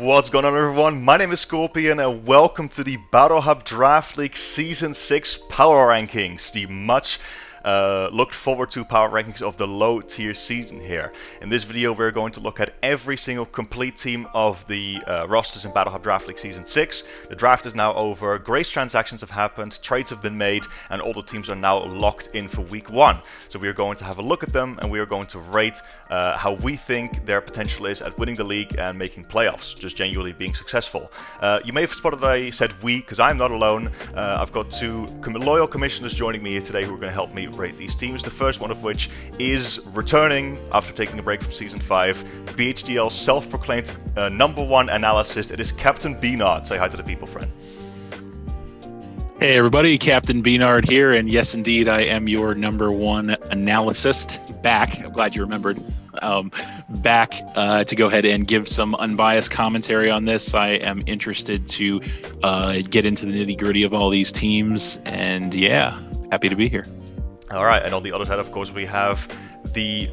What's going on, everyone? My name is Scorpion and welcome to the Battle Hub Draft League Season 6 Power Rankings, the much looked forward to power rankings of the low tier season here. In this video we're going to look at every single complete team of the rosters in Battle Hub Draft League Season 6. The draft is now over, grace transactions have happened, trades have been made, and all the teams are now locked in for week 1. So we are going to have a look at them and we are going to rate how we think their potential is at winning the league and making playoffs, just genuinely being successful. You may have spotted that I said we, because I'm not alone. I've got two loyal commissioners joining me here today who are going to help me rate these teams. The first one of which is returning after taking a break from Season 5, BHDL's self-proclaimed #1 analyst. It is Capt B-Nard. Say hi to the people, friend. Hey everybody, Capt B-Nard here, and yes indeed I am your #1 analyst back. I'm glad you remembered. Back to go ahead and give some unbiased commentary on this. I am interested to get into the nitty-gritty of all these teams, and yeah, happy to be here. Alright, and on the other side, of course, we have the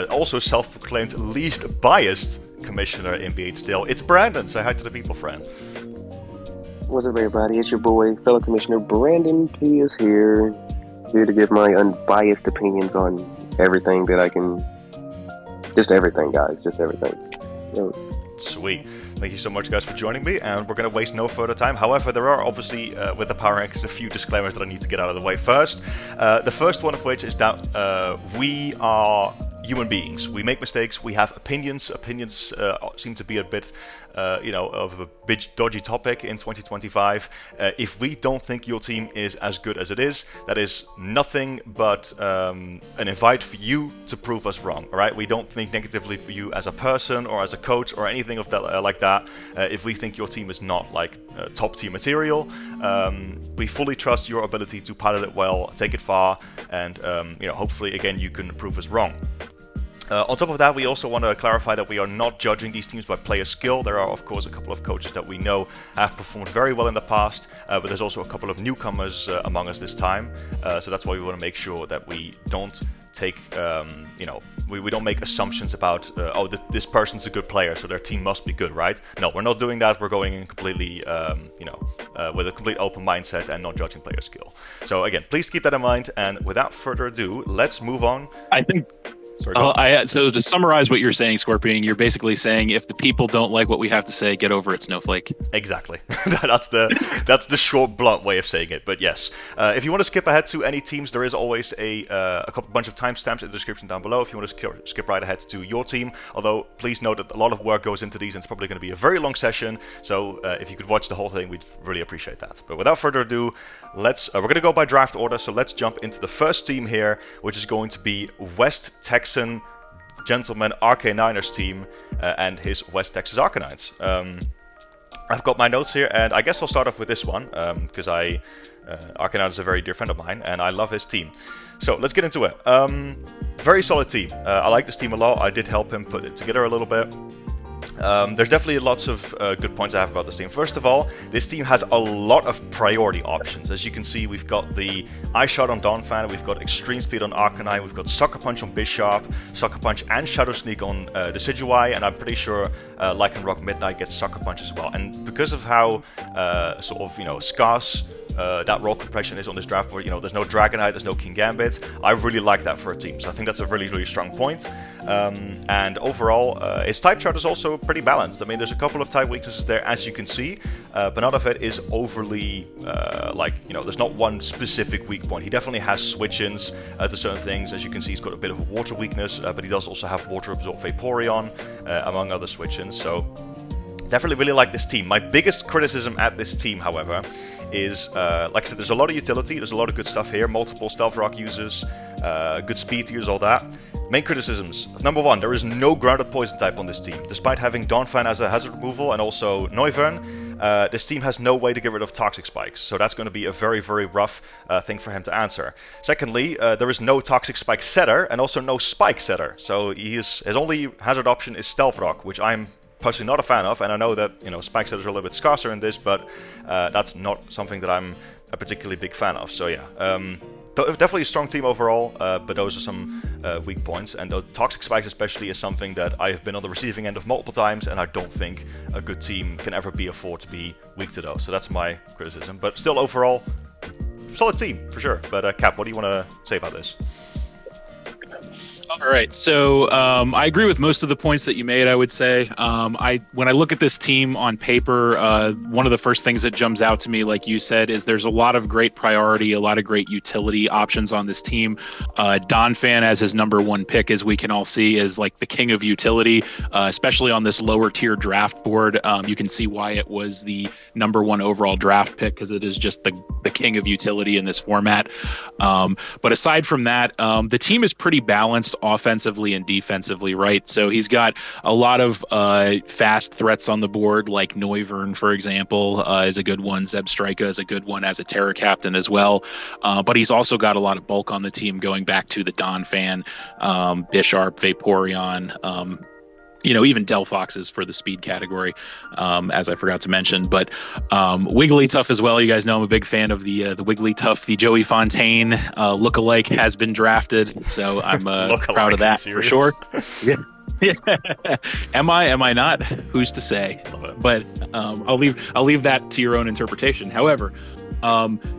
also self-proclaimed least biased commissioner in BHDL. It's Brandon. Say hi to the people, friend. What's up, everybody? It's your boy, fellow commissioner Brandon P. is here to give my unbiased opinions on everything that I can. Just everything, guys. Just everything. Sweet. Thank you so much, guys, for joining me, and we're going to waste no further time. However, there are obviously, with the Power Rankings, a few disclaimers that I need to get out of the way first. The first one of which is that we are human beings. We make mistakes. We have opinions. Opinions seem to be a bit, of a bit dodgy topic in 2025. If we don't think your team is as good as it is, that is nothing but an invite for you to prove us wrong. All right? We don't think negatively for you as a person or as a coach or anything of that like that. If we think your team is not like top tier material, we fully trust your ability to pilot it well, take it far, and hopefully again you can prove us wrong. On top of that, we also want to clarify that we are not judging these teams by player skill. There are, of course, a couple of coaches that we know have performed very well in the past, but there's also a couple of newcomers among us this time. So that's why we want to make sure that we don't take, we don't make assumptions about, this person's a good player, so their team must be good, right? No, we're not doing that. We're going in completely, with a complete open mindset and not judging player skill. So again, please keep that in mind. And without further ado, let's move on. I think. So to summarize what you're saying, Scorpion, you're basically saying if the people don't like what we have to say, get over it, Snowflake. Exactly. That's the short, blunt way of saying it. But yes, if you want to skip ahead to any teams, there is always a bunch of timestamps in the description down below if you want to skip right ahead to your team. Although, please note that a lot of work goes into these and it's probably going to be a very long session. So if you could watch the whole thing, we'd really appreciate that. But without further ado, we're going to go by draft order. So let's jump into the first team here, which is going to be West Texas gentleman Arcanines team and his West Texas Arcanines. I've got my notes here, and I guess I'll start off with this one because Arcanines is a very dear friend of mine, and I love his team. So let's get into it. Very solid team. I like this team a lot. I did help him put it together a little bit. There's definitely lots of good points I have about this team. First of all, this team has a lot of priority options. As you can see, we've got the Ice Shot on Donphan, we've got Extreme Speed on Arcanine, we've got Sucker Punch on Bishop, Sucker Punch and Shadow Sneak on Decidueye, and I'm pretty sure Lycanroc Midnight gets Sucker Punch as well. And because of how scarce that roll compression is on this draft board, there's no Dragonite, there's no King Gambit. I really like that for a team, so I think that's a really, really strong point. And overall, his type chart is also pretty balanced. I mean, there's a couple of type weaknesses there, as you can see, but none of it is overly, there's not one specific weak point. He definitely has switch-ins to certain things. As you can see, he's got a bit of a water weakness, but he does also have Water Absorb Vaporeon, among other switch-ins, so definitely really like this team. My biggest criticism at this team, however, is, like I said, there's a lot of utility, there's a lot of good stuff here, multiple Stealth Rock users, good speed tiers, all that. Main criticisms. Number 1, there is no grounded poison type on this team. Despite having Donphan as a hazard removal and also Noivern, this team has no way to get rid of Toxic Spikes, so that's going to be a very, very rough thing for him to answer. Secondly, there is no Toxic Spike setter and also no Spike setter, so his only hazard option is Stealth Rock, which I'm personally not a fan of, and I know that spike setters are a little bit scarcer in this, but that's not something that I'm a particularly big fan of. So yeah, definitely a strong team overall, but those are some weak points, and the toxic spikes especially is something that I have been on the receiving end of multiple times, and I don't think a good team can ever afford to be weak to those. So that's my criticism, but still overall, solid team for sure. But Cap, what do you want to say about this? All right, so I agree with most of the points that you made. I would say, when I look at this team on paper, one of the first things that jumps out to me, like you said, is there's a lot of great priority, a lot of great utility options on this team. Donphan as his number one pick, as we can all see, is like the king of utility, especially on this lower tier draft board. You can see why it was the number one overall draft pick, because it is just the king of utility in this format. But aside from that, the team is pretty balanced offensively and defensively, right? So he's got a lot of fast threats on the board, like Noivern, for example, is a good one. Zebstrika is a good one as a Terra Captain as well. But he's also got a lot of bulk on the team, going back to the Donphan, Bisharp, Vaporeon, even Delphoxes for the speed category, as I forgot to mention. But Wigglytuff as well. You guys know I'm a big fan of the Wigglytuff. The Joey Fontaine lookalike has been drafted, so I'm proud of that for sure. Yeah. Am I not? Who's to say? But I'll leave that to your own interpretation. However,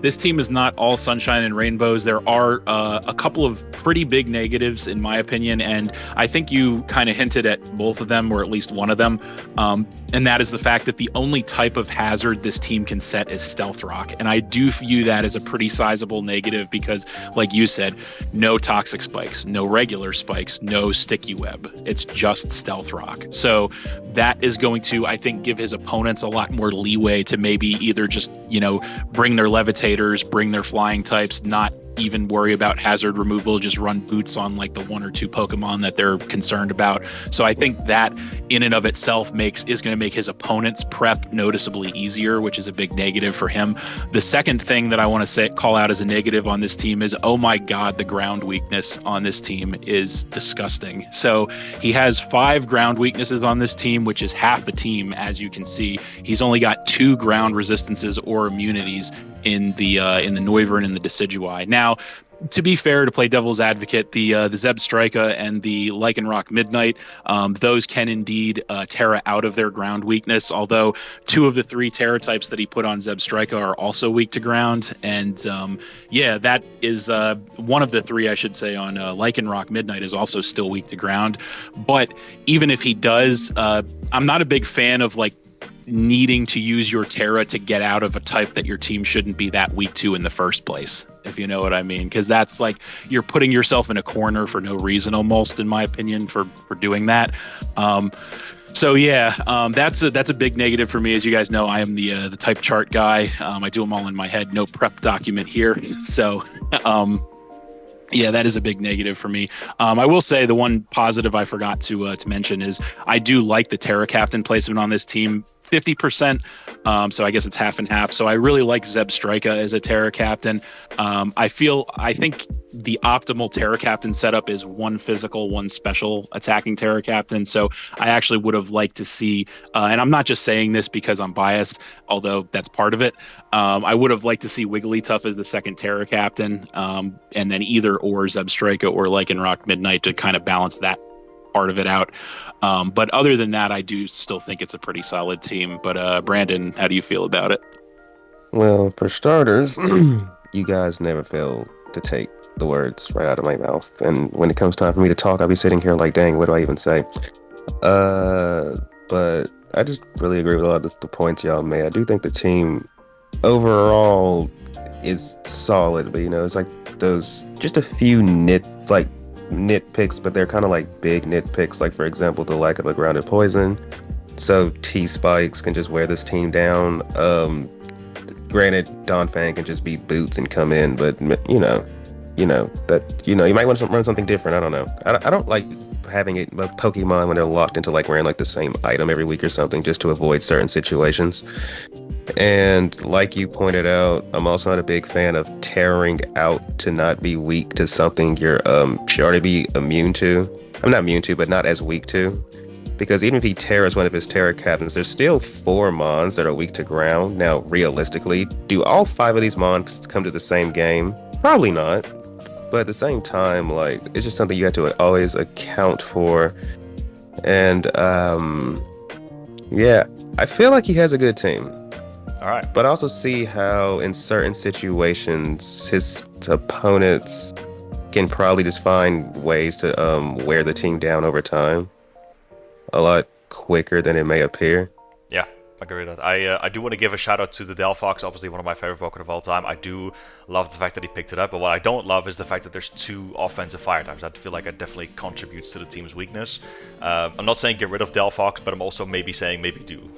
this team is not all sunshine and rainbows. There are a couple of pretty big negatives, in my opinion, and I think you kind of hinted at both of them, or at least one of them, and that is the fact that the only type of hazard this team can set is Stealth Rock, and I do view that as a pretty sizable negative because, like you said, no toxic spikes, no regular spikes, no sticky web. It's just Stealth Rock. So that is going to, I think, give his opponents a lot more leeway to maybe either just, bring their levitators, bring their flying types, not even worry about hazard removal, just run boots on like the one or two Pokemon that they're concerned about. So I think that in and of itself is going to make his opponent's prep noticeably easier, which is a big negative for him. The second thing that I want to call out as a negative on this team is, oh my God, the ground weakness on this team is disgusting. So he has 5 ground weaknesses on this team, which is half the team. As you can see, he's only got 2 ground resistances or immunities in the Noivern and the Decidueye. Now, to be fair, to play devil's advocate, the Zebstrika and the Lycanroc Midnight, those can indeed Terra out of their ground weakness, although 2 of the 3 Terra types that he put on Zebstrika are also weak to ground. And that is one of the 3, I should say, on Lycanroc Midnight is also still weak to ground. But even if he does, I'm not a big fan of needing to use your Terra to get out of a type that your team shouldn't be that weak to in the first place, if you know what I mean, because that's like you're putting yourself in a corner for no reason almost, in my opinion, for doing that. That's a big negative for me. As you guys know, I am the type chart guy. I do them all in my head, no prep document here. So that is a big negative for me. I will say the one positive I forgot to mention is I do like the Terra Captain placement on this team. 50%, so I guess it's half and half. So I really like Zebstrika as a Terra Captain. I think the optimal Terra Captain setup is 1 physical, 1 special attacking Terra Captain. So I actually would have liked to see, and I'm not just saying this because I'm biased, although that's part of it. I would have liked to see Wigglytuff as the second Terra Captain, and then either or Zebstrika or Lycanroc Midnight to kind of balance that part of it out. But other than that, I do still think it's a pretty solid team. But Brandon, how do you feel about it? Well, for starters, you guys never fail to take the words right out of my mouth. And when it comes time for me to talk, I'll be sitting here like, dang, what do I even say? But I just really agree with a lot of the points y'all made. I do think the team overall is solid, but it's like those just a few nitpicks, but they're kind of like big nitpicks, like for example the lack of a grounded poison, so T-Spikes can just wear this team down. Granted, Donphan can just beat boots and come in, but you might want to run something different. I don't know. I don't like having it Pokemon when they're locked into wearing the same item every week or something, just to avoid certain situations. And like you pointed out, I'm also not a big fan of tearing out to not be weak to something you're sure to be immune to. I'm not immune to, but not as weak to. because even if he tears one of his Terra Captains, there's still 4 Mons that are weak to ground. Now, realistically, do all 5 of these Mons come to the same game? Probably not. But at the same time, like, it's just something you have to always account for. And, yeah, I feel like he has a good team. All right. But I also see how in certain situations, his opponents can probably just find ways to wear the team down over time a lot quicker than it may appear. Yeah, I agree with that. I do want to give a shout out to the Delphox, obviously one of my favorite Pokemon of all time. I do love the fact that he picked it up, but what I don't love is the fact that there's 2 offensive fire types. I feel like it definitely contributes to the team's weakness. I'm not saying get rid of Delphox, but I'm also maybe saying maybe do.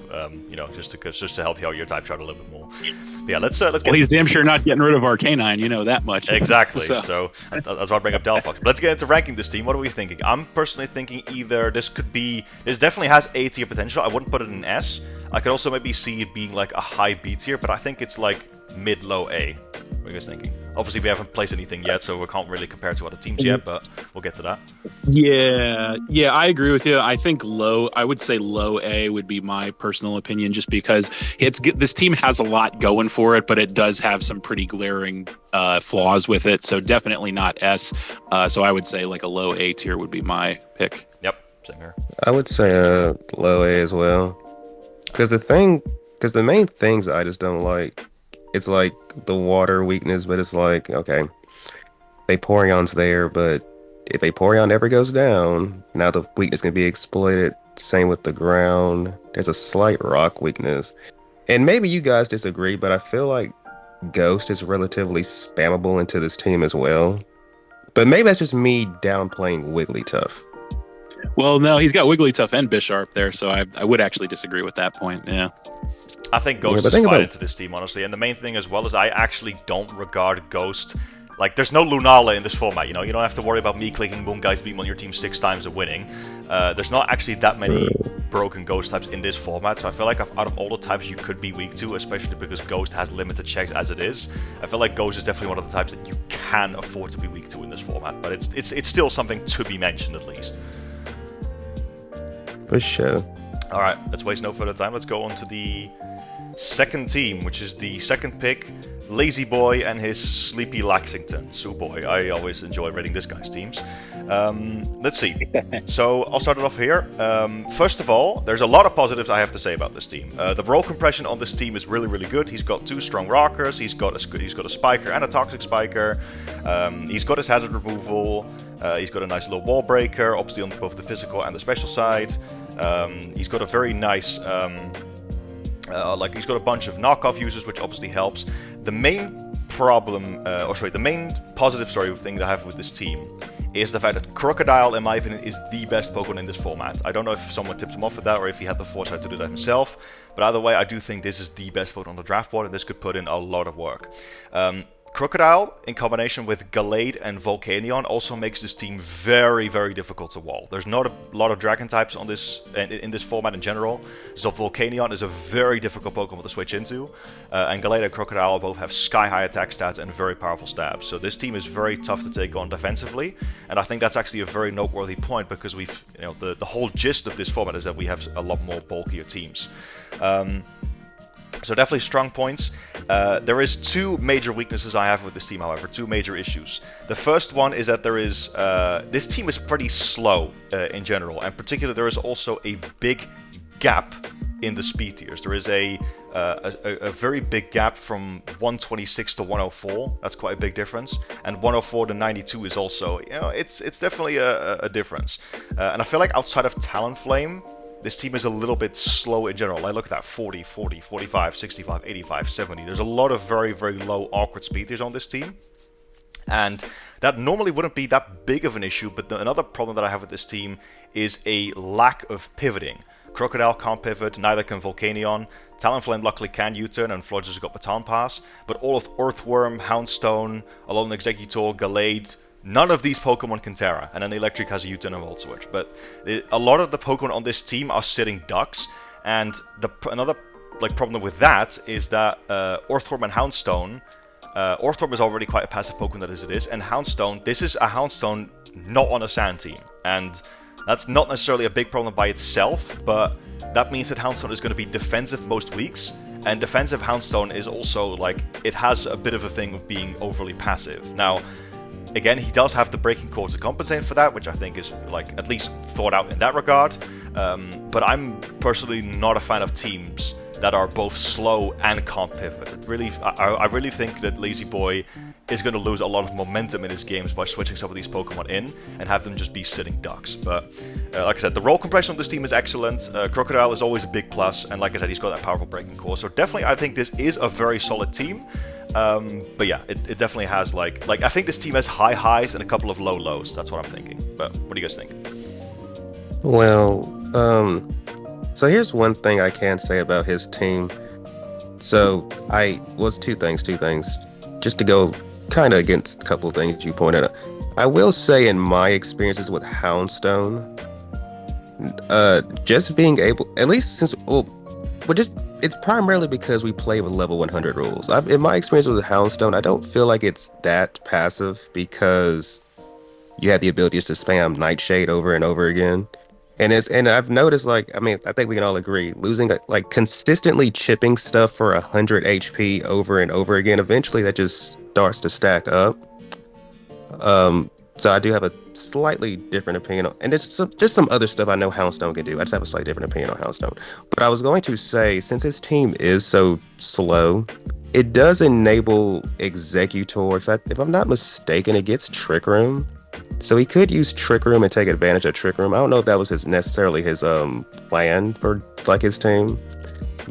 You know, just to help you out your type chart a little bit more. But yeah, let's get. Well, he's damn sure not getting rid of Arcanine. You know that much. Exactly. so that's why I bring up Delphox. But let's get into ranking this team. What are we thinking? I'm personally thinking either this definitely has A tier potential. I wouldn't put it in S. I could also maybe see it being like a high B tier, but I think it's like mid-low A. What are you guys thinking? Obviously, we haven't placed anything yet, so we can't really compare to other teams yet, but we'll get to that. Yeah, I agree with you. I think I would say low A would be my personal opinion, just because this team has a lot going for it, but it does have some pretty glaring flaws with it, so definitely not S. So I would say like a low A tier would be my pick. Yep, same here. I would say low A as well. Because the main things I just don't like, it's like the water weakness, but it's like, okay, Vaporeon's there, but if Vaporeon ever goes down, now the weakness can be exploited. Same with the ground. There's a slight rock weakness. And maybe you guys disagree, but I feel like Ghost is relatively spammable into this team as well. But maybe that's just me downplaying Wigglytuff. Well, no, he's got Wigglytuff and Bisharp there, so I would actually disagree with that point, yeah. I think Ghost is fine into this team, honestly. And the main thing as well is I actually don't regard Ghost... Like, there's no Lunala in this format, you know? You don't have to worry about me clicking Moonguy's Beam on your team 6 times and winning. There's not actually that many broken Ghost types in this format, so I feel like out of all the types you could be weak to, especially because Ghost has limited checks as it is, I feel like Ghost is definitely one of the types that you can afford to be weak to in this format. But it's still something to be mentioned, at least. For sure. Alright, let's waste no further time. Let's go on to the second team, which is the second pick, Lazy Boy and his sleepy Laxingtons. Oh boy, I always enjoy reading this guy's teams. Let's see. So I'll start it off here. First of all, there's a lot of positives I have to say about this team. The roll compression on this team is really, really good. He's got 2 strong rockers. He's got a spiker and a toxic spiker. He's got his hazard removal. He's got a nice little wall breaker, obviously on both the physical and the special side. He's got a very nice, he's got a bunch of knockoff users, which obviously helps. The main positive thing that I have with this team is the fact that Crocodile, in my opinion, is the best Pokemon in this format. I don't know if someone tipped him off with that or if he had the foresight to do that himself, but either way, I do think this is the best Pokemon on the draft board, and this could put in a lot of work. Crocodile, in combination with Gallade and Volcanion, also makes this team very, very difficult to wall. There's not a lot of Dragon types on this in this format in general, so Volcanion is a very difficult Pokemon to switch into, and Gallade and Crocodile both have sky-high attack stats and very powerful stabs. So this team is very tough to take on defensively, and I think that's actually a very noteworthy point because the whole gist of this format is that we have a lot more bulkier teams. So definitely strong points. There is 2 major weaknesses I have with this team, however, 2 major issues. The first one is that this team is pretty slow in general, and particularly there is also a big gap in the speed tiers. There is a very big gap from 126 to 104. That's quite a big difference, and 104 to 92 is also, it's definitely a difference. And I feel like outside of Talonflame, this team is a little bit slow in general. I look at that 40, 40, 45, 65, 85, 70. There's a lot of very, very low awkward speed tiers on this team. And that normally wouldn't be that big of an issue, but another problem that I have with this team is a lack of pivoting. Crocodile can't pivot, neither can Volcanion. Talonflame luckily can U-turn, and Flodger's got Baton Pass. But all of Earthworm, Houndstone, Alolan Exeggutor, Gallade, none of these Pokemon can Terra, and then Electric has a U-turn and Volt Switch. But a lot of the Pokemon on this team are sitting ducks, and another problem with that is that Earthworm and Houndstone, Earthworm is already quite a passive Pokemon as it is, and Houndstone, this is a Houndstone not on a Sand team, and That's not necessarily a big problem by itself, but that means that Houndstone is going to be defensive most weeks, and defensive Houndstone is also, like, it has a bit of a thing of being overly passive. Now, again, he does have the breaking core to compensate for that, which I think is, like, at least thought out in that regard, but I'm personally not a fan of teams that are both slow and can't pivot. I really think that Lazy Boy is going to lose a lot of momentum in his games by switching some of these Pokemon in and have them just be sitting ducks. But like I said, the roll compression of this team is excellent. Crocodile is always a big plus, and like I said, he's got that powerful breaking core. So definitely, I think this is a very solid team. But yeah, it definitely has like I think this team has high highs and a couple of low lows. That's what I'm thinking. But what do you guys think? Well, so here's one thing I can say about his team. So two things. Just to go kind of against a couple of things you pointed out. I will say in my experiences with Houndstone, just being able, at least since, it's primarily because we play with level 100 rules. In my experience with Houndstone, I don't feel like it's that passive because you have the ability to spam Nightshade over and over again. And I've noticed, I think we can all agree, losing, consistently chipping stuff for 100 HP over and over again, eventually that just starts to stack up. So I do have a slightly different opinion on, and there's just some other stuff I know Houndstone can do. I just have a slightly different opinion on Houndstone. But I was going to say, since his team is so slow, it does enable Executor, if I'm not mistaken, it gets Trick Room. So he could use Trick Room and take advantage of Trick Room. I don't know if that was necessarily his plan for his team,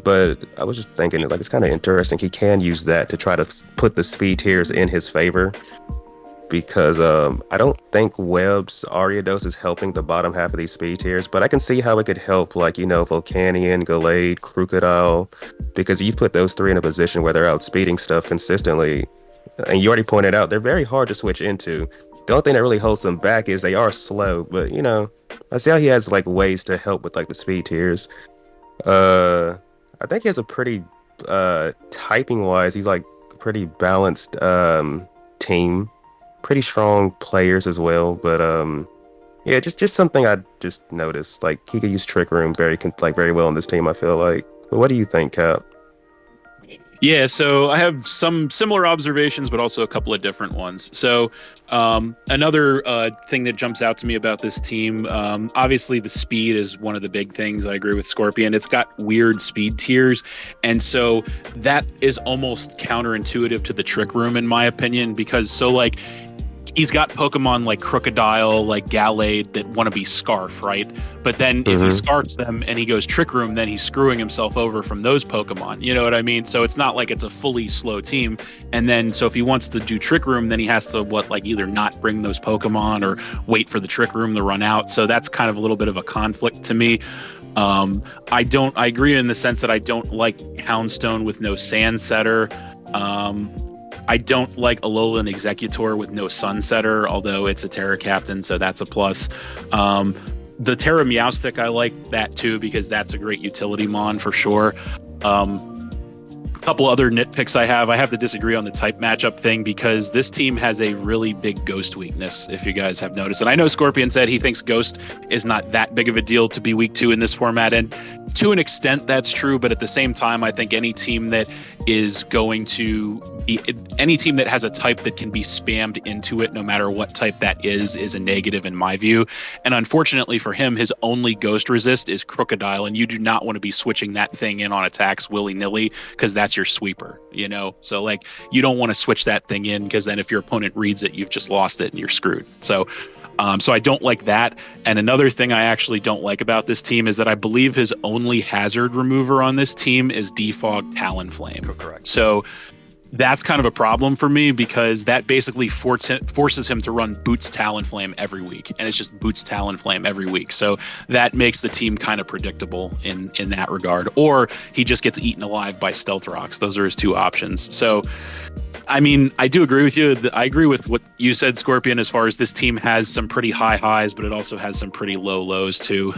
but I was just thinking it's kind of interesting. He can use that to try to put the speed tiers in his favor, because I don't think Webb's Ariados is helping the bottom half of these speed tiers, but I can see how it could help Volcanion, Gallade, Crocodile, because you put those three in a position where they're outspeeding stuff consistently, and you already pointed out they're very hard to switch into. The only thing that really holds them back is they are slow, but I see how he has ways to help with the speed tiers. I think he has a pretty typing wise, he's pretty balanced team, pretty strong players as well. But yeah, just something I just noticed. He could use Trick Room very well on this team, I feel like. But what do you think, Cap? Yeah, so I have some similar observations, but also a couple of different ones. So another thing that jumps out to me about this team, obviously the speed is one of the big things. I agree with Scorpion. It's got weird speed tiers, and so that is almost counterintuitive to the Trick Room, in my opinion, because he's got Pokemon like Crocodile, like Gallade that want to be Scarf, right? But then if he Scarfs them and he goes Trick Room, then he's screwing himself over from those Pokemon. You know what I mean? So it's not like it's a fully slow team. And then, so if he wants to do Trick Room, then he has to, either not bring those Pokemon or wait for the Trick Room to run out. So that's kind of a little bit of a conflict to me. I agree in the sense that I don't like Houndstone with no Sand Setter. I don't like Alolan Executor with no Sunsetter, although it's a Terra Captain, so that's a plus. The Terra Meowstic, I like that too, because that's a great utility mon for sure. A couple other nitpicks I have to disagree on the type matchup thing, because this team has a really big Ghost weakness, if you guys have noticed. And I know Scorpion said he thinks Ghost is not that big of a deal to be weak to in this format, and to an extent that's true, but at the same time, I think any team that is going to be, any team that has a type that can be spammed into it, no matter what type that is a negative in my view. And unfortunately for him, his only Ghost resist is Crocodile, and you do not want to be switching that thing in on attacks willy-nilly, because that's your sweeper, so you don't want to switch that thing in, because then if your opponent reads it, you've just lost it and you're screwed. So I don't like that. And another thing I actually don't like about this team is that I believe his only hazard remover on this team is Defog Talonflame. Correct. So that's kind of a problem for me, because that basically forces him to run Boots Talonflame every week, and it's just Boots Talonflame every week. So that makes the team kind of predictable in that regard. Or he just gets eaten alive by Stealth Rocks. Those are his two options. So, I mean, I do agree with you. I agree with what you said, Scorpion, as far as this team has some pretty high highs, but it also has some pretty low lows too.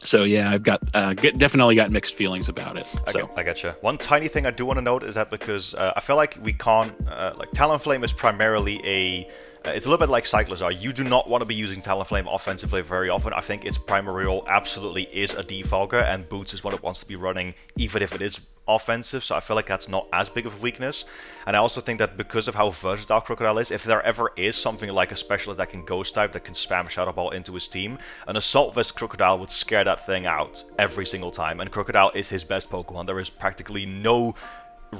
So yeah, I've got definitely got mixed feelings about it. I getcha. One tiny thing I do want to note is that because I feel like we can't like Talonflame is primarily it's a little bit like Cyclers are. You do not want to be using Talonflame offensively very often. I think its primary role absolutely is a defogger, and Boots is what it wants to be running, even if it is offensive. So I feel like that's not as big of a weakness. And I also think that because of how versatile Crocodile is, if there ever is something like a special that can Ghost type that can spam Shadow Ball into his team, an Assault Vest Crocodile would scare that thing out every single time. And Crocodile is his best Pokemon. There is practically no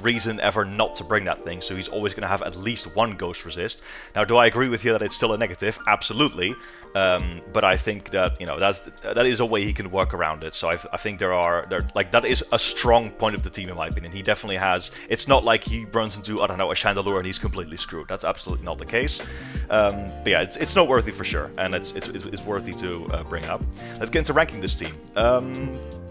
reason ever not to bring that thing, so he's always going to have at least one Ghost Resist. Now, do I agree with you that it's still a negative? Absolutely. But I think that, that is a way he can work around it. So I think that is a strong point of the team, in my opinion. He definitely has. It's not like he runs into, I don't know, a Chandelure and he's completely screwed. That's absolutely not the case. But yeah, it's noteworthy for sure, and it's worthy to bring up. Let's get into ranking this team.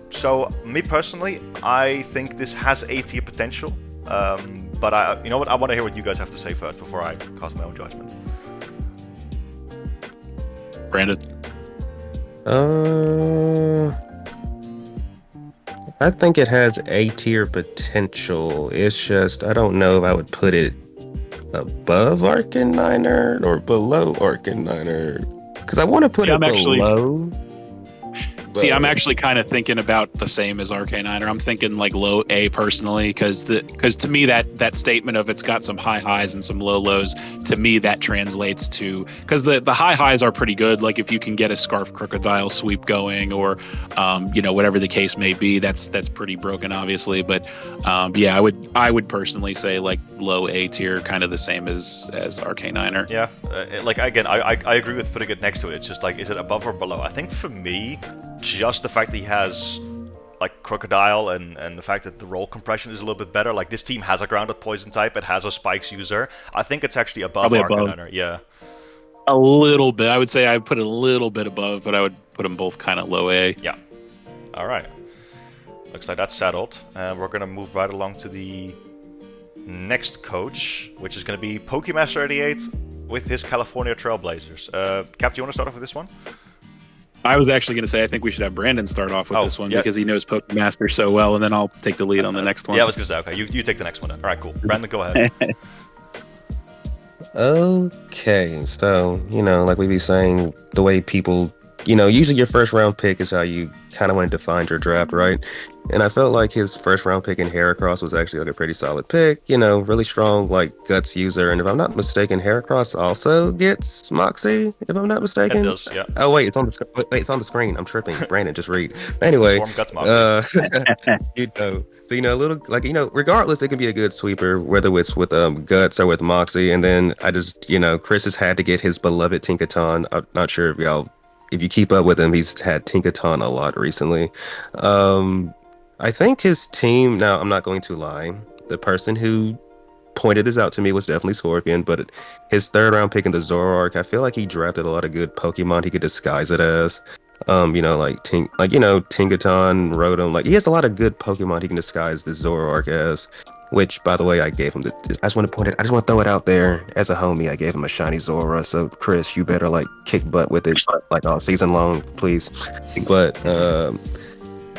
So, me personally, I think this has A-tier potential, but you know what? I want to hear what you guys have to say first before I cast my own judgment. Brandon? I think it has A-tier potential. It's just, I don't know if I would put it above Arcanine or below Arcanine, because I want to put it below. See, I'm actually kind of thinking about the same as Arcanine. I'm thinking like low A personally, because to me that statement of it's got some high highs and some low lows, to me that translates to, because the high highs are pretty good. Like if you can get a Scarf Crocodile sweep going, or whatever the case may be, that's pretty broken, obviously. But yeah, I would personally say like low A tier, kind of the same as Arcanine. Yeah, like again, I agree with putting it next to it. It's just like, is it above or below? I think for me, just the fact that he has like Crocodile and the fact that the roll compression is a little bit better. Like this team has a grounded poison type, it has a Spikes user. I think it's actually above Arcanine. Yeah, a little bit. I would say I would put it a little bit above, but I would put them both kind of low A. Yeah. All right. Looks like that's settled, and we're gonna move right along to the next coach, which is gonna be Pokemaster 88 with his California Trailblazers. Cap, do you want to start off with this one? I was actually going to say I think we should have Brandon start off with this one, because he knows Pokemaster so well, and then I'll take the lead on the next one. Yeah, I was going to say, okay, you take the next one then. All right, cool. Brandon, go ahead. Okay, so, like we be saying, the way people, usually your first round pick is how you kind of want to define your draft, right? And I felt like his first round pick in Heracross was actually like a pretty solid pick, really strong like guts user. And if I'm not mistaken, Heracross also gets Moxie, if I'm not mistaken. It does, yeah. Oh wait, it's on the screen. I'm tripping. Brandon, just read. Anyway, guts Moxie. So a little like regardless, it can be a good sweeper, whether it's with guts or with Moxie. And then I just Chris has had to get his beloved Tinkaton. I'm not sure if you keep up with him, he's had Tinkaton a lot recently. I think his team, now I'm not going to lie, the person who pointed this out to me was definitely Scorpion, but his third round pick in the Zoroark, I feel like he drafted a lot of good Pokemon he could disguise it as. Tinkaton, Rotom, like he has a lot of good Pokemon he can disguise the Zoroark as, which by the way, I gave him I just want to throw it out there as a homie. I gave him a shiny Zora, so Chris, you better like kick butt with it like all season long, please. But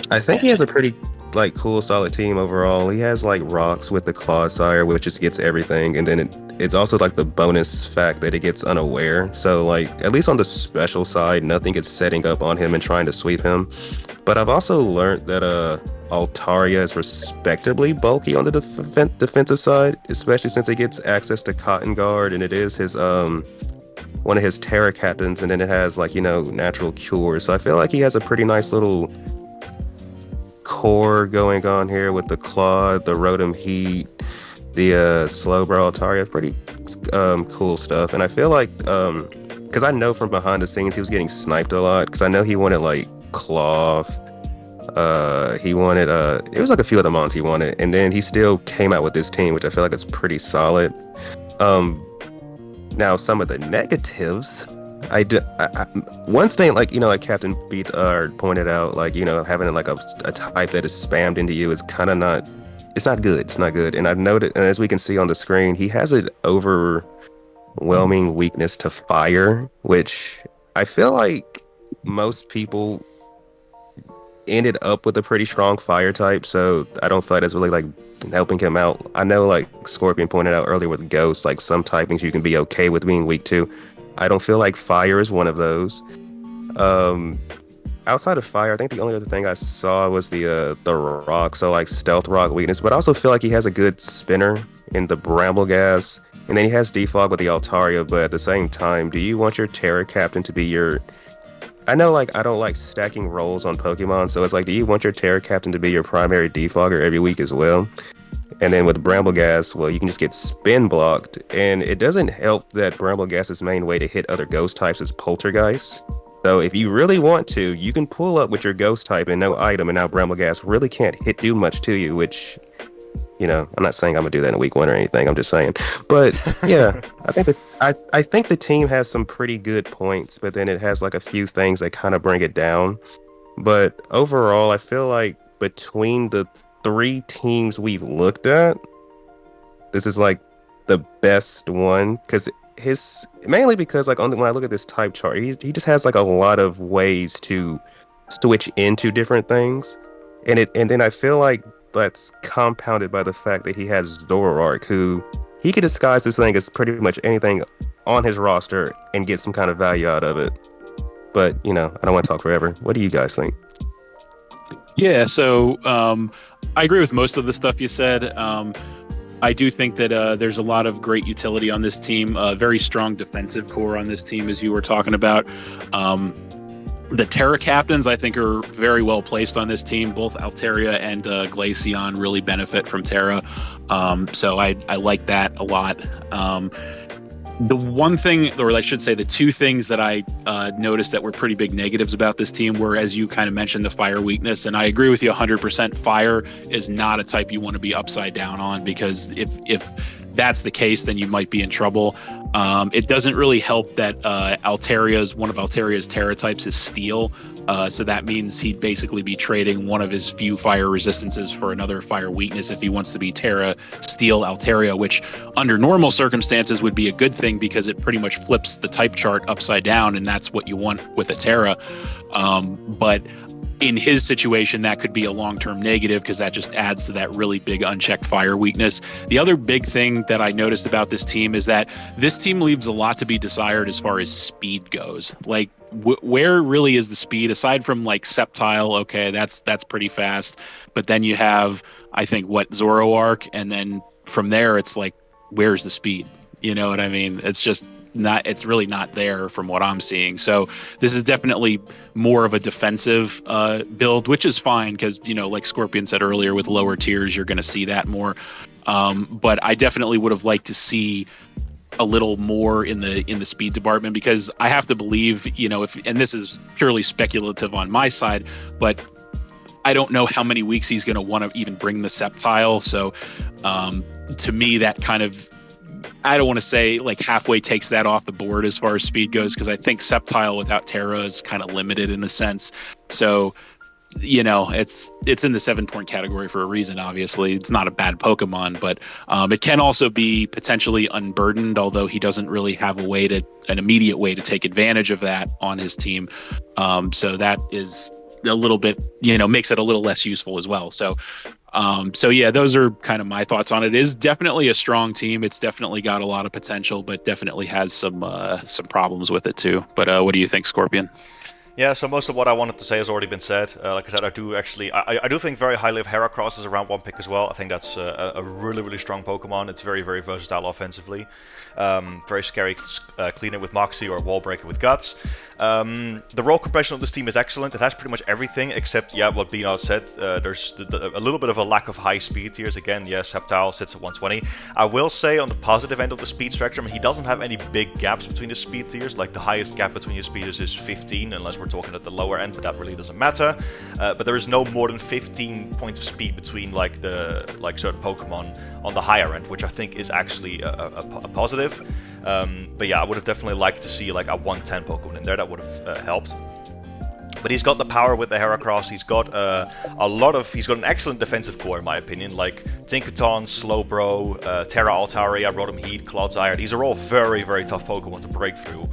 I think he has a pretty like cool solid team overall. He has like rocks with the Clodsire, which just gets everything, and then it's also like the bonus fact that it gets unaware, so like at least on the special side, nothing is setting up on him and trying to sweep him. But I've also learned that Altaria is respectably bulky on the defensive side, especially since it gets access to Cotton Guard, and it is his one of his Terra Captains, and then it has like natural cure. So I feel like he has a pretty nice little core going on here with the Claw, the Rotom Heat, the Slowbro Altaria. Pretty cool stuff. And I feel like because I know from behind the scenes he was getting sniped a lot, because I know he wanted like Cloth, he wanted it was like a few other mons he wanted, and then he still came out with this team, which I feel like is pretty solid. Now some of the negatives, one thing, like like Captain B-Nard pointed out, like having like a type that is spammed into you is kind of not good. It's not good. And I've noted, and as we can see on the screen, he has an overwhelming weakness to fire, which I feel like most people ended up with a pretty strong fire type, so I don't feel like that's really like helping him out. I know like Scorpion pointed out earlier with Ghost, like some typings you can be okay with being weak to. I don't feel like fire is one of those. Outside of fire, I think the only other thing I saw was the rock, so like stealth rock weakness, but I also feel like he has a good spinner in the Bramblegas, and then he has defog with the Altaria, but at the same time, do you want your Terra Captain to be your... I know like I don't like stacking roles on Pokemon, so it's like, do you want your Terra Captain to be your primary defogger every week as well? And then with Bramblegas, well, you can just get spin blocked, and it doesn't help that Bramblegas's main way to hit other ghost types is Poltergeist. So if you really want to, you can pull up with your ghost type and no item, and now Bramblegas really can't do much to you, which, you know, I'm not saying I'm gonna do that in week 1 or anything, I'm just saying. But yeah, I think the team has some pretty good points, but then it has like a few things that kind of bring it down. But overall, I feel like between the 3 teams we've looked at, this is like the best one, because mainly because like when I look at this type chart, he just has like a lot of ways to switch into different things, and then I feel like that's compounded by the fact that he has Zoroark, who he could disguise this thing as pretty much anything on his roster and get some kind of value out of it. But you know, I don't want to talk forever. What do you guys think? Yeah, so I agree with most of the stuff you said. I do think that there's a lot of great utility on this team, very strong defensive core on this team, as you were talking about. The Terra Captains, I think, are very well placed on this team. Both Altaria and Glaceon really benefit from Terra, so I like that a lot. The one thing, or I should say the 2 things that I noticed that were pretty big negatives about this team were, as you kind of mentioned, the fire weakness. And I agree with you 100%. Fire is not a type you want to be upside down on, because if that's the case, then you might be in trouble. It doesn't really help that one of Altaria's Terra types is Steel. So that means he'd basically be trading one of his few fire resistances for another fire weakness if he wants to be Terra, Steel, Altaria, which under normal circumstances would be a good thing because it pretty much flips the type chart upside down, and that's what you want with a Terra. But in his situation, that could be a long-term negative because that just adds to that really big unchecked fire weakness. The other big thing that I noticed about this team is that this team leaves a lot to be desired as far as speed goes. Like, where really is the speed aside from like Sceptile? Okay, that's pretty fast. But then you have, I think, Zoroark, and then from there it's like, where's the speed? You know what I mean? It's really not there from what I'm seeing. So this is definitely more of a defensive build, which is fine because, you know, like Scorpion said earlier, with lower tiers, you're going to see that more. But I definitely would have liked to see a little more in the speed department, because I have to believe, you know, and this is purely speculative on my side, but I don't know how many weeks he's going to want to even bring the Sceptile. So to me, that kind of, I don't want to say like halfway takes that off the board as far as speed goes, because I think Sceptile without Terra is kind of limited in a sense. So, you know, it's in the 7-point category for a reason. Obviously, it's not a bad Pokemon, but it can also be potentially unburdened, although he doesn't really have an immediate way to take advantage of that on his team. So that is a little bit, you know, makes it a little less useful as well. So yeah, those are kind of my thoughts on it. It is definitely a strong team. It's definitely got a lot of potential, but definitely has some problems with it too. But what do you think, Scorpion? Yeah, so most of what I wanted to say has already been said. Like I said, I do think very highly of Heracross as a round 1 pick as well. I think that's a really, really strong Pokemon. It's very, very versatile offensively. Very scary cleaner with Moxie or Wall Breaker with Guts. The role compression of this team is excellent. It has pretty much everything except, yeah, what B-Nard said. There's a little bit of a lack of high speed tiers. Again, yeah, Sceptile sits at 120. I will say on the positive end of the speed spectrum, he doesn't have any big gaps between the speed tiers. Like the highest gap between your speeders is 15, unless we're talking at the lower end, but that really doesn't matter. But there is no more than 15 points of speed between certain Pokemon on the higher end, which I think is actually a positive. But yeah, I would have definitely liked to see like a 110 Pokemon in there. That would have helped. But he's got the power with the Heracross. He's got he's got an excellent defensive core, in my opinion. Like Tinkaton, Slowbro, Terra Altaria, Rotom Heat, Clodsire. These are all very, very tough Pokemon to break through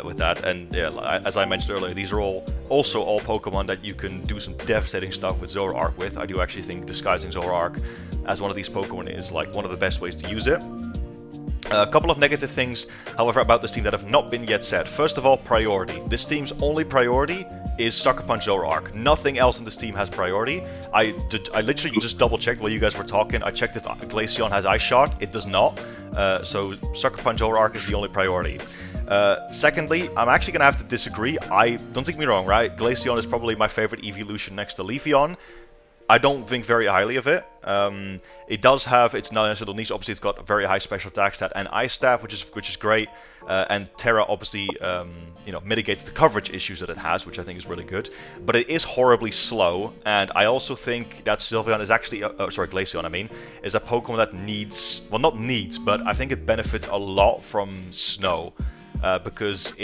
with that. And yeah, as I mentioned earlier, these are also all Pokemon that you can do some devastating stuff with Zoroark with. I do actually think disguising Zoroark as one of these Pokemon is like one of the best ways to use it. A couple of negative things, however, about this team that have not been yet said. First of all, priority. This team's only priority is Sucker Punch Zoroark. Nothing else in this team has priority. I literally just double-checked while you guys were talking. I checked if Glaceon has Ice Shot. It does not. So Sucker Punch Zoroark is the only priority. Secondly, I'm actually going to have to disagree. Don't take me wrong, right? Glaceon is probably my favorite evolution next to Leafeon. I don't think very highly of it. It does have its non-essential niche. Obviously, it's got a very high special attack stat and Ice Staff, which is great. And Terra obviously, mitigates the coverage issues that it has, which I think is really good. But it is horribly slow, and I also think that Sylveon is actually, Glaceon, I mean, is a Pokemon that needs, well, not needs, but I think it benefits a lot from Snow, because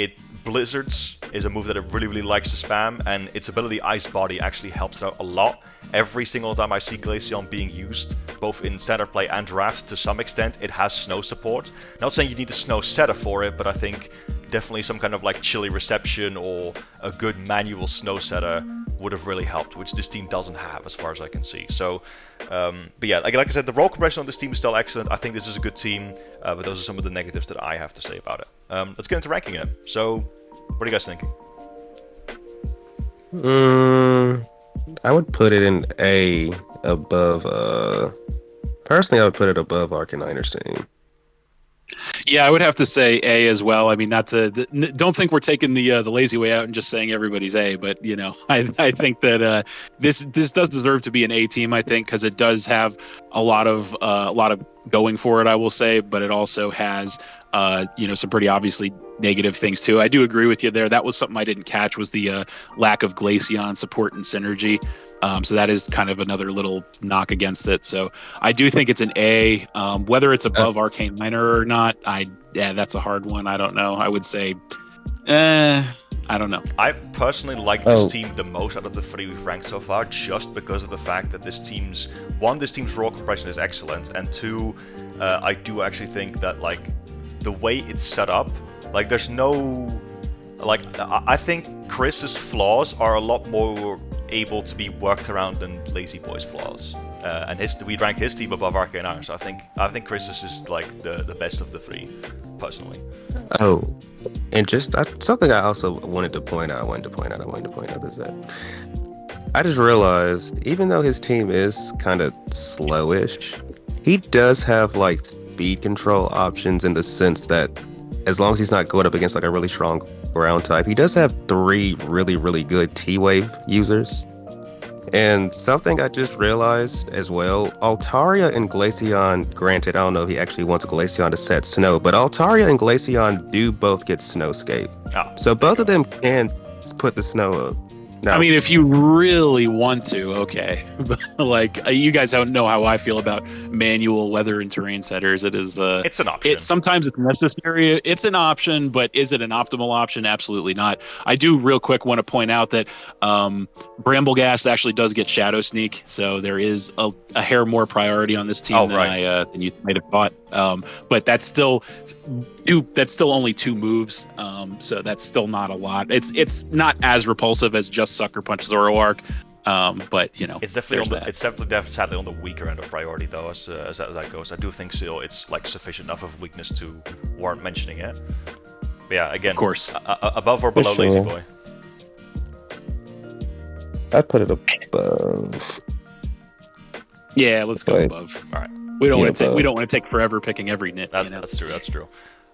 Blizzards is a move that it really, really likes to spam, and its ability Ice Body actually helps it out a lot. Every single time I see Glaceon being used, both in Standard Play and Draft, to some extent, it has Snow support. Not saying you need a Snow setter for it, but I think definitely some kind of like chilly reception or a good manual Snow setter would have really helped, which this team doesn't have as far as I can see. So, but yeah, like I said, the role compression on this team is still excellent. I think this is a good team, but those are some of the negatives that I have to say about it. Let's get into ranking it. So, what are you guys thinking? I would put it in A above. Personally, I would put it above Arcanines team. Yeah, I would have to say A as well. I mean, don't think we're taking the lazy way out and just saying everybody's A, but I think that this does deserve to be an A team. I think because it does have a lot of going for it, I will say, but it also has some pretty obviously negative things too. I do agree with you there. That was something I didn't catch, was the lack of Glaceon support and synergy. So that is kind of another little knock against it. So I do think it's an A. Whether it's above Arcane Minor or not, that's a hard one. I don't know. I would say, I don't know. I personally like this team the most out of the three we've ranked so far, just because of the fact that this team's raw compression is excellent, and two, I do actually think that like the way it's set up, like there's no, like I think Chris's flaws are a lot more able to be worked around than Lazy Boy's flaws, and we ranked his team above Arcanine, so I think Chris's is like the best of the three, personally. Oh, and just something I also wanted to point out is that I just realized, even though his team is kind of slowish, he does have like speed control options, in the sense that as long as he's not going up against like a really strong ground type, he does have 3 really, really good T-Wave users. And something I just realized as well, Altaria and Glaceon, granted, I don't know if he actually wants Glaceon to set Snow, but Altaria and Glaceon do both get Snowscape. So both of them can put the Snow up. No. I mean, if you really want to, okay. But like, you guys don't know how I feel about manual weather and terrain setters. It is it's an option. Sometimes it's necessary. It's an option, but is it an optimal option? Absolutely not. I do real quick want to point out that Brambleghast actually does get Shadow Sneak, so there is a hair more priority on this team than you might have thought. But that's still only 2 moves, so that's still not a lot. It's not as repulsive as just Sucker Punch Zoroark, but it's definitely sadly on the weaker end of priority though, as that goes. I do think still it's like sufficient enough of weakness to warrant mentioning it. But yeah, again, of course, above or below Lazy Boy. I'd put it above. Yeah, let's go above. All right. We don't want to take forever picking every nit. That's true.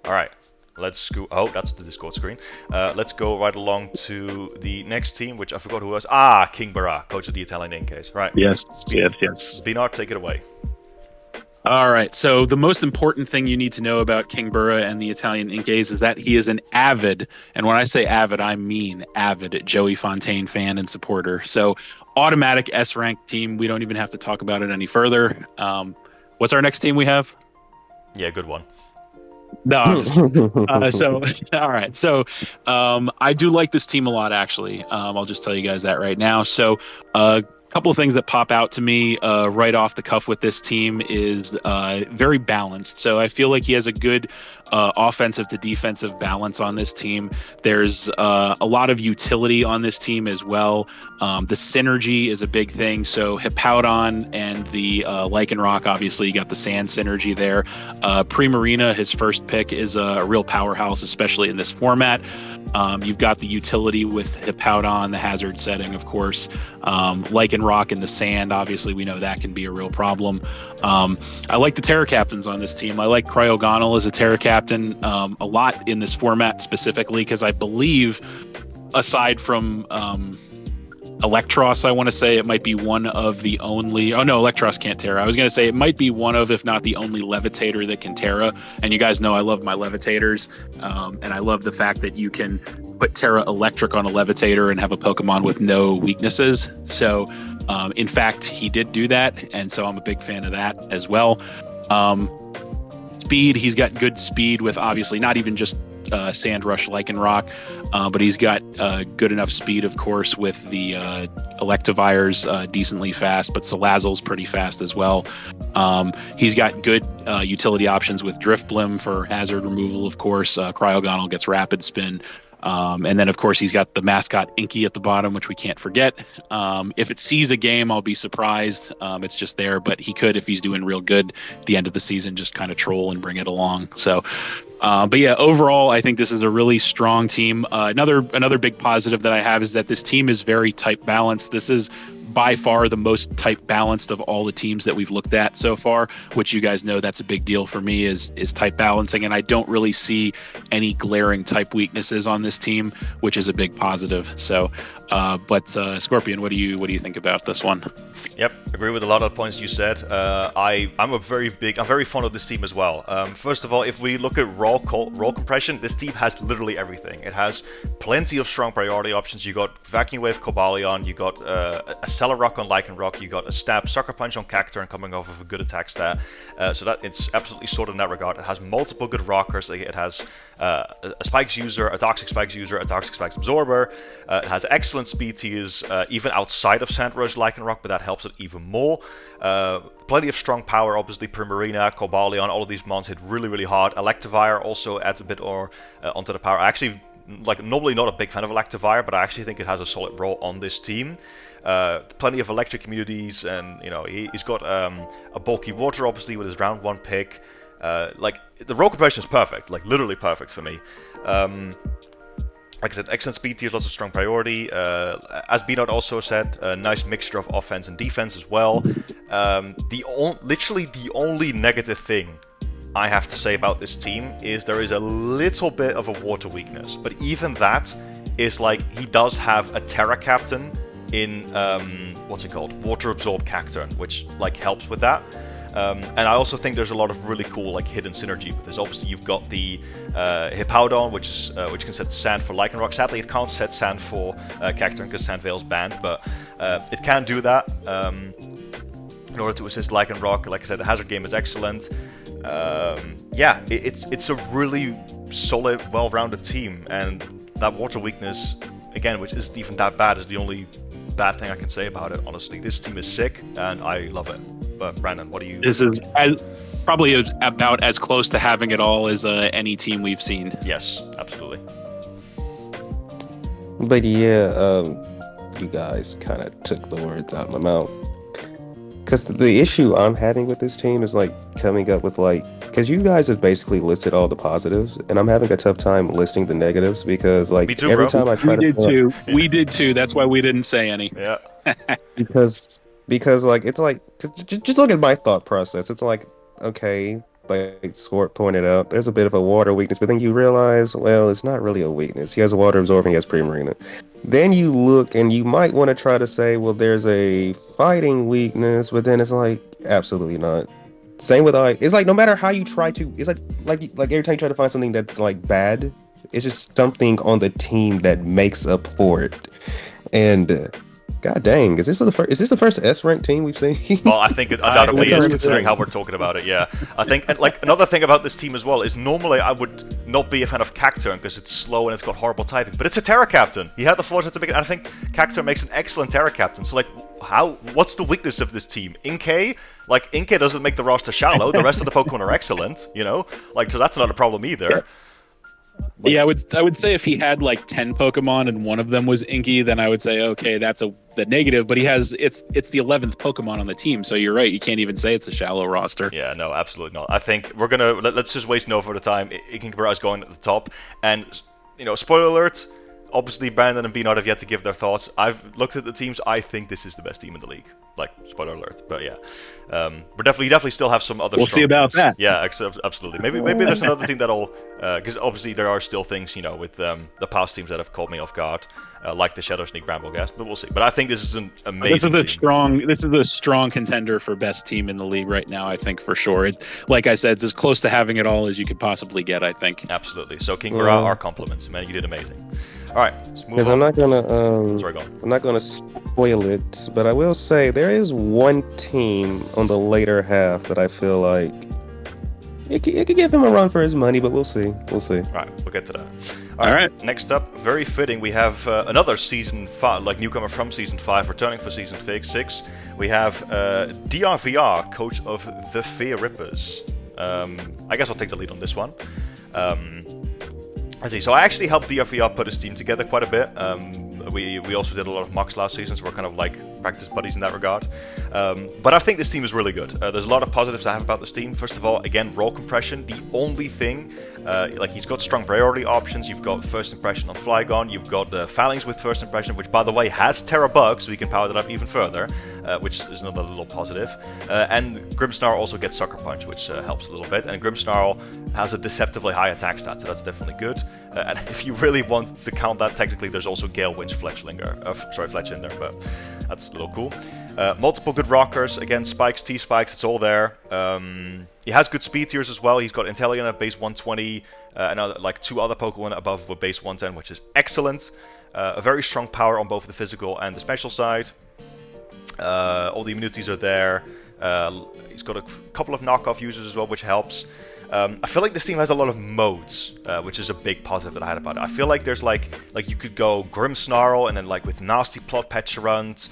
All right. Let's go. Oh, that's the Discord screen. Let's go right along to the next team, which I forgot who was. King Barra, coach of the Italian Inkays. Right. Yes. B-Nard, take it away. All right. So the most important thing you need to know about King Burra and the Italian Inkays is that he is an avid, and when I say avid, I mean avid Joey Fontaine fan and supporter. So automatic S-rank team. We don't even have to talk about it any further. What's our next team we have? Yeah, good one. No, I'm just so all right. So I do like this team a lot, actually. I'll just tell you guys that right now. So a couple of things that pop out to me right off the cuff with this team is very balanced. So I feel like he has a good offensive to defensive balance on this team. There's a lot of utility on this team as well. The synergy is a big thing. So Hippowdon and the Lycanroc, obviously, you got the sand synergy there. Primarina, his first pick, is a real powerhouse, especially in this format. You've got the utility with Hippowdon, the hazard setting, of course. Lycanroc in the sand, obviously, we know that can be a real problem. I like the Terra Captains on this team. I like Cryogonal as a Terra Captain a lot in this format specifically because I believe, aside from Electros, I want to say it might be one of the only... Oh, no, Electros can't Terra. I was going to say it might be one of, if not the only Levitator that can Terra. And you guys know I love my Levitators. And I love the fact that you can put Terra Electric on a Levitator and have a Pokemon with no weaknesses. So, in fact, he did do that. And so I'm a big fan of that as well. Speed, he's got good speed with obviously not even just Sand Rush Lycanroc, but he's got good enough speed, of course, with the Electivires, decently fast, but Salazzle's pretty fast as well. He's got good utility options with Driftblim for hazard removal, of course. Cryogonal gets Rapid Spin. And then, of course, he's got the mascot Inky at the bottom, which we can't forget. If it sees a game, I'll be surprised. It's just there, but he could, if he's doing real good at the end of the season, just kind of troll and bring it along. So, but yeah, overall, I think this is a really strong team. Another big positive that I have is that this team is very type balanced. This is by far the most type balanced of all the teams that we've looked at so far, which you guys know that's a big deal for me is type balancing. And I don't really see any glaring type weaknesses on this team, which is a big positive. So, but Scorpion, what do you think about this one? Yep, agree with a lot of the points you said. I'm very fond of this team as well. First of all, if we look at raw compression, this team has literally everything. It has plenty of strong priority options. You got Vacuum Wave Cobalion, you got a Celerock on Lycanroc, you got a Stab Sucker Punch on Cacturne coming off of a good attack stat. So that it's absolutely sorted in that regard. It has multiple good rockers. It has a Spikes user, a Toxic Spikes user, a Toxic Spikes Absorber. It has excellent speed tiers, even outside of Sandrush Lycanroc, but that helps it even more. Plenty of strong power, obviously. Primarina, Cobalion, all of these mons hit really, really hard. Electivire also adds a bit more onto the power. I actually, normally not a big fan of Electivire, but I actually think it has a solid role on this team. Plenty of electric communities, and he's got a bulky water, obviously, with his round 1 pick. The roll compression is perfect, literally perfect for me. Like I said, excellent speed tiers, lots of strong priority. As B-Nard also said, a nice mixture of offense and defense as well. Literally the only negative thing I have to say about this team is there is a little bit of a water weakness. But even that is he does have a Terra Captain in, Water Absorb Cacturne, which helps with that. And I also think there's a lot of really cool hidden synergy with this. Obviously, you've got the Hippowdon, which can set Sand for Lycanroc. Sadly, it can't set Sand for Cacturne because Sand Veil's banned, but it can do that in order to assist Lycanroc. Like I said, the hazard game is excellent. It's a really solid, well-rounded team, and that water weakness, again, which isn't even that bad, is the only bad thing I can say about it. Honestly, this team is sick, and I love it. But Brandon, what do you? This is probably about as close to having it all as any team we've seen. Yes, absolutely. But yeah, you guys kind of took the words out of my mouth. Because the issue I'm having with this team is coming up with because you guys have basically listed all the positives, and I'm having a tough time listing the negatives because Me too, every bro. time I try we did too. Yeah. We did too. That's why we didn't say any. Yeah. because it's just look at my thought process. It's okay, Squirt pointed out, there's a bit of a water weakness, but then you realize, well, it's not really a weakness. He has a water absorbing, he has Primarina. Then you look and you might want to try to say, well, there's a fighting weakness, but then it's absolutely not. Same with it's no matter how you try to, it's like every time you try to find something that's bad, it's just something on the team that makes up for it. And God dang, is this the first S-ranked team we've seen? Well, I think it undoubtedly is, agree with considering that. how we're talking about it. Yeah, I think and, like another thing about this team as well is normally I would not be a fan of Cacturn because it's slow and it's got horrible typing, but it's a Terra Captain. He had the foresight to make it, and I think Cacturn makes an excellent Terra Captain. So like, what's the weakness of this team? Inkay? Like Inkay doesn't make the roster shallow. The rest of the Pokemon are excellent. You know, like so that's not a problem either. Yeah. Yeah, I would say if he had like 10 Pokemon and one of them was Inky, then I would say okay, that's the negative. But he has it's the 11th Pokemon on the team, so you're right. You can't even say it's a shallow roster. Yeah, no, absolutely not. I think we're gonna let's just waste no further time. Ikinkabura is going at the top, and you know, spoiler alert. Obviously, Brandon and B-Nard have yet to give their thoughts. I've looked at the teams. I think this is the best team in the league. Like, spoiler alert. But yeah, we definitely still have some other. We'll see about teams. that. Yeah, absolutely. Maybe there's another team that'll, because obviously there are still things, you know, with the past teams that have caught me off guard, like the Shadow Sneak Bramblegast. But we'll see. But I think this is an amazing. This is a strong contender for best team in the league right now. I think for sure. Like I said, it's as close to having it all as you could possibly get. I think. Absolutely. So King Bara, our compliments, man. You did amazing. All right, let's move Because on. I'm not gonna Sorry, go on. I'm not gonna spoil it, but I will say there is one team on the later half that I feel like it could give him a run for his money, but we'll see. We'll see. All right, we'll get to that. All right. Next up, very fitting, we have another season 5, like newcomer from season 5, returning for season 6. We have DRVR, coach of the Fear Rippers. I guess I'll take the lead on this one. Let's see. So I actually helped DRVR put his team together quite a bit. We also did a lot of mocks last season, so we're kind of like practice buddies in that regard. But I think this team is really good. There's a lot of positives I have about this team. First of all, again, roll compression. The only thing, like he's got strong priority options. You've got first impression on Flygon. You've got Phalanx with first impression, which by the way has Terra Bug, so you can power that up even further, which is another little positive. And Grimmsnarl also gets Sucker Punch, which helps a little bit. And Grimmsnarl has a deceptively high attack stat, so that's definitely good. And if you really want to count that, technically there's also Gale Winch Fletch in there, but that's a little cool. Multiple good rockers, again, Spikes, T-Spikes, it's all there. He has good speed tiers as well. He's got Inteleon at base 120, and like 2 other Pokemon above with base 110, which is excellent. A very strong power on both the physical and the special side. All the immunities are there. He's got a couple of knockoff users as well, which helps. I feel like this team has a lot of modes, which is a big positive that I had about it. I feel like there's like you could go Grimmsnarl and then like with Nasty Plot Petulant,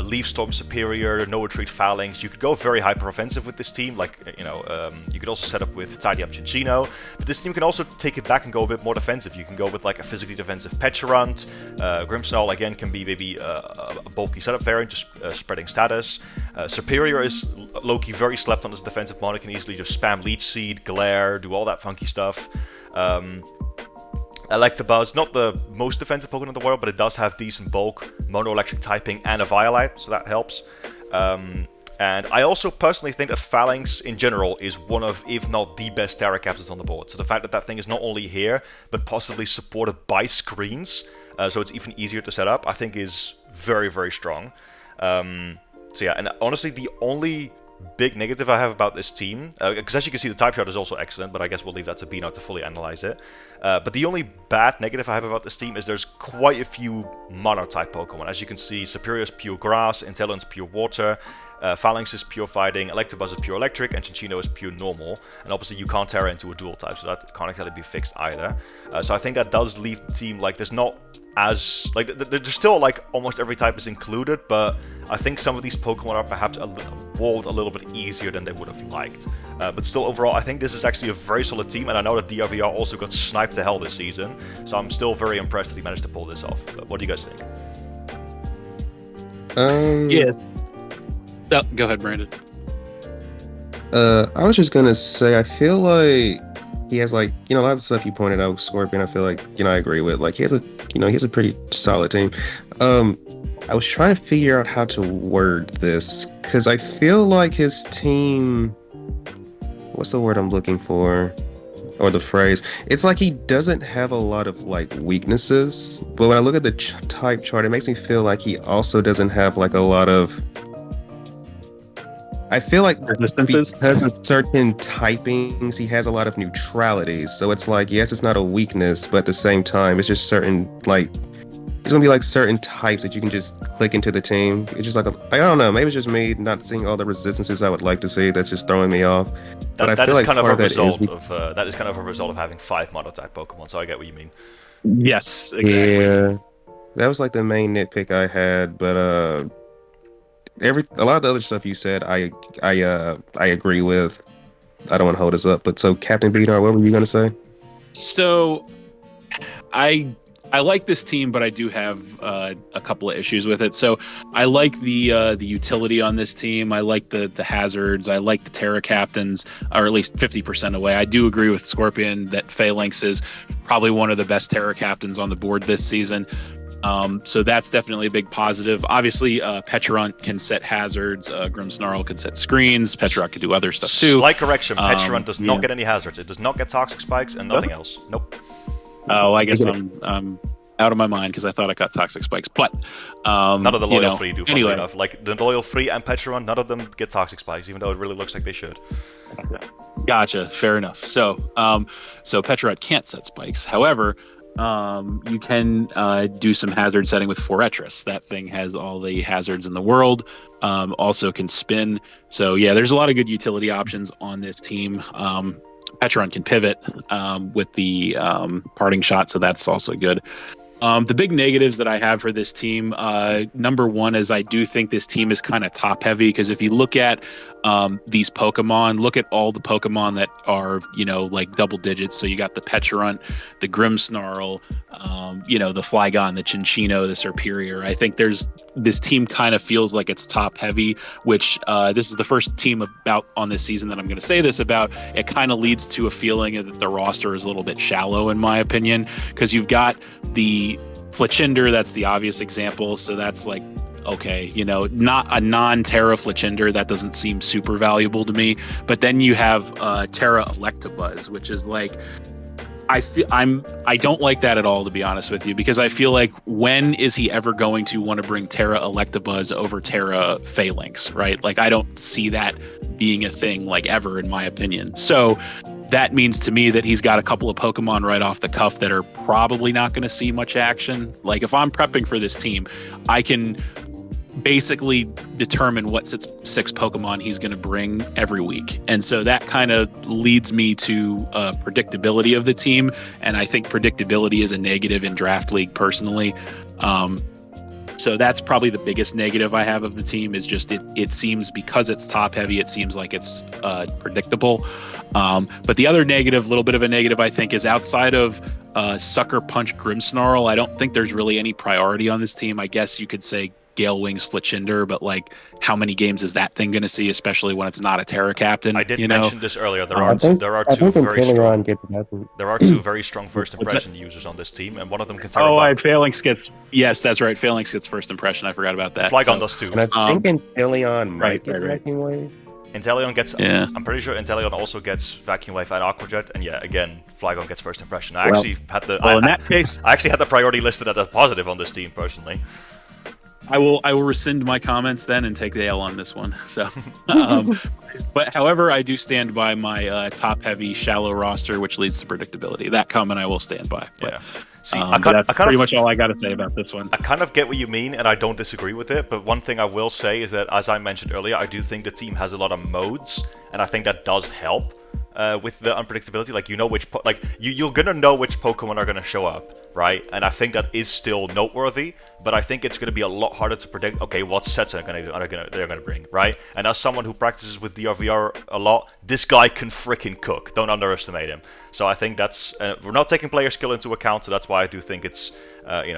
Leaf Storm Superior, No Retreat Phalanx. You could go very hyper offensive with this team, like you could also set up with Tidy Up Chinchino. But this team can also take it back and go a bit more defensive. You can go with like a physically defensive Petulant. Grimmsnarl again can be maybe a bulky setup variant, just spreading status. Superior is low-key very slept on as a defensive mono, can easily just spam Leech Seed, Glare, do all that funky stuff. Electabuzz, not the most defensive Pokemon in the world, but it does have decent bulk, mono-electric typing, and a Violite, so that helps. And I also personally think that Phalanx in general is one of, if not the best Terra Captains on the board. So the fact that that thing is not only here, but possibly supported by screens, so it's even easier to set up, I think is very, very strong. So yeah, and honestly, the only big negative I have about this team, because as you can see the type chart is also excellent, but I guess we'll leave that to B-Nard to fully analyze it. But the only bad negative I have about this team is there's quite a few mono type Pokemon. As you can see, Superior is pure grass, Inteleon's pure water, Phalanx is pure fighting, Electabuzz is pure electric, and Chinchino is pure normal. And obviously you can't Terra into a dual type, so that can't exactly be fixed either. So I think that does leave the team like there's not as like there's still like almost every type is included, but I think some of these Pokemon are perhaps walled a little bit easier than they would have liked. But still, overall, I think this is actually a very solid team, and I know that DRVR also got sniped to hell this season, so I'm still very impressed that he managed to pull this off. But what do you guys think? Yes. Oh, go ahead, Brandon. I was just gonna say, I feel like he has like, a lot of the stuff you pointed out, Scorpion, I feel like, I agree with. Like he has a pretty solid team. I was trying to figure out how to word this, because I feel like his team, what's the word I'm looking for? Or the phrase. It's like he doesn't have a lot of like weaknesses, but when I look at the type chart, it makes me feel like he also doesn't have like a lot of, I feel like Resistances? because of certain typings, he has a lot of neutralities. So it's like, yes, it's not a weakness, but at the same time, it's just certain like there's gonna be like certain types that you can just click into the team. It's just like I don't know. Maybe it's just me not seeing all the resistances I would like to see. That's just throwing me off. But I feel like part of that is that is kind of a result of having 5 mono type Pokemon. So I get what you mean. Yes, exactly. Yeah, that was like the main nitpick I had. But a lot of the other stuff you said, I agree with. I don't want to hold us up, but so Captain B-Nard, what were you gonna say? So, I like this team, but I do have a couple of issues with it. So I like the utility on this team. I like the hazards. I like the Terra captains, or at least 50% away. I do agree with Scorpion that Phalanx is probably one of the best Terra captains on the board this season. So that's definitely a big positive. Obviously, Pecharunt can set hazards. Grimmsnarl can set screens. Pecharunt can do other stuff too. Slight correction: Pecharunt does not get any hazards. It does not get toxic spikes and nothing else. Nope. Oh, I guess I'm out of my mind because I thought I got toxic spikes, but none of the loyal free do. Anyway, enough, like the loyal free and Pecharunt, none of them get toxic spikes, even though it really looks like they should. Gotcha. Fair enough. So Pecharunt can't set spikes. However, you can do some hazard setting with Forretress. That thing has all the hazards in the world. Also can spin. So yeah, there's a lot of good utility options on this team. Pecharunt can pivot with the parting shot, so that's also good. The big negatives that I have for this team, number one is I do think this team is kind of top heavy, because if you look at these Pokemon, look at all the Pokemon that are, like double digits. So you got the Pecharunt, the Grimmsnarl, the Flygon, the Chinchino, the Serperior. I think this team kind of feels like it's top heavy, which this is the first team on this season that I'm going to say this about. It kind of leads to a feeling that the roster is a little bit shallow, in my opinion, because you've got the Fletchinder, that's the obvious example. So that's like, okay, not a non-Terra Fletchinder. That doesn't seem super valuable to me. But then you have Terra Electabuzz, which is like, I don't like that at all, to be honest with you, because I feel like, when is he ever going to want to bring Terra Electabuzz over Terra Phalanx, right? Like, I don't see that being a thing, like, ever, in my opinion. So that means to me that he's got a couple of Pokemon right off the cuff that are probably not going to see much action. Like, if I'm prepping for this team, I can basically determine what 6 Pokemon he's going to bring every week. And so that kind of leads me to predictability of the team. And I think predictability is a negative in Draft League personally. So that's probably the biggest negative I have of the team, is just it seems, because it's top heavy, it seems like it's predictable. But the other negative, little bit of a negative, I think, is outside of Sucker Punch Grimmsnarl, I don't think there's really any priority on this team. I guess you could say Gale Wings Fletchinder, but like, how many games is that thing going to see, especially when it's not a Terra Captain? I did mention this earlier. There are two very strong first impression users on this team, and one of them can Terra. Phalanx gets, yes, that's right. Phalanx gets first impression. I forgot about that. Flygon does too. And I think Inteleon might get Vacuum Wave. Inteleon gets. Yeah. I'm pretty sure Inteleon also gets Vacuum Wave and Aqua Jet, and yeah, again, Flygon gets first impression. I actually had the priority listed as a positive on this team personally. I will rescind my comments then and take the L on this one. So, but however, I do stand by my top-heavy, shallow roster, which leads to predictability. That comment I will stand by. But, yeah. See, that's pretty much all I got to say about this one. I kind of get what you mean, and I don't disagree with it. But one thing I will say is that, as I mentioned earlier, I do think the team has a lot of modes, and I think that does help. With the unpredictability, like, you're gonna know which Pokemon are gonna show up, right? And I think that is still noteworthy, but I think it's gonna be a lot harder to predict. Okay, what sets they're gonna bring, right? And as someone who practices with DRVR a lot, this guy can freaking cook. Don't underestimate him. So I think that's we're not taking player skill into account, so that's why I do think it's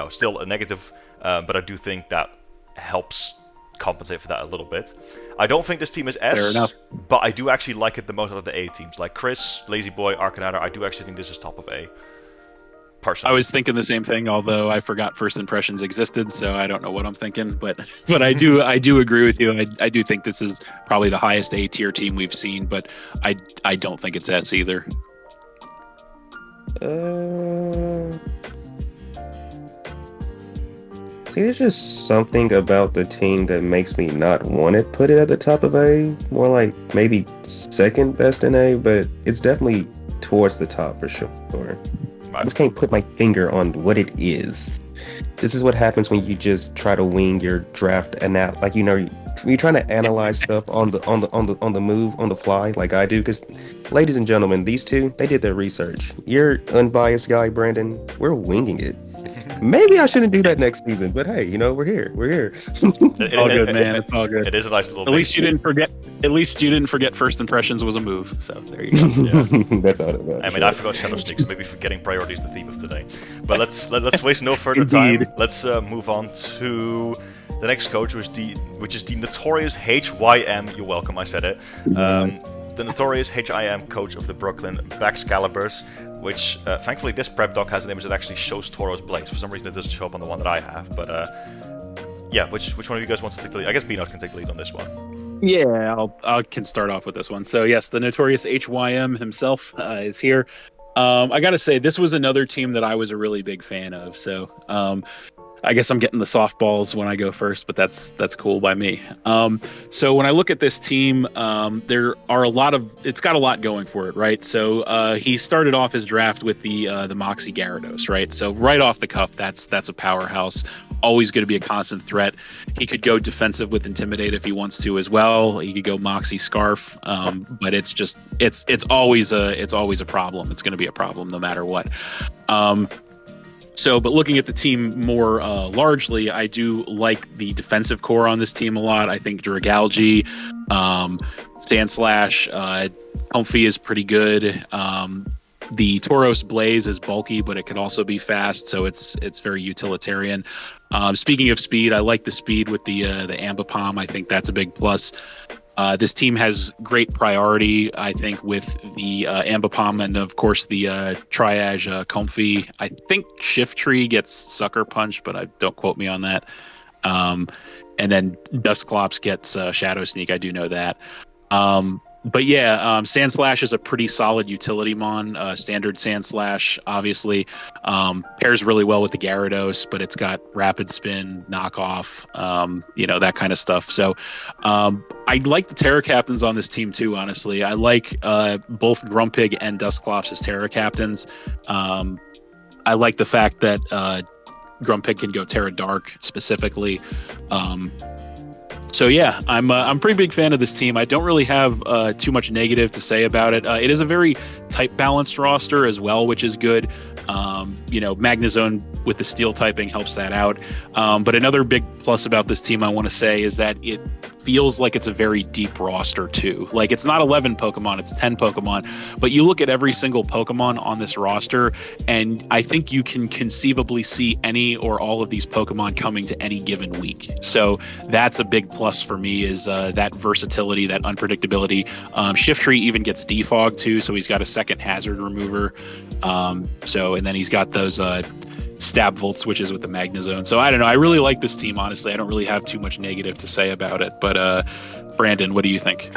still a negative, but I do think that helps compensate for that a little bit. I don't think this team is S, fair enough, but I do actually like it the most out of the A teams. Like Chris, Lazy Boy, Arcanine, I do actually think this is top of A. Personally. I was thinking the same thing, although I forgot first impressions existed, so I don't know what I'm thinking. But I do agree with you. I do think this is probably the highest A tier team we've seen, but I don't think it's S either. See, there's just something about the team that makes me not want to put it at the top of A. More like maybe second best in A, but it's definitely towards the top for sure. I just can't put my finger on what it is. This is what happens when you just try to wing your draft and like you're trying to analyze stuff on the move, on the fly, like I do. Because, ladies and gentlemen, these two, they did their research. You're unbiased guy, Brandon. We're winging it. Maybe I shouldn't do that next season, but hey, we're here. It's all good, man. It's all good. It is a nice little. At least you didn't forget. At least you didn't forget first impressions was a move. So there you go. Yes. That's all it was. I mean, I forgot Shadow Sneak, so maybe forgetting priority is the theme of today. But let's waste no further time. Let's move on to the next coach, which is the notorious HYM. You're welcome. I said it. The notorious HIM coach of the Brooklyn Baxcaliburs, which thankfully this prep doc has an image that actually shows Tauros blades. For some reason it doesn't show up on the one that I have, but yeah, which one of you guys wants to take the lead? I guess B-Nard can take the lead on this one. Yeah, I can start off with this one. So yes, the notorious HYM himself is here. I gotta say, this was another team that I was a really big fan of. So I guess I'm getting the softballs when I go first, but that's cool by me. So when I look at this team, there are it's got a lot going for it, right? So he started off his draft with the Moxie Gyarados, right? So right off the cuff, that's a powerhouse. Always going to be a constant threat. He could go defensive with Intimidate if he wants to as well. He could go Moxie Scarf, but it's always a problem. It's going to be a problem no matter what. But looking at the team more largely, I do like the defensive core on this team a lot. I think Dragalge, Sandslash, Comfy is pretty good. The Tauros Blaze is bulky, but it can also be fast, so it's very utilitarian. Speaking of speed, I like the speed with the Ambipom. I think that's a big plus. This team has great priority, I think, with the Ambipom and, of course, the Triad Comfy. I think Shiftry gets Sucker Punch, but don't quote me on that. And then Dusclops gets Shadow Sneak. I do know that. But yeah, Sandslash is a pretty solid utility mon. Standard Sandslash, obviously, pairs really well with the Gyarados, but it's got Rapid Spin, Knockoff, that kind of stuff. So I like the Terra Captains on this team too, honestly. I like both Grumpig and Dusclops as Terra Captains. I like the fact that Grumpig can go Terra Dark specifically. So yeah, I'm a pretty big fan of this team. I don't really have too much negative to say about it. It is a very type balanced roster as well, which is good. Magnezone with the steel typing helps that out. But another big plus about this team I want to say is that it feels like it's a very deep roster too. Like, it's not 11 Pokemon, it's 10 Pokemon, but you look at every single Pokemon on this roster and I think you can conceivably see any or all of these Pokemon coming to any given week. So that's a big plus for me, is that versatility, that unpredictability. Shiftry even gets Defog too, so he's got a second hazard remover. And then he's got those stab volt switches with the Magnezone. So I don't know. I really like this team, honestly. I don't really have too much negative to say about it. But Brandon, what do you think?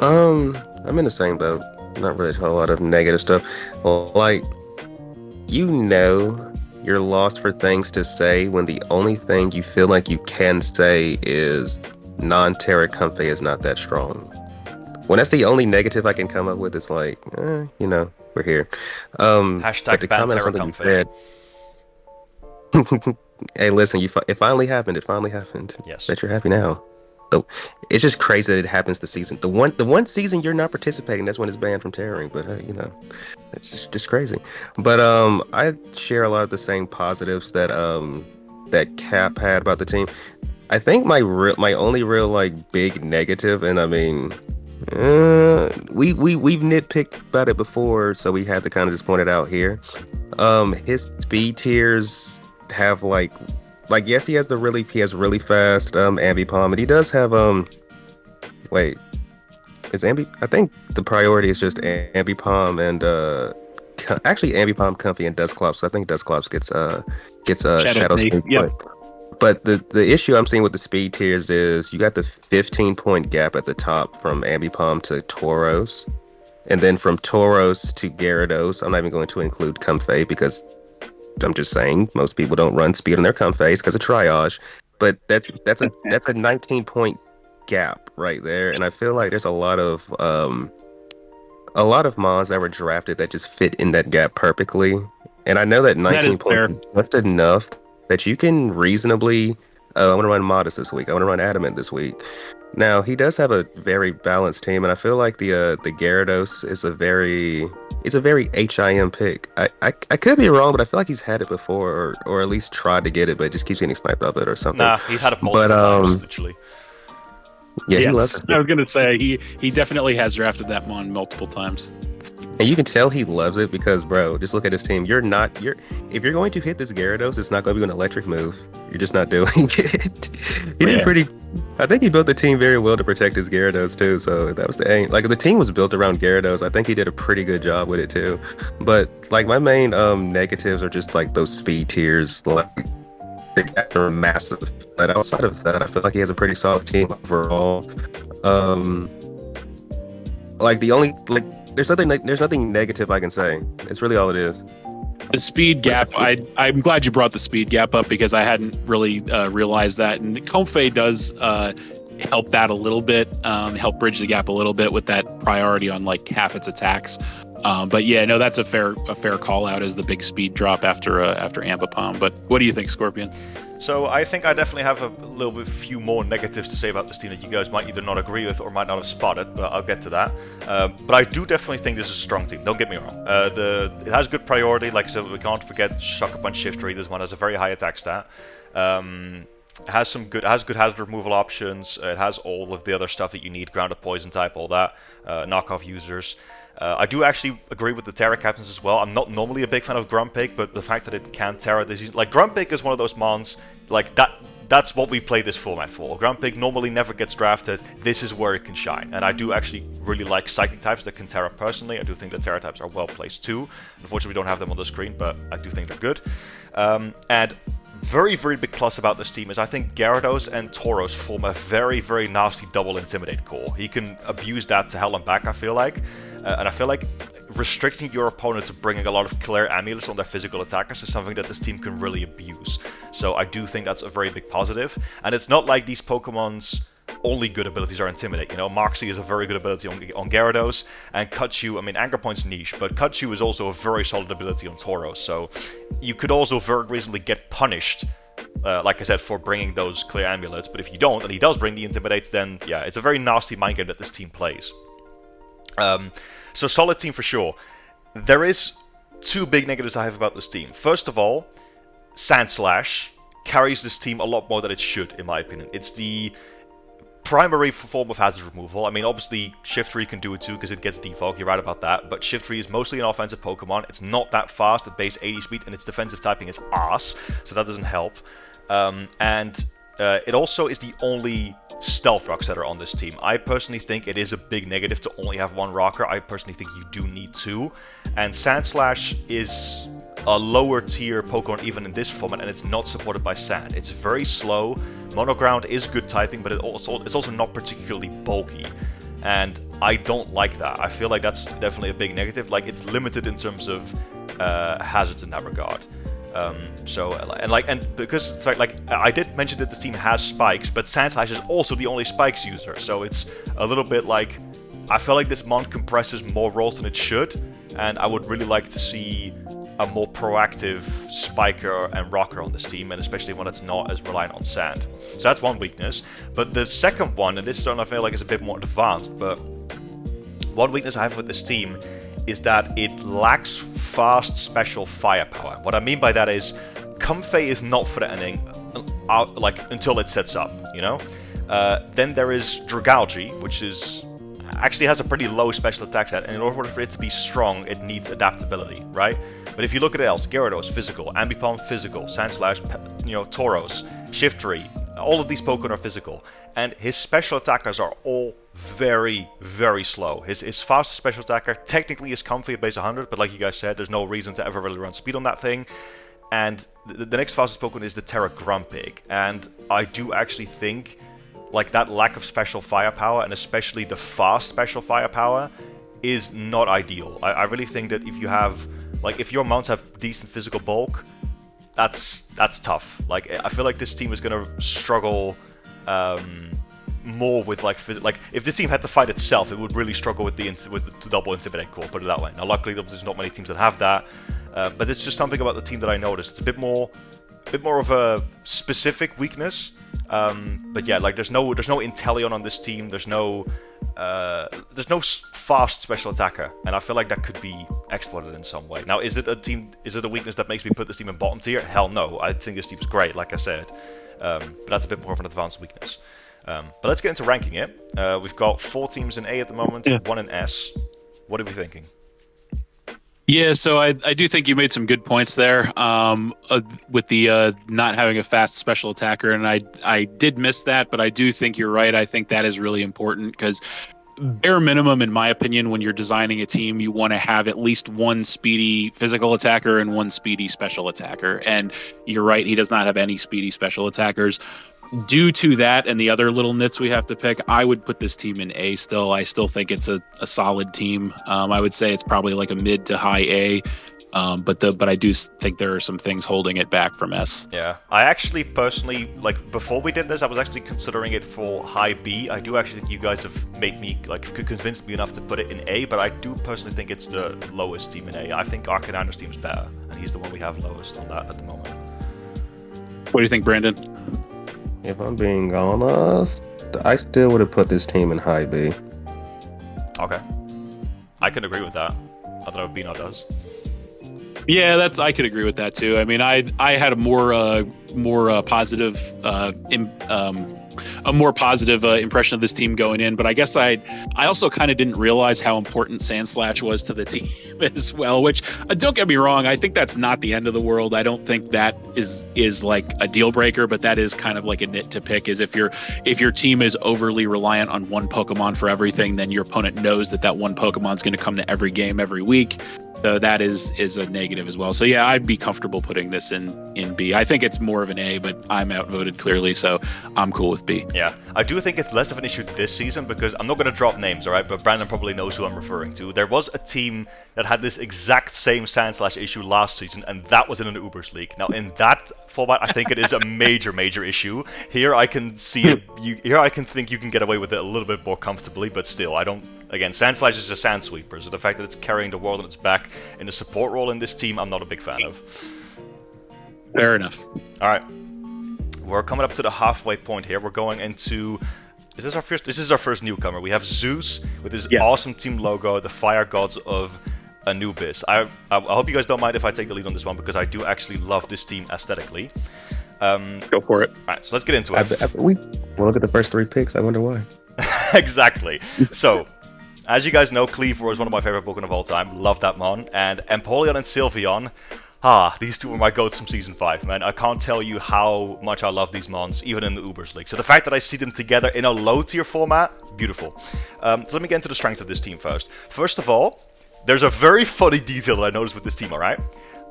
I'm in the same boat. Not really a whole lot of negative stuff. Like, you're lost for things to say when the only thing you feel like you can say is non-Terra Comfey is not that strong. When that's the only negative I can come up with, it's like, we're here. Hashtag ban Terra Comfey. Hey, listen, it finally happened. It finally happened. Yes. Bet you're happy now. So it's just crazy that it happens this season. The one season you're not participating, that's when it's banned from tearing. But it's just crazy. But I share a lot of the same positives that Cap had about the team. I think my only real like big negative, and I mean, we've nitpicked about it before, so we had to kind of just point it out here. His speed tiers have yes, he has really fast Ambipom, and he does have I think the priority is just Ambipom and actually Ambipom, Comfy, and Dusclops. So I think Dusclops gets Shadow Sneak. Yep. But the issue I'm seeing with the speed tiers is you got the 15-point gap at the top from Ambipom to Tauros, and then from Tauros to Gyarados. I'm not even going to include Comfey because I'm just saying most people don't run speed on their Comfeys because of triage. But that's a 19-point gap right there, and I feel like there's a lot of a lot of mons that were drafted that just fit in that gap perfectly. And I know that 19 is fair. points is just enough that you can reasonably. I want to run Modest this week. I want to run Adamant this week. Now he does have a very balanced team, and I feel like the Gyarados is a very HIM pick. I could be wrong, but I feel like he's had it before, or at least tried to get it, but it just keeps getting sniped off it or something. Nah, he's had it multiple times, literally. Yeah, yes, he loves it. I was gonna say he definitely has drafted that mon multiple times. And you can tell he loves it because, bro, just look at his team. If you're going to hit this Gyarados, it's not going to be an electric move. You're just not doing it. I think he built the team very well to protect his Gyarados too. So that was the aim. Like, the team was built around Gyarados. I think he did a pretty good job with it too. But like, my main negatives are just like those speed tiers. Like, they're massive. But outside of that, I feel like he has a pretty solid team overall. There's nothing negative I can say. It's really all it is. The speed gap, I'm glad you brought the speed gap up because I hadn't really realized that. And Comfey does help that a little bit, help bridge the gap a little bit with that priority on like half its attacks. But yeah, no, that's a fair call out as the big speed drop after Ambipom. But what do you think, Scorpion? So I think I definitely have a few more negatives to say about this team that you guys might either not agree with or might not have spotted, but I'll get to that. But I do definitely think this is a strong team, don't get me wrong. It has good priority, like I said, we can't forget Sucker Punch Shiftry. This one has a very high attack stat. It has good hazard removal options. It has all of the other stuff that you need, grounded poison type, all that, knockoff users. I do actually agree with the Terra captains as well. I'm not normally a big fan of Grumpig, but the fact that it can Terra this season, like Grumpig is one of those mons like that's what we play this format for. Grumpig normally never gets drafted. This is where it can shine. And I do actually really like Psychic types that can Terra personally. I do think the Terra types are well placed too. Unfortunately, we don't have them on the screen, but I do think they're good. And very, very big plus about this team is I think Gyarados and Tauros form a very, very nasty double Intimidate core. He can abuse that to hell and back, I feel like. And I feel like restricting your opponent to bringing a lot of clear amulets on their physical attackers is something that this team can really abuse. So I do think that's a very big positive. And it's not like these Pokemon's only good abilities are Intimidate. You know, Moxie is a very good ability on Gyarados, and Cut-Chew, I mean, Anger Point's niche, but Cut-Chew is also a very solid ability on Tauros. So you could also very reasonably get punished, like I said, for bringing those clear amulets. But if you don't, and he does bring the Intimidates, then yeah, it's a very nasty mind game that this team plays. So solid team for sure. There is two big negatives I have about this team. First of all, Sandslash carries this team a lot more than it should, in my opinion. It's the primary form of hazard removal. I mean, obviously, Shiftry can do it too because it gets defog, you're right about that, but Shiftry is mostly an offensive Pokemon. It's not that fast at base 80 speed, and its defensive typing is ass, so that doesn't help. It also is the only Stealth Rock setter on this team. I personally think it is a big negative to only have one rocker. I personally think you do need two, and Sandslash is a lower tier Pokemon even in this format, and it's not supported by Sand. It's very slow. Monoground is good typing, but it's also not particularly bulky, and I don't like that. I feel like that's definitely a big negative. Like, it's limited in terms of hazards in that regard. And because the fact, like, I did mention that this team has spikes, but Sandslash is also the only spikes user, so it's a little bit like, I feel like this mon compresses more roles than it should, and I would really like to see a more proactive spiker and rocker on this team, and especially when it's not as reliant on sand. So that's one weakness. But the second one, and this is one I feel like is a bit more advanced, but one weakness I have with this team is that it lacks fast special firepower. What I mean by that is, Comfey is not threatening until it sets up, you know? Then there is Dragalge, which actually has a pretty low special attack set, and in order for it to be strong, it needs adaptability, right? But if you look at it else, Gyarados, physical, Ambipom, physical, Sandslash, Tauros, Shiftry, all of these Pokemon are physical, and his special attackers are all very, very slow. His fastest special attacker technically is Comfey at base 100, but like you guys said, there's no reason to ever really run speed on that thing. And the next fastest Pokemon is the Terra Grumpig, and I do actually think like that lack of special firepower, and especially the fast special firepower, is not ideal. I really think that if you have, like, if your mounts have decent physical bulk, that's tough. Like, I feel like this team is gonna struggle more with like if this team had to fight itself, it would really struggle with the double Intimidate core. Put it that way. Now, luckily, there's not many teams that have that, but it's just something about the team that I noticed. It's a bit more of a specific weakness. But yeah, like there's no Inteleon on this team. There's no fast special attacker, and I feel like that could be exploited in some way. Now, is it a weakness that makes me put this team in bottom tier? Hell no. I think this team's great, like I said. But that's a bit more of an advanced weakness. But let's get into ranking it. We've got 4 teams in A at the moment, 1 in S. What are we thinking? Yeah, so I do think you made some good points there with the not having a fast special attacker, and I did miss that, but I do think you're right. I think that is really important because bare minimum, in my opinion, when you're designing a team, you want to have at least 1 speedy physical attacker and 1 speedy special attacker. And you're right, he does not have any speedy special attackers. Due to that and the other little nits we have to pick, I would put this team in A still. I still think it's a solid team. I would say it's probably like a mid to high A. But I do think there are some things holding it back from S. Yeah, I actually personally, like, before we did this, I was actually considering it for high B. I do actually think you guys have made me, like, convinced me enough to put it in A, but I do personally think it's the lowest team in A. I think Arcanines' team is better, and he's the one we have lowest on that at the moment. What do you think, Brandon? If I'm being honest, I still would have put this team in high B. Okay. I can agree with that. I don't know if B-Nard does. Yeah, I could agree with that too. I mean, I had a more positive impression of this team going in, but I guess I also kind of didn't realize how important Sandslash was to the team as well. Which, don't get me wrong, I think that's not the end of the world. I don't think that is like a deal breaker, but that is kind of like a nit to pick. Is if your team is overly reliant on one Pokemon for everything, then your opponent knows that one Pokemon's going to come to every game every week. So that is a negative as well. So yeah, I'd be comfortable putting this in B. I think it's more of an A, but I'm outvoted clearly, so I'm cool with B. Yeah, I do think it's less of an issue this season because I'm not going to drop names, all right? But Brandon probably knows who I'm referring to. There was a team that had this exact same Sandslash issue last season, and that was in an Ubers League. Now, in that format, I think it is a major issue. Here, I can see it. Here, I can think you can get away with it a little bit more comfortably, but still, I don't. Again, Sandslash is a Sandsweeper, so the fact that it's carrying the world on its back in a support role in this team, I'm not a big fan of. Fair enough. All right, we're coming up to the halfway point here. We're going into. This is our first newcomer. We have Zeus with his awesome team logo, the Fire Gods of Anubis. I hope you guys don't mind if I take the lead on this one because I do actually love this team aesthetically. Go for it. All right, so let's get into it. We look at the first 3 picks. I wonder why. Exactly. So. As you guys know, Cleavor is one of my favorite Pokemon of all time. Love that mon. And Empoleon and Sylveon, these two are my goats from Season 5, man. I can't tell you how much I love these mons, even in the Ubers League. So the fact that I see them together in a low-tier format, beautiful. So let me get into the strengths of this team first. First of all, there's a very funny detail that I noticed with this team, alright?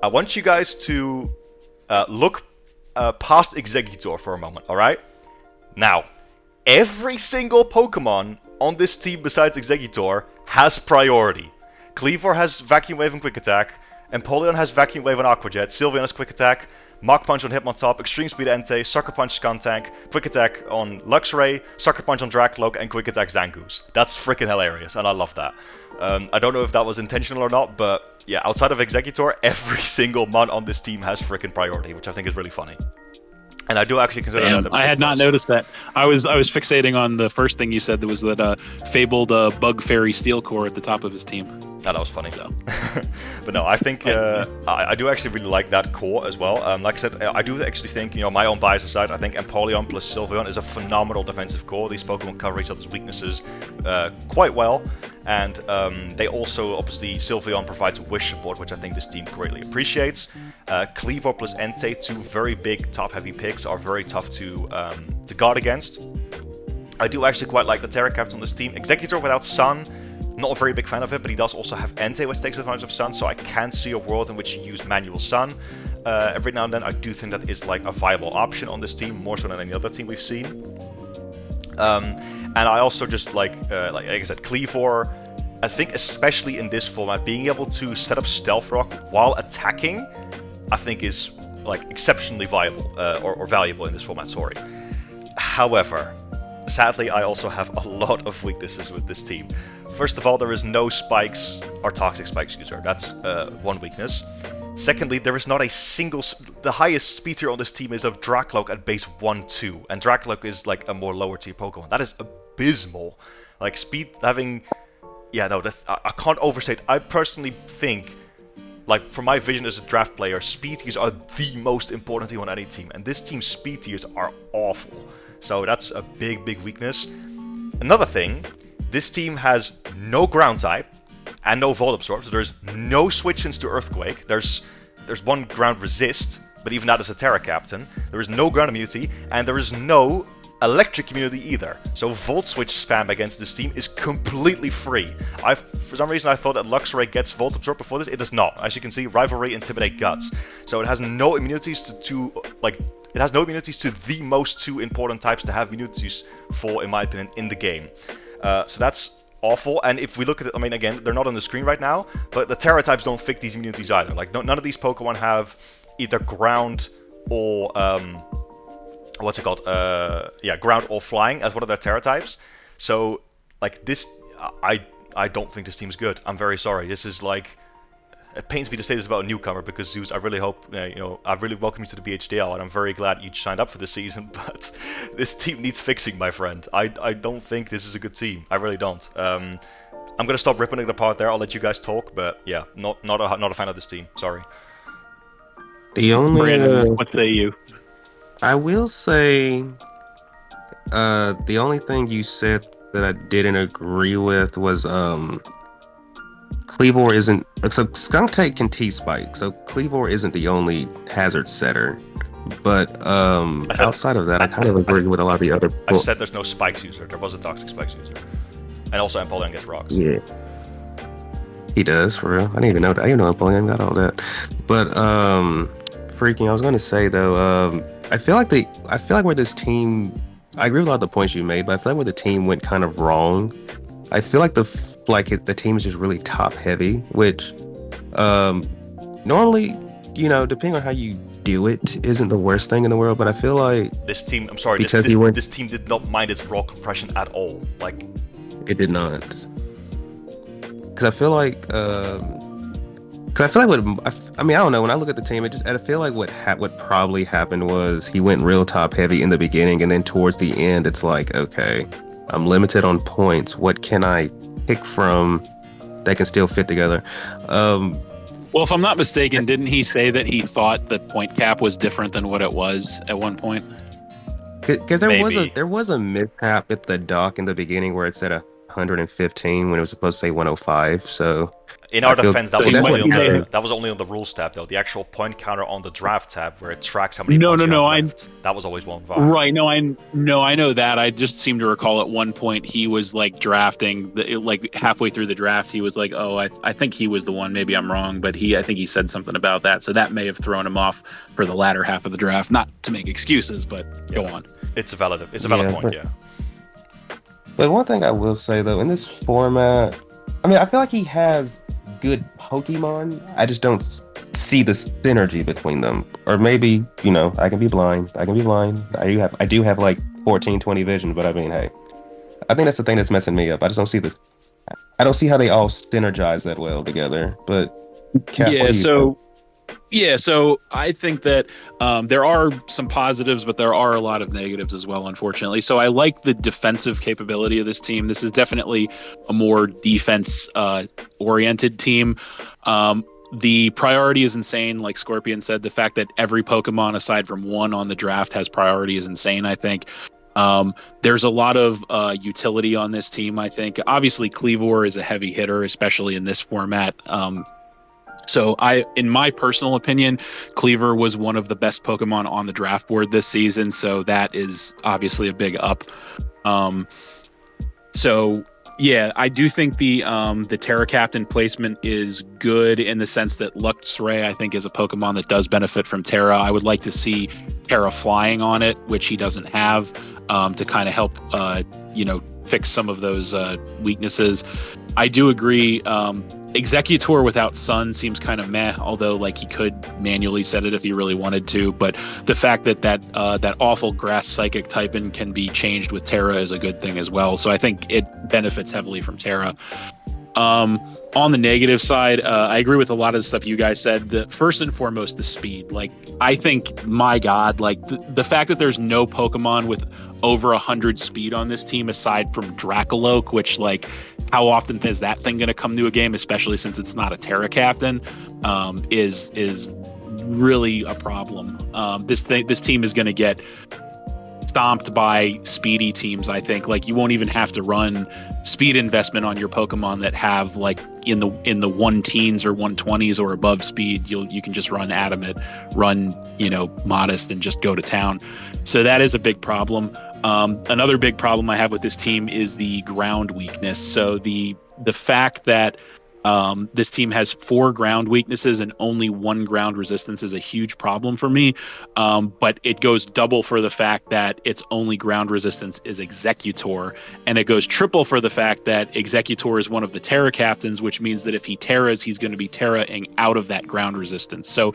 I want you guys to look past Exeggutor for a moment, alright? Now, every single Pokemon on this team besides Exeggutor has priority. Cleavor has Vacuum Wave and Quick Attack, Empoleon has Vacuum Wave and Aqua Jet, Sylveon has Quick Attack, Mach Punch on Hitmontop, Extreme Speed Entei, Sucker Punch Skuntank, Quick Attack on Luxray, Sucker Punch on Dracloak, and Quick Attack Zangoose. That's freaking hilarious, and I love that. I don't know if that was intentional or not, but yeah, outside of Exeggutor, every single mon on this team has freaking priority, which I think is really funny. And I do actually consider that. I had not noticed that. I was fixating on the first thing you said. That was that fabled Bug Fairy Steel Core at the top of his team. Oh, that was funny. So, but no, I think I do actually really like that core as well. Like I said, I do actually think, my own bias aside, I think Empoleon plus Sylveon is a phenomenal defensive core. These Pokemon cover each other's weaknesses quite well, and they also obviously Sylveon provides wish support, which I think this team greatly appreciates. Cleavor plus Entei, 2 very big top-heavy picks, are very tough to guard against. I do actually quite like the Terra Caps on this team. Exeggutor without Sun, not a very big fan of it, but he does also have Entei, which takes advantage of Sun, so I can see a world in which you use manual Sun. Every now and then, I do think that is like a viable option on this team, more so than any other team we've seen. And I also just like I said, Cleavor, I think especially in this format, being able to set up Stealth Rock while attacking, I think is like exceptionally viable or valuable in this format. Sorry. However, sadly, I also have a lot of weaknesses with this team. First of all, there is no spikes or toxic spikes user. That's one weakness. Secondly, there is not a single... The highest speed tier on this team is of Dracloak at base 1-2. And Dracloak is like a more lower tier Pokemon. That is abysmal. Like, speed having... Yeah, no, that's... I can't overstate. I personally think, like, from my vision as a draft player, speed tiers are the most important thing on any team. And this team's speed tiers are awful. So that's a big, big weakness. Another thing, this team has no ground type and no Volt Absorb, so there's no switch into Earthquake. There's one ground resist, but even that is a Terra Captain. There is no ground immunity, and there is no electric immunity either. So Volt Switch spam against this team is completely free. For some reason I thought that Luxray gets Volt Absorb before this. It does not. As you can see, Rivalry, Intimidate, Guts. So it has no immunities to it has no immunities to the most two important types to have immunities for, in my opinion, in the game. So that's awful. And if we look at it, I mean, again, they're not on the screen right now, but the Terra types don't fit these immunities either. Like, none of these Pokemon have either ground or what's it called? Yeah, ground or flying as one of their Terra types. So, like, this, I don't think this team's good. I'm very sorry. This is like, it pains me to say this about a newcomer, because Zeus, I really hope, you know, I really welcome you to the BHDL, and I'm very glad you signed up for this season, but this team needs fixing, my friend. I don't think this is a good team. I really don't. I'm gonna stop ripping it apart there. I'll let you guys talk, but yeah, not a fan of this team. Sorry. The only Brandon, what say you? I will say, the only thing you said that I didn't agree with was Cleavor isn't... So Skuntank can T-Spike, so Cleavor isn't the only hazard setter. But outside of that, I kind of agree with a lot of the other... I said there's no spikes user. There was a toxic spikes user. And also Empoleon gets rocks. Yeah. He does, for real. I didn't even know that. I didn't know Empoleon got all that. But, freaking, I was going to say, though, I feel like where this team... I agree with a lot of the points you made, but I feel like where the team went kind of wrong. I feel like the team is just really top heavy, which normally, you know, depending on how you do it, isn't the worst thing in the world. But I feel like this team, I'm sorry, this team did not mind its raw compression at all. Like, it did not, because I feel like I mean, I don't know. When I look at the team, I feel like what probably happened was he went real top heavy in the beginning, and then towards the end, it's like, okay, I'm limited on points. What can I pick from that can still fit together? Well, if I'm not mistaken, didn't he say that he thought the point cap was different than what it was at one point? Because there was a mishap at the dock in the beginning where it said 115 when it was supposed to say 105. So in our defense, that was only on the rules tab, though. The actual point counter on the draft tab, where it tracks how many points you have left, that was always 1-5. Right? I know that. I just seem to recall at one point he was like drafting, like halfway through the draft, he was like, "Oh, I think he was the one. Maybe I'm wrong, but I think he said something about that." So that may have thrown him off for the latter half of the draft. Not to make excuses, but go on. It's a valid point. Yeah. But one thing I will say, though, in this format, I mean, I feel like he has good Pokemon. I just don't see the synergy between them. Or maybe, you know, I can be blind. I do have like 14, 20 vision, but I mean, hey, I think that's the thing that's messing me up. I just don't see this. I don't see how they all synergize that well together. But Cap, so I think that there are some positives, but there are a lot of negatives as well, unfortunately. So I like the defensive capability of this team. This is definitely a more defense-oriented team. The priority is insane, like Scorpion said. The fact that every Pokemon, aside from one on the draft, has priority is insane, I think. There's a lot of utility on this team, I think. Obviously, Cleavor is a heavy hitter, especially in this format. So in my personal opinion, Cleavor was one of the best Pokemon on the draft board this season. So that is obviously a big up. So yeah, I do think the Terra Captain placement is good in the sense that Luxray, I think, is a Pokemon that does benefit from Terra. I would like to see Terra flying on it, which he doesn't have, to kind of help, fix some of those weaknesses. I do agree. Executor without Sun seems kind of meh, although like he could manually set it if he really wanted to. But the fact that awful grass psychic typing can be changed with Terra is a good thing as well. So I think it benefits heavily from Terra. On the negative side, I agree with a lot of the stuff you guys said. First and foremost, the speed. Like, I think, my God, like the fact that there's no Pokemon with over 100 speed on this team aside from Dracoloak, which, like, how often is that thing going to come to a game, especially since it's not a Terra Captain, is really a problem. This team is going to get stomped by speedy teams. I think like you won't even have to run speed investment on your Pokemon that have like in the 1-teens or 120s or above speed. You can just run Adamant, run Modest, and just go to town. So that is a big problem. Another big problem I have with this team is the ground weakness. So the fact that this team has 4 ground weaknesses and only 1 ground resistance is a huge problem for me. But it goes double for the fact that its only ground resistance is Executor. And it goes triple for the fact that Executor is one of the Terra captains, which means that if he Terras, he's going to be Terraing out of that ground resistance. So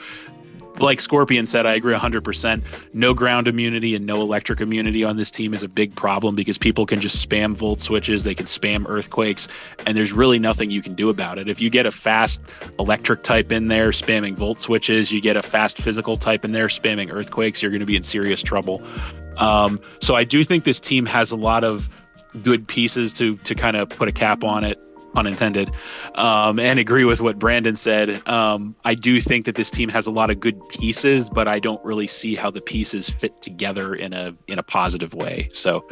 like Scorpion said, I agree 100%. No ground immunity and no electric immunity on this team is a big problem because people can just spam Volt Switches, they can spam Earthquakes, and there's really nothing you can do about it. If you get a fast electric type in there spamming Volt Switches, you get a fast physical type in there spamming Earthquakes, you're going to be in serious trouble. So I do think this team has a lot of good pieces to kind of put a cap on it, pun intended, and agree with what Brandon said. I do think that this team has a lot of good pieces, but I don't really see how the pieces fit together in a positive way. So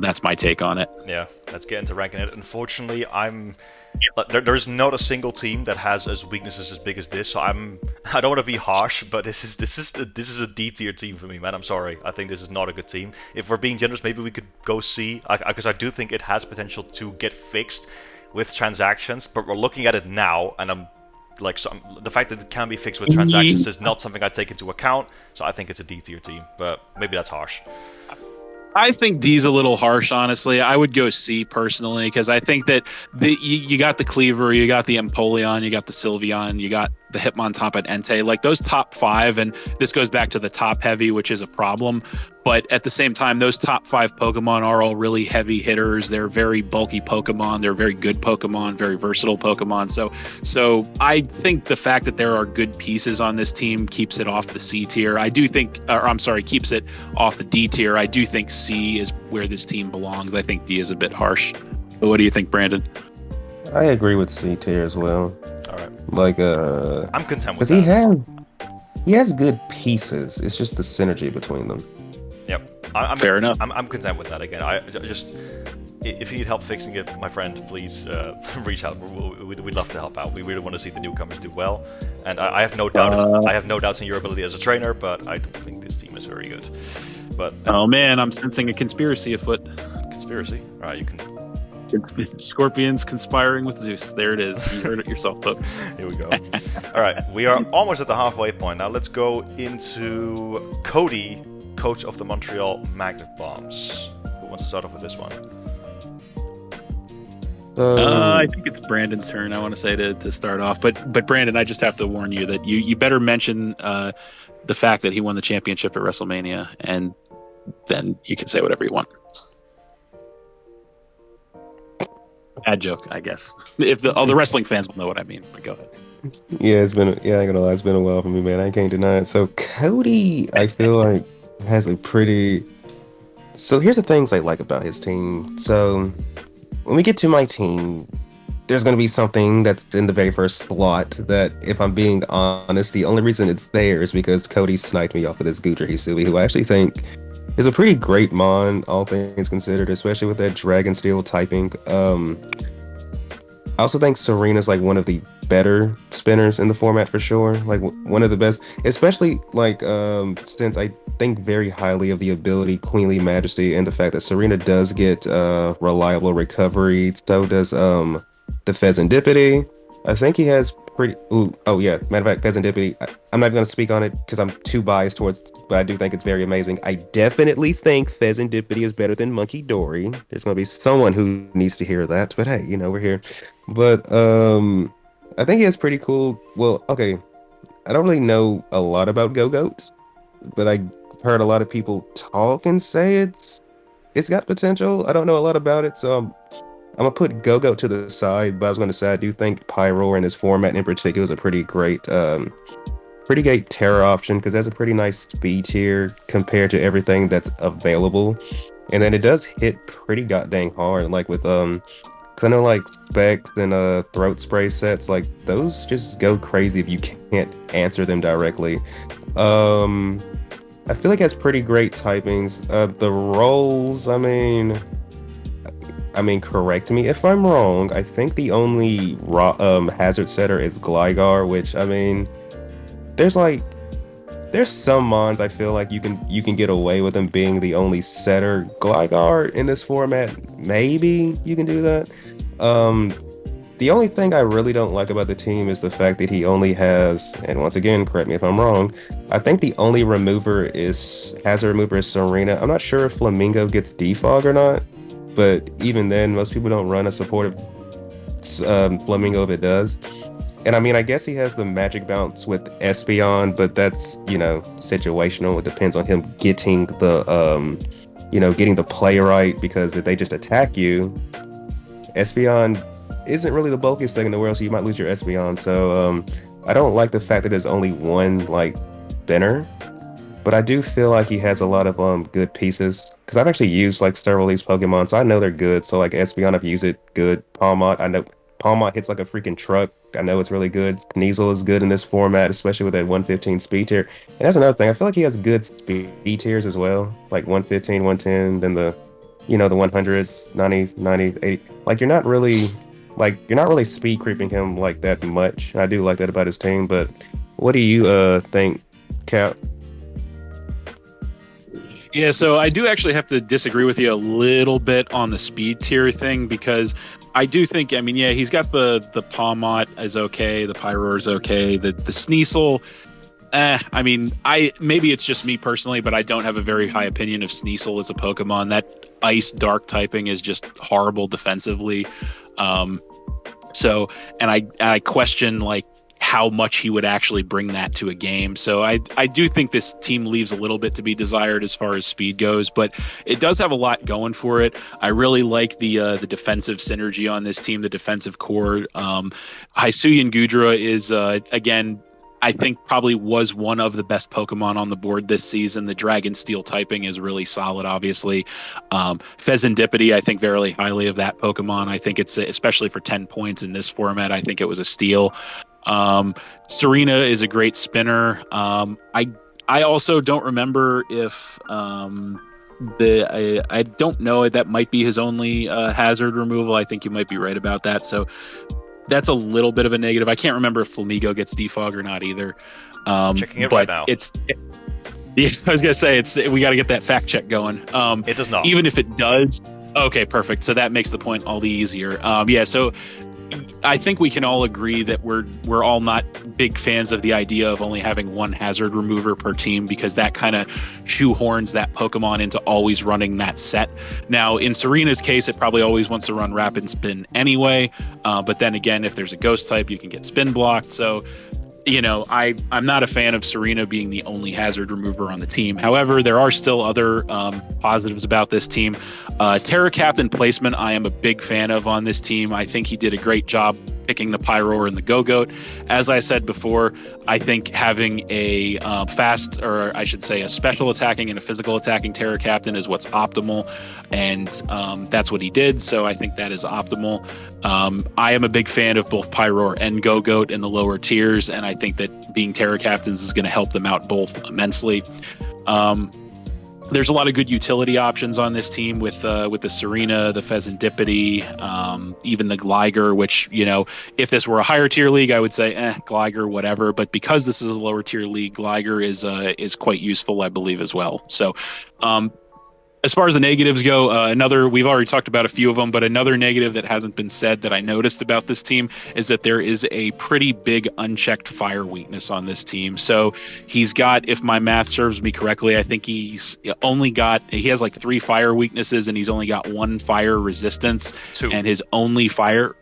that's my take on it. Yeah, let's get into ranking it. Unfortunately, there's not a single team that has as weaknesses as big as this. So I don't want to be harsh, but this is a D tier team for me, man. I'm sorry. I think this is not a good team. If we're being generous, maybe we could go C, because I do think it has potential to get fixed with transactions, but we're looking at it now, and I'm like, the fact that it can be fixed with transactions is not something I take into account. So I think it's a D tier team, but maybe that's harsh. I think D's a little harsh, honestly. I would go C personally, because I think that you got the Cleaver, you got the Empoleon, you got the Sylveon, you got the Hitmontop at Entei. Like those top 5, and this goes back to the top heavy, which is a problem. But at the same time, those top 5 Pokemon are all really heavy hitters. They're very bulky Pokemon. They're very good Pokemon, very versatile Pokemon. So I think the fact that there are good pieces on this team keeps it off the C tier. I do think, keeps it off the D tier. I do think C is where this team belongs. I think D is a bit harsh. But what do you think, Brandon? I agree with C tier as well. All right. Like, I'm content with because that. he has good pieces. It's just the synergy between them. Yep. Fair enough. I'm content with that. Again, I just, if you need help fixing it, my friend, please reach out. We'd love to help out. We really want to see the newcomers do well, and I have no doubt. I have no doubts in your ability as a trainer, but I don't think this team is very good. But oh man, I'm sensing a conspiracy afoot. Conspiracy. All right, you can. Scorpions conspiring with Zeus. There it is. You heard it yourself, folks. Here we go. All right, we are almost at the halfway point. Now let's go into Cody, coach of the Montreal Magnet Bombs. Who wants to start off with this one? I think it's Brandon's turn. I want to say to start off, but Brandon, I just have to warn you that you better mention the fact that he won the championship at WrestleMania, and then you can say whatever you want. Bad joke, I guess. If the wrestling fans will know what I mean, but go ahead. Yeah, I ain't gonna lie, it's been a while for me, man. I can't deny it. So Cody, I feel like has a pretty. So here's the things I like about his team. So when we get to my team, there's gonna be something that's in the very first slot that, if I'm being honest, the only reason it's there is because Cody sniped me off of this Gujar Hisui, who I actually think is a pretty great mon, all things considered, especially with that Dragon Steel typing. I also think Serena's like one of the better spinners in the format for sure. Like one of the best, especially like since I think very highly of the ability Queenly Majesty and the fact that Serena does get reliable recovery. So does the Pheasantipity. I think he has pretty. Oh yeah. Matter of fact, Pheasantipity. I'm not going to speak on it because I'm too biased towards. But I do think it's very amazing. I definitely think Pheasantipity is better than Monkey Dory. There's going to be someone who needs to hear that. But hey, we're here. But I think he has pretty cool. Well, okay, I don't really know a lot about Go-Goat, but I've heard a lot of people talk and say it's got potential. I don't know a lot about it, so I'm gonna put Go-Goat to the side. But I was gonna say I do think Pyroar in this format in particular is a pretty great terror option because that's a pretty nice speed tier compared to everything that's available. And then it does hit pretty goddamn hard, like with kind of like specs and throat spray sets, like those just go crazy if you can't answer them directly. Um, I feel like it has pretty great typings. The rolls, I mean, correct me if I'm wrong. I think the only hazard setter is Gligar, which I mean, there's like there's some mons I feel like you can get away with them being the only setter. Gligar in this format, maybe you can do that. Um, the only thing I really don't like about the team is the fact that he only has, and once again, correct me if I'm wrong, I think the only hazard remover is Serena. I'm not sure if Flamingo gets defog or not, but even then, most people don't run a supportive Flamingo if it does. And I mean, I guess he has the magic bounce with Espeon, but that's, situational. It depends on him getting the play right, because if they just attack you, Espeon isn't really the bulkiest thing in the world, so you might lose your Espeon. So I don't like the fact that there's only one like spinner, but I do feel like he has a lot of good pieces, because I've actually used like several of these Pokemon, so I know they're good. So like Espeon, I've used it good. Palmont, I know Palmont hits like a freaking truck. I know it's really good. Sneasel is good in this format, especially with that 115 speed tier. And that's another thing. I feel like he has good speed tiers as well, like 115, 110, then the 100s, 90s, 90s, 80. Like you're not really speed creeping him like that much. I do like that about his team, but what do you think, Cap? Yeah, so I do actually have to disagree with you a little bit on the speed tier thing, because I do think, he's got the Palmont is okay, the Pyroar is okay, the Sneasel. Maybe it's just me personally, but I don't have a very high opinion of Sneasel as a Pokemon. That Ice Dark typing is just horrible defensively. And I question like how much he would actually bring that to a game. So I do think this team leaves a little bit to be desired as far as speed goes, but it does have a lot going for it. I really like the defensive synergy on this team, the defensive core. Hisuian Gudra is, again, I think probably was one of the best Pokemon on the board this season. The Dragon Steel typing is really solid, obviously. Pheasantipity, I think very highly of that Pokemon. I think it's, especially for 10 points in this format, I think it was a steal. Serena is a great spinner. I also don't remember if I don't know, that might be his only hazard removal. I think you might be right about that. So that's a little bit of a negative. I can't remember if Flamigo gets defog or not either. Checking it right now. I was gonna say we got to get that fact check going. It does not. Even if it does, okay, perfect. So that makes the point all the easier. So I think we can all agree that we're all not big fans of the idea of only having one hazard remover per team, because that kind of shoehorns that Pokemon into always running that set. Now, in Serena's case, it probably always wants to run Rapid Spin anyway. But then again, if there's a Ghost type, you can get Spin blocked. So, I'm not a fan of Serena being the only hazard remover on the team. However, there are still other positives about this team. Terra Captain placement, I am a big fan of on this team. I think he did a great job picking the Pyroar and the Go-Goat. As I said before, I think having a a special attacking and a physical attacking Terra Captain is what's optimal, and that's what he did, so I think that is optimal. I am a big fan of both Pyroar and Go-Goat in the lower tiers, and I think that being Terra Captains is going to help them out both immensely. There's a lot of good utility options on this team with the Serena, the Pheasantipity, even the Gligar, which, if this were a higher tier league, I would say, Gligar, whatever. But because this is a lower tier league, Gligar is quite useful, I believe, as well. So, as far as the negatives go, we've already talked about a few of them, but another negative that hasn't been said that I noticed about this team is that there is a pretty big unchecked fire weakness on this team. So he's got, if my math serves me correctly, I think he has like 3 fire weaknesses, and he's only got 1 fire resistance. 2. And his only fire,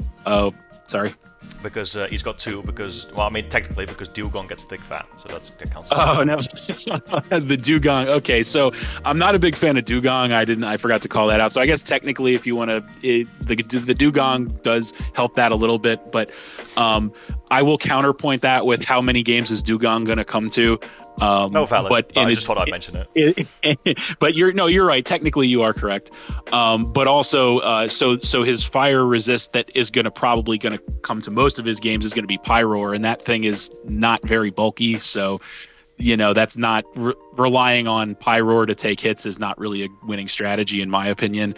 sorry. because he's got 2. Because, well, I mean, technically, because Dewgong gets thick fat, so that counts. Oh no, the Dewgong. Okay, so I'm not a big fan of Dewgong. I forgot to call that out. So I guess technically, if you want to, the Dewgong does help that a little bit, but I will counterpoint that with how many games is Dewgong going to come to. No, valid. But I just thought I'd mention it. But you're right. Technically, you are correct. But also, so his fire resist that is probably going to come to most of his games is going to be Pyroar, and that thing is not very bulky. So, that's not relying on Pyroar to take hits is not really a winning strategy in my opinion.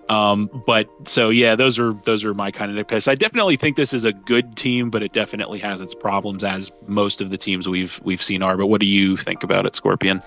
But so yeah, those are my kind of picks. I definitely think this is a good team, but it definitely has its problems, as most of the teams we've seen are. But what do you think about it, Scorpion?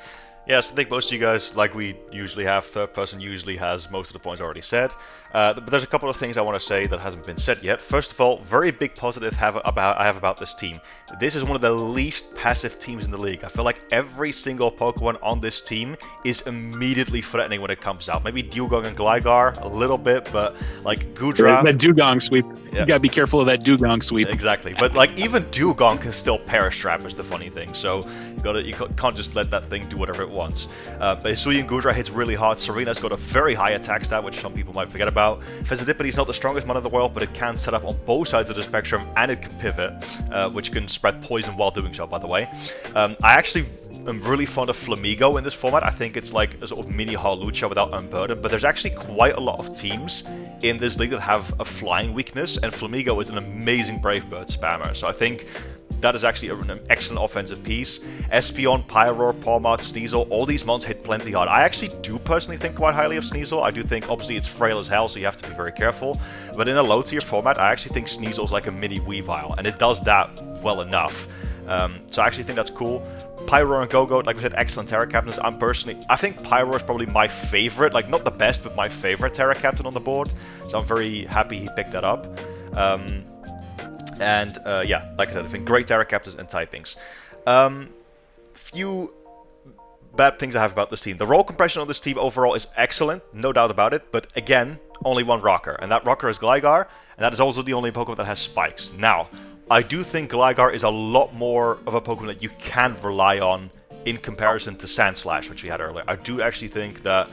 Yes, I think most of you guys, like we usually have, third person usually has most of the points already said. But there's a couple of things I want to say that hasn't been said yet. First of all, very big positive I have about this team. This is one of the least passive teams in the league. I feel like every single Pokemon on this team is immediately threatening when it comes out. Maybe Dewgong and Gligar a little bit, but like Goodra... That Dewgong sweep. Yeah. You gotta be careful of that Dewgong sweep. Exactly, but like even Dewgong can still Perish Trap, is the funny thing. So you can't just let that thing do whatever it wants. But Hisuian Goodra hits really hard. Serena's got a very high attack stat, which some people might forget about. Fezandipity is not the strongest mon in the world, but it can set up on both sides of the spectrum, and it can pivot, which can spread poison while doing so, by the way. I'm really fond of Flamigo in this format. I think it's like a sort of mini Hawlucha without Unburden, but there's actually quite a lot of teams in this league that have a flying weakness, and Flamigo is an amazing Brave Bird spammer. So I think that is actually an excellent offensive piece. Espeon, Pyroar, Pawmot, Sneasel, all these mons hit plenty hard. I actually do personally think quite highly of Sneasel. I do think, obviously, it's frail as hell, so you have to be very careful. But in a low-tier format, I actually think Sneasel is like a mini Weavile, and it does that well enough. So I actually think that's cool. Pyroar and Go-Go, like we said, excellent Terra Captains. I think Pyroar is probably my favorite, like not the best, but my favorite Terra Captain on the board. So I'm very happy he picked that up. Yeah, like I said, I think great Terra Captains and typings. Few bad things I have about this team. The roll compression on this team overall is excellent, no doubt about it, but again, only one rocker, and that rocker is Gligar, and that is also the only Pokemon that has spikes. Now, I do think Gligar is a lot more of a Pokemon that you can rely on in comparison to Sandslash, which we had earlier. I do actually think that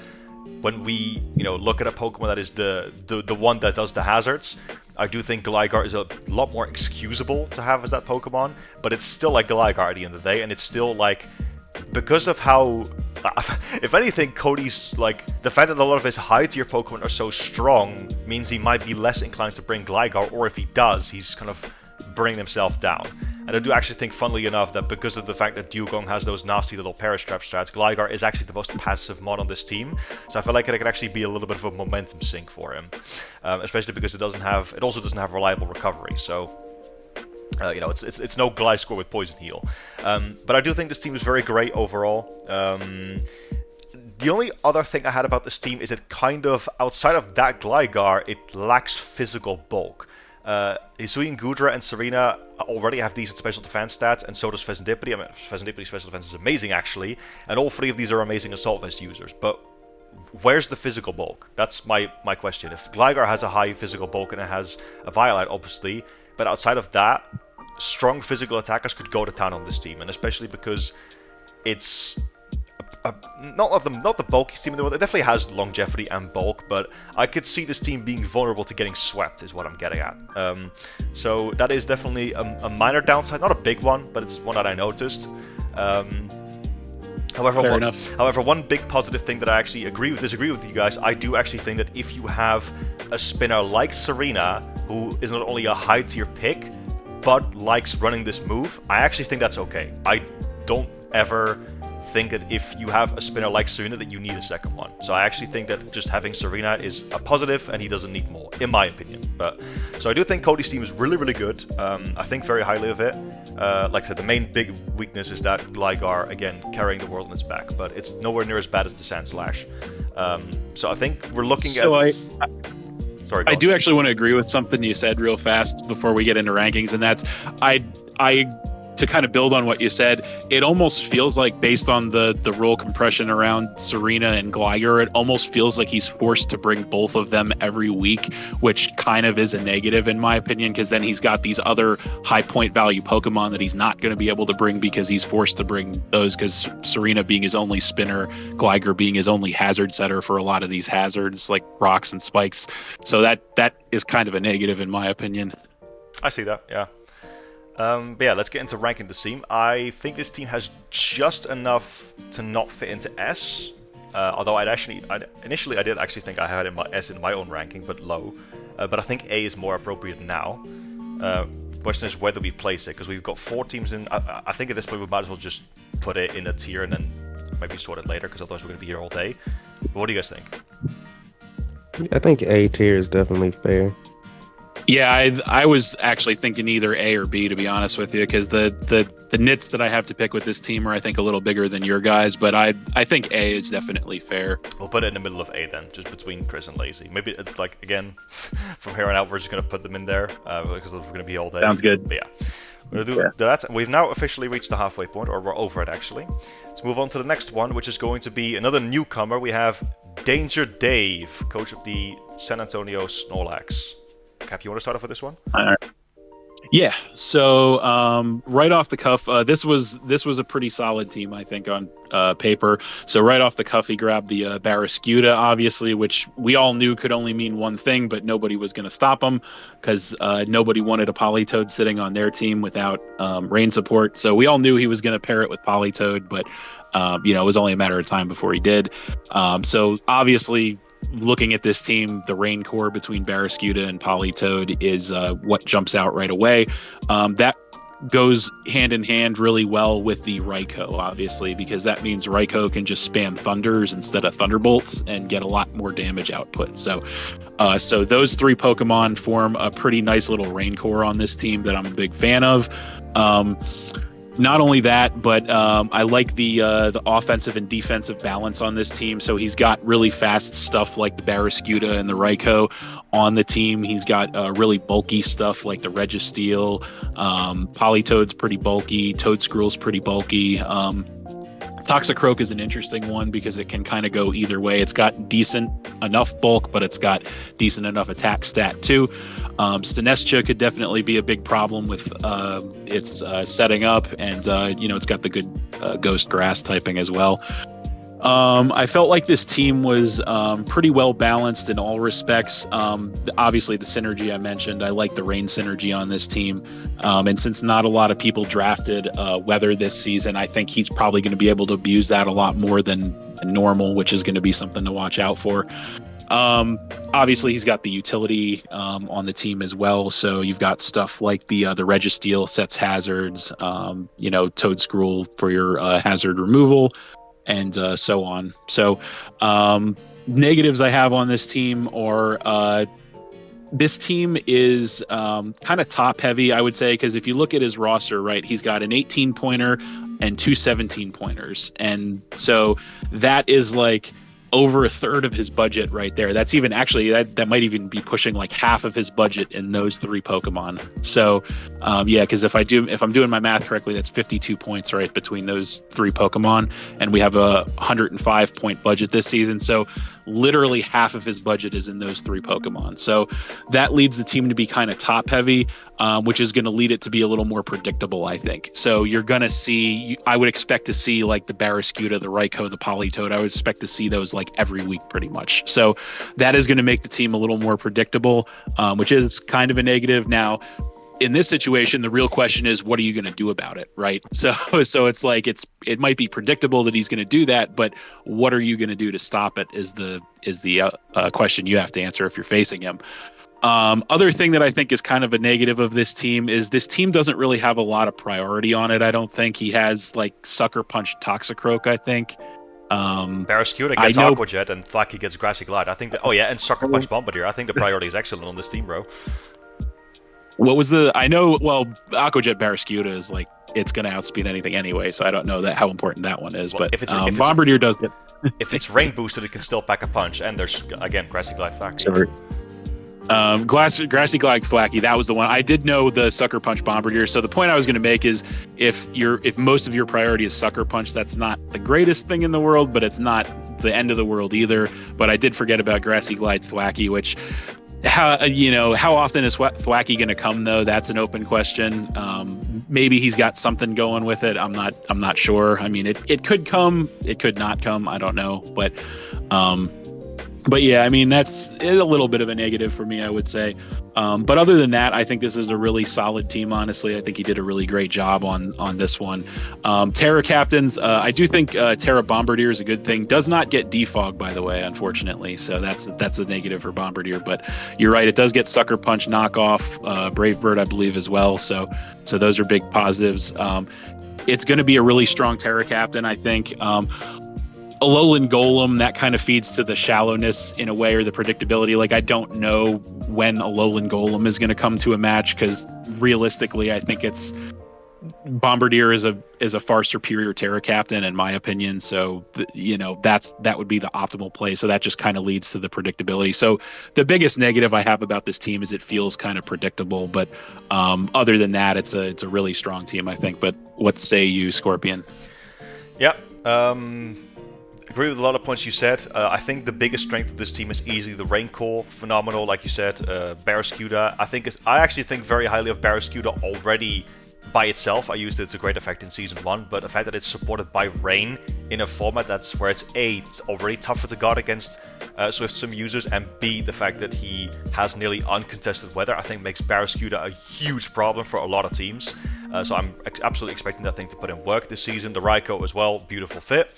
when we, look at a Pokemon that is the one that does the hazards, I do think Gligar is a lot more excusable to have as that Pokemon, but it's still like Gligar at the end of the day, and it's still like, because of how, if anything, Cody's, like, the fact that a lot of his high-tier Pokemon are so strong means he might be less inclined to bring Gligar, or if he does, he's kind of bringing himself down. And I do actually think, funnily enough, that because of the fact that Dewgong has those nasty little Perish Trap strats, Gligar is actually the most passive mod on this team. So I feel like it could actually be a little bit of a momentum sink for him, especially because it also doesn't have reliable recovery. So it's no Gliscor with Poison Heal. But I do think this team is very great overall. The only other thing I had about this team is it kind of, outside of that Gligar, it lacks physical bulk. Hisuian Goodra and Serena already have decent special defense stats, and so does Fezandipity. I mean, Fezandipity's special defense is amazing, actually, and all three of these are amazing Assault Vest users, but where's the physical bulk? That's my question. If Gligar has a high physical bulk and it has a Violite, obviously, but outside of that, strong physical attackers could go to town on this team, and especially because it's not the bulkiest team in the world. It definitely has longevity and bulk, but I could see this team being vulnerable to getting swept, is what I'm getting at. So that is definitely a minor downside, not a big one, but it's one that I noticed. However, one big positive thing that I actually disagree with you guys, I do actually think that if you have a spinner like Serena, who is not only a high tier pick, but likes running this move, I actually think that's okay. I don't ever think that if you have a spinner like Serena that you need a second one. So I actually think that just having Serena is a positive, and he doesn't need more, in my opinion. So I do think Cody's team is really, really good. I think very highly of it. Like I said, the main big weakness is that Gligar, again, carrying the world on its back, but it's nowhere near as bad as the Sandslash. So I think we're looking at... I do actually want to agree with something you said real fast before we get into rankings, and that's I to kind of build on what you said, it almost feels like, based on the role compression around Serena and Gligar, it almost feels like he's forced to bring both of them every week, which kind of is a negative in my opinion, because then he's got these other high point value Pokemon that he's not going to be able to bring because he's forced to bring those, because Serena being his only spinner, Gligar being his only hazard setter for a lot of these hazards like rocks and spikes. So that is kind of a negative in my opinion. I see that, yeah. But yeah, let's get into ranking the team. I think this team has just enough to not fit into S. Although initially I did actually think I had S in my own ranking, but low. But I think A is more appropriate now. Question is whether we place it, because we've got 4 teams in. I think at this point we might as well just put it in a tier and then maybe sort it later, because otherwise we're going to be here all day. But what do you guys think? I think A tier is definitely fair. Yeah, I was actually thinking either A or B, to be honest with you, because the nits that I have to pick with this team are, I think, a little bigger than your guys, but I think A is definitely fair. We'll put it in the middle of A then, just between Chris and Lazy. Maybe it's like, again, from here on out, we're just going to put them in there, because we're going to be all day. Sounds good. But yeah, we're going to do that. We've now officially reached the halfway point, or we're over it, actually. Let's move on to the next one, which is going to be another newcomer. We have Danger Dave, coach of the San Antonio Snorlax. Cap, you want to start off with this one? Yeah. So right off the cuff, this was a pretty solid team, I think, on paper. So right off the cuff, he grabbed the Barraskewda, obviously, which we all knew could only mean one thing, but nobody was going to stop him because nobody wanted a Politoed sitting on their team without rain support. So we all knew he was going to pair it with Politoed, but it was only a matter of time before he did. So obviously, looking at this team, the rain core between Barraskewda and Politoed is what jumps out right away. That goes hand in hand really well with the Raikou, obviously, because that means Raikou can just spam Thunders instead of Thunderbolts and get a lot more damage output. So those 3 Pokemon form a pretty nice little rain core on this team that I'm a big fan of. Not only that, but I like the offensive and defensive balance on this team. So he's got really fast stuff like the Barraskewda and the Raikou on the team. He's got really bulky stuff like the Regis Steel. Politoed's pretty bulky. Toedscruel's pretty bulky. Toxicroak is an interesting one because it can kind of go either way. It's got decent enough bulk, but it's got decent enough attack stat too. Stanestia could definitely be a big problem with its setting up, and it's got the good ghost grass typing as well. I felt like this team was pretty well balanced in all respects. Obviously, the synergy I mentioned, I like the rain synergy on this team. And since not a lot of people drafted Weather this season, I think he's probably going to be able to abuse that a lot more than normal, which is going to be something to watch out for. Obviously, he's got the utility on the team as well. So you've got stuff like the Regis Steel sets hazards, Toedscruel for your hazard removal, and so on. So negatives I have on this team are this team is kind of top heavy, I would say, because if you look at his roster, right, he's got an 18-pointer and 2 17-pointers. And so that is like over a third of his budget right there. That's even actually that might even be pushing like half of his budget in those 3 Pokemon. So because if I'm doing my math correctly, that's 52 points right between those 3 Pokemon, and we have a 105 point budget this season. So literally half of his budget is in those 3 Pokemon. So that leads the team to be kind of top heavy, which is going to lead it to be a little more predictable, I think. So you're going to see, I would expect to see like the Barraskewda, the Raikou, the Politoed. I would expect to see those like every week pretty much. So that is going to make the team a little more predictable, which is kind of a negative. Now, in this situation, the real question is, what are you going to do about it, right? So it's like it might be predictable that he's going to do that, but what are you going to do to stop it is the question you have to answer if you're facing him. Other thing that I think is kind of a negative of this team is this team doesn't really have a lot of priority on it. I don't think he has like Sucker Punch Toxicroak, I think. Barraskewda gets Aqua Jet and Flaky gets Grassy Glide. I think that, and Sucker Punch Bombardier. I think the priority is excellent on this team, bro. What was Aqua Jet Barraskewda is like, it's going to outspeed anything anyway, so I don't know how important that one is. Well, but if Bombardier does get... If it's rain boosted, it can still pack a punch, and there's, again, Grassy Glide Flaky. Sure. Grassy Glide Thwacky, that was the one. I did know the Sucker Punch Bombardier. So the point I was going to make is if most of your priority is Sucker Punch, that's not the greatest thing in the world, but it's not the end of the world either. But I did forget about Grassy Glide Thwacky, which how often is Thwacky going to come though? That's an open question. Maybe he's got something going with it. I'm not sure. I mean, it could come, it could not come. I don't know, but yeah, I mean, that's a little bit of a negative for me, I would say. But other than that, I think this is a really solid team, honestly. I think he did a really great job on this one. Terra Captains, I do think Terra Bombardier is a good thing. Does not get Defog, by the way, unfortunately. So that's a negative for Bombardier. But you're right, it does get Sucker Punch, Knockoff, Brave Bird, I believe, as well. So those are big positives. It's going to be a really strong Terra Captain, I think. Alolan Golem, that kind of feeds to the shallowness in a way, or the predictability. Like, I don't know when Alolan Golem is going to come to a match, because realistically, I think it's Bombardier is a far superior Terra Captain in my opinion. So that would be the optimal play. So that just kind of leads to the predictability. So the biggest negative I have about this team is it feels kind of predictable. But other than that, it's a really strong team, I think. But what say you, Scorpion? Yeah. Agree with a lot of points you said. I think the biggest strength of this team is easily the Rain Core. Phenomenal, like you said. Barraskewda. I actually think very highly of Barraskewda already by itself. I used it to great effect in Season 1, but the fact that it's supported by Rain in a format that's where it's already tougher to guard against Swift Swim users, and B, the fact that he has nearly uncontested weather, I think makes Barraskewda a huge problem for a lot of teams. So I'm absolutely expecting that thing to put in work this season. The Raikou as well, beautiful fit.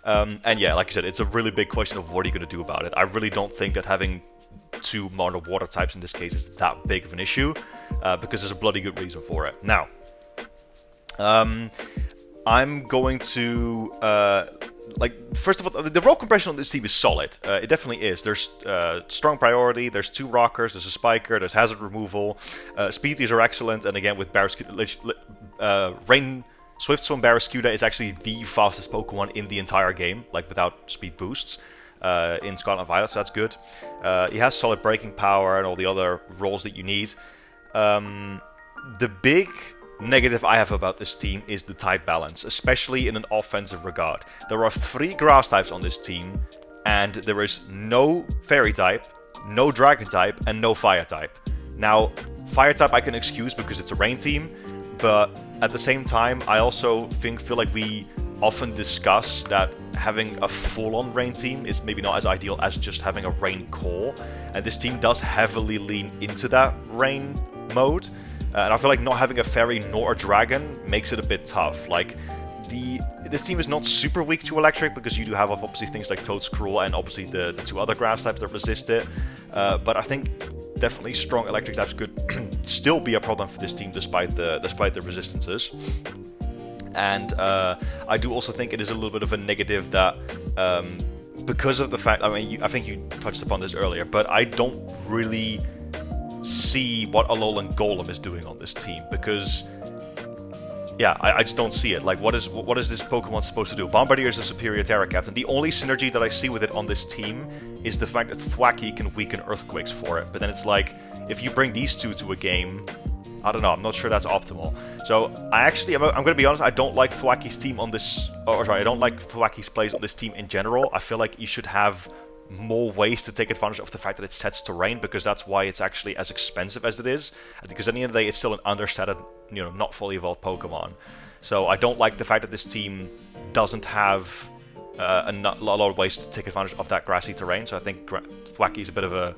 And yeah, like I said, it's a really big question of what are you going to do about it. I really don't think that having two mono water types in this case is that big of an issue, because there's a bloody good reason for it. Now, I'm going to, first of all, the roll compression on this team is solid. It definitely is. There's strong priority, there's two rockers, there's a spiker, there's hazard removal. Speedies are excellent, and again, with Rain... Swift Swim Barraskewda is actually the fastest Pokemon in the entire game, like without speed boosts, in Scarlet and Violet, so that's good. He has solid breaking power and all the other rolls that you need. The big negative I have about this team is the type balance, especially in an offensive regard. There are 3 grass types on this team, and there is no fairy type, no dragon type, and no fire type. Now, fire type I can excuse because it's a rain team, but at the same time, I also feel like we often discuss that having a full-on rain team is maybe not as ideal as just having a rain core, and this team does heavily lean into that rain mode, and I feel like not having a fairy nor a dragon makes it a bit tough. Like, this team is not super weak to electric, because you do have obviously things like Toedscruel and obviously the 2 other grass types that resist it, but I think definitely strong electric types could still be a problem for this team despite the resistances. And I do also think it is a little bit of a negative that because of the fact, I think you touched upon this earlier, but I don't really see what Alolan Golem is doing on this team, because yeah, I just don't see it. Like, what is this Pokemon supposed to do? Bombardier is a superior Terra Captain. The only synergy that I see with it on this team is the fact that Thwacky can weaken Earthquakes for it. But then it's like, if you bring these two to a game, I don't know, I'm not sure that's optimal. So I'm going to be honest, I don't like Thwacky's team on this, I don't like Thwacky's plays on this team in general. I feel like you should have more ways to take advantage of the fact that it sets to rain, because that's why it's actually as expensive as it is. Because at the end of the day, it's still an understated, not fully evolved Pokemon. So I don't like the fact that this team doesn't have a lot of ways to take advantage of that grassy terrain. So I think Thwacky is a bit of a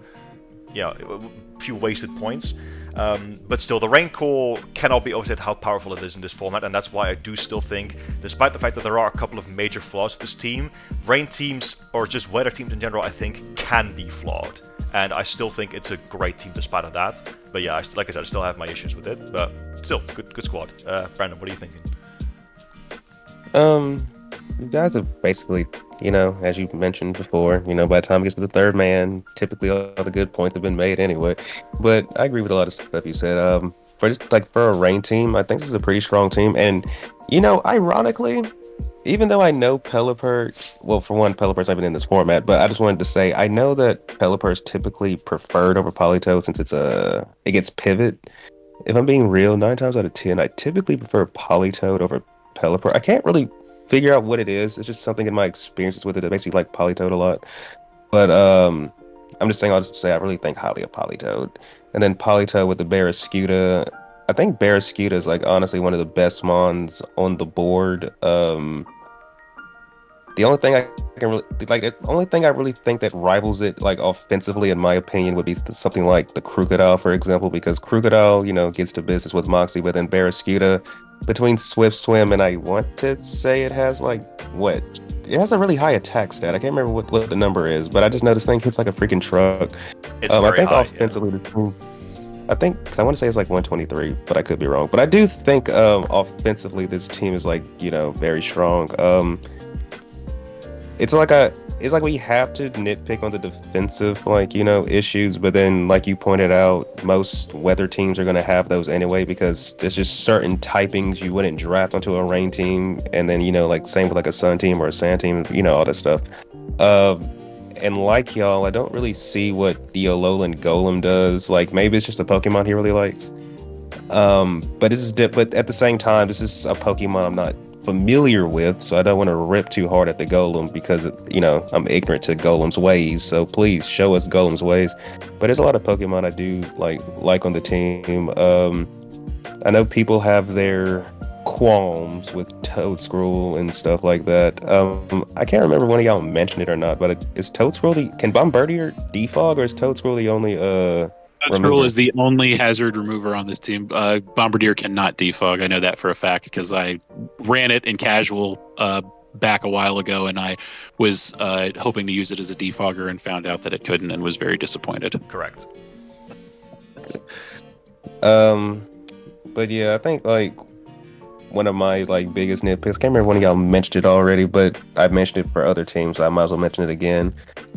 few wasted points. But still, the Rain Core cannot be overstated how powerful it is in this format, and that's why I do still think, despite the fact that there are a couple of major flaws with this team, Rain teams, or just weather teams in general, I think can be flawed. And I still think it's a great team despite of that. But yeah, like I said, I still have my issues with it, but still, good squad. Brandon, what are you thinking? You guys have basically, as you mentioned before, by the time it gets to the third man, typically all the good points have been made anyway. But I agree with a lot of stuff you said. For a rain team, I think this is a pretty strong team. And, ironically, even though I know Pelipper, well, for one, Pelipper's not even in this format, but I just wanted to say I know that Pelipper is typically preferred over Politoed since it gets pivot. If I'm being real, 9 times out of 10, I typically prefer Politoed over Pelipper. I can't really figure out what it is. It's just something in my experiences with it that makes me like Politoed a lot. But I'm just saying, I'll just say I really think highly of Politoed. And then Politoed with the Barraskewda. I think Barraskewda is like honestly one of the best mons on the board. The only thing I can really like, the only thing I really think that rivals it like offensively, in my opinion, would be something like the Crocodile, for example, because Crocodile, gets to business with Moxie, but then Barraskewda, between Swift Swim and I want to say it has it has a really high attack stat. I can't remember what the number is, but I just know this thing hits like a freaking truck. It's very I think high, offensively, because I want to say it's like 123, but I could be wrong. But I do think offensively this team is like very strong. It's like we have to nitpick on the defensive issues, but then like you pointed out, most weather teams are going to have those anyway because there's just certain typings you wouldn't draft onto a rain team, and then like same with like a sun team or a sand team, all that stuff. And like y'all, I don't really see what the Alolan Golem does. Like maybe it's just a Pokemon he really likes. But at the same time, this is a Pokemon I'm not familiar with, so I don't want to rip too hard at the Golem because I'm ignorant to Golem's ways. So please show us Golem's ways. But there's a lot of Pokemon I do like on the team. I know people have their qualms with Toedscruel and stuff like that. I can't remember one of y'all mentioned it or not, but is Toedscruel can Bombardier defog, or is Toedscruel the only Toedscruel is the only hazard remover on this team. Bombardier cannot defog. I know that for a fact because I ran it in casual back a while ago, and I was hoping to use it as a defogger and found out that it couldn't and was very disappointed. Correct. But yeah, I think one of my biggest nitpicks, I can't remember one of y'all mentioned it already, but I mentioned it for other teams, so I might as well mention it again.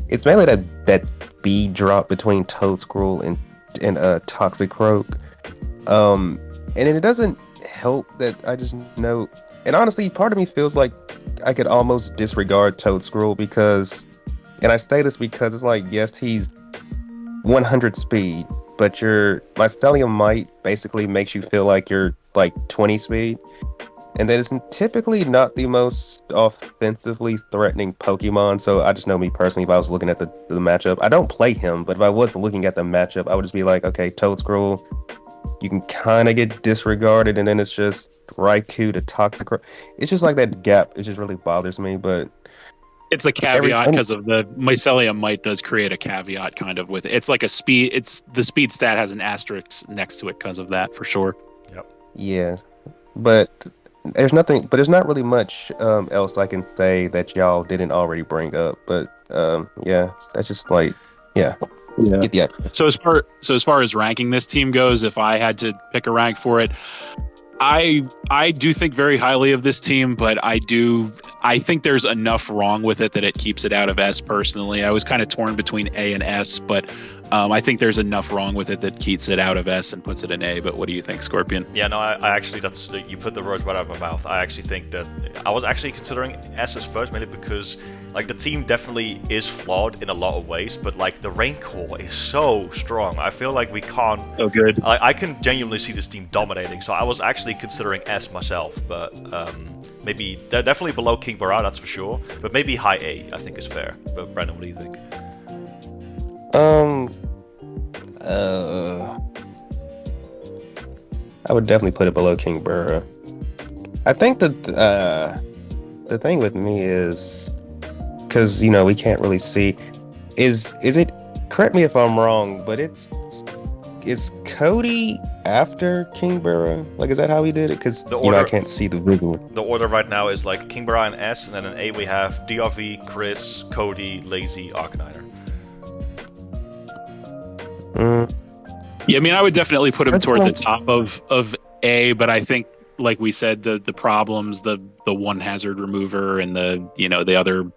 It's mainly that B drop between Toedscruel and Toxicroak. And it doesn't help that I just know, and honestly, part of me feels like I could almost disregard Toedscruel because, and I say this because it's like, yes, he's 100 speed, but your Mycelium Might basically makes you feel like you're 20 speed. And that is typically not the most offensively threatening Pokemon. So I just know me personally, if I was looking at the matchup, I don't play him, but if I was looking at the matchup, I would just be like, okay, Toedscruel, you can kind of get disregarded, and then it's just Raikou to Toxicroak. It's just like that gap. It just really bothers me, but it's a caveat because of the Mycelium Might does create a caveat kind of with it. It's like a speed. It's the speed stat has an asterisk next to it because of that for sure. Yep. Yeah, but there's nothing. But there's not really much else I can say that y'all didn't already bring up. But yeah, that's just yeah. So as far as ranking this team goes, if I had to pick a rank for it, I do think very highly of this team, but I think there's enough wrong with it that it keeps it out of S personally. I was kind of torn between A and S, but I think there's enough wrong with it that keeps it out of S and puts it in A. But what do you think, Scorpion? Yeah, no, I actually, you put the words right out of my mouth. I actually think that I was actually considering S as first, mainly because the team definitely is flawed in a lot of ways, but the Rain Core is so strong. I feel like we can't. So good. I can genuinely see this team dominating. So I was actually considering S myself, but maybe they're definitely below King Barra, that's for sure. But maybe high A, I think is fair. But Brandon, what do you think? I would definitely put it below King Burra. I think that the thing with me is because we can't really see. Is it? Correct me if I'm wrong, but it's Cody after King Burra. Is that how he did it? Because I can't see the visual. The order right now is King Barra and S, and then in A we have DRV, Chris, Cody, Lazy, Arcaniner. Yeah, I mean, I would definitely put him toward the top of A, but I think, like we said, the problems, the one hazard remover, and the other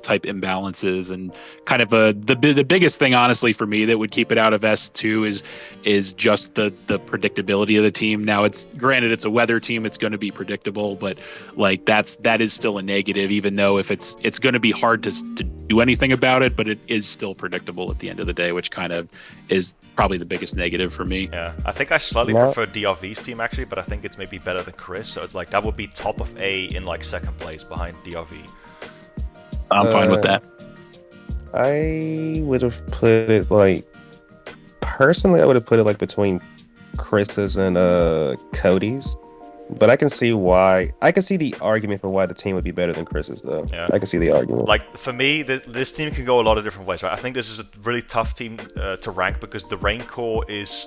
type imbalances, and kind of the biggest thing, honestly, for me that would keep it out of S2 is just the predictability of the team. Now, it's granted it's a weather team, it's going to be predictable, but like that is still a negative, even though if it's going to be hard to do anything about it, but it is still predictable at the end of the day, which kind of is probably the biggest negative for me. Yeah, I think I slightly prefer DRV's team actually, but I think it's maybe better than Chris, so it's like that would be top of A in like second place behind DRV. I'm fine with that. I would have put it like, personally, I would have put it like between Chris's and Cody's. But I can see the argument for why the team would be better than Chris's, though. Yeah. I can see the argument. Like, for me, this team can go a lot of different ways, right? I think this is a really tough team to rank because the Rain Core is...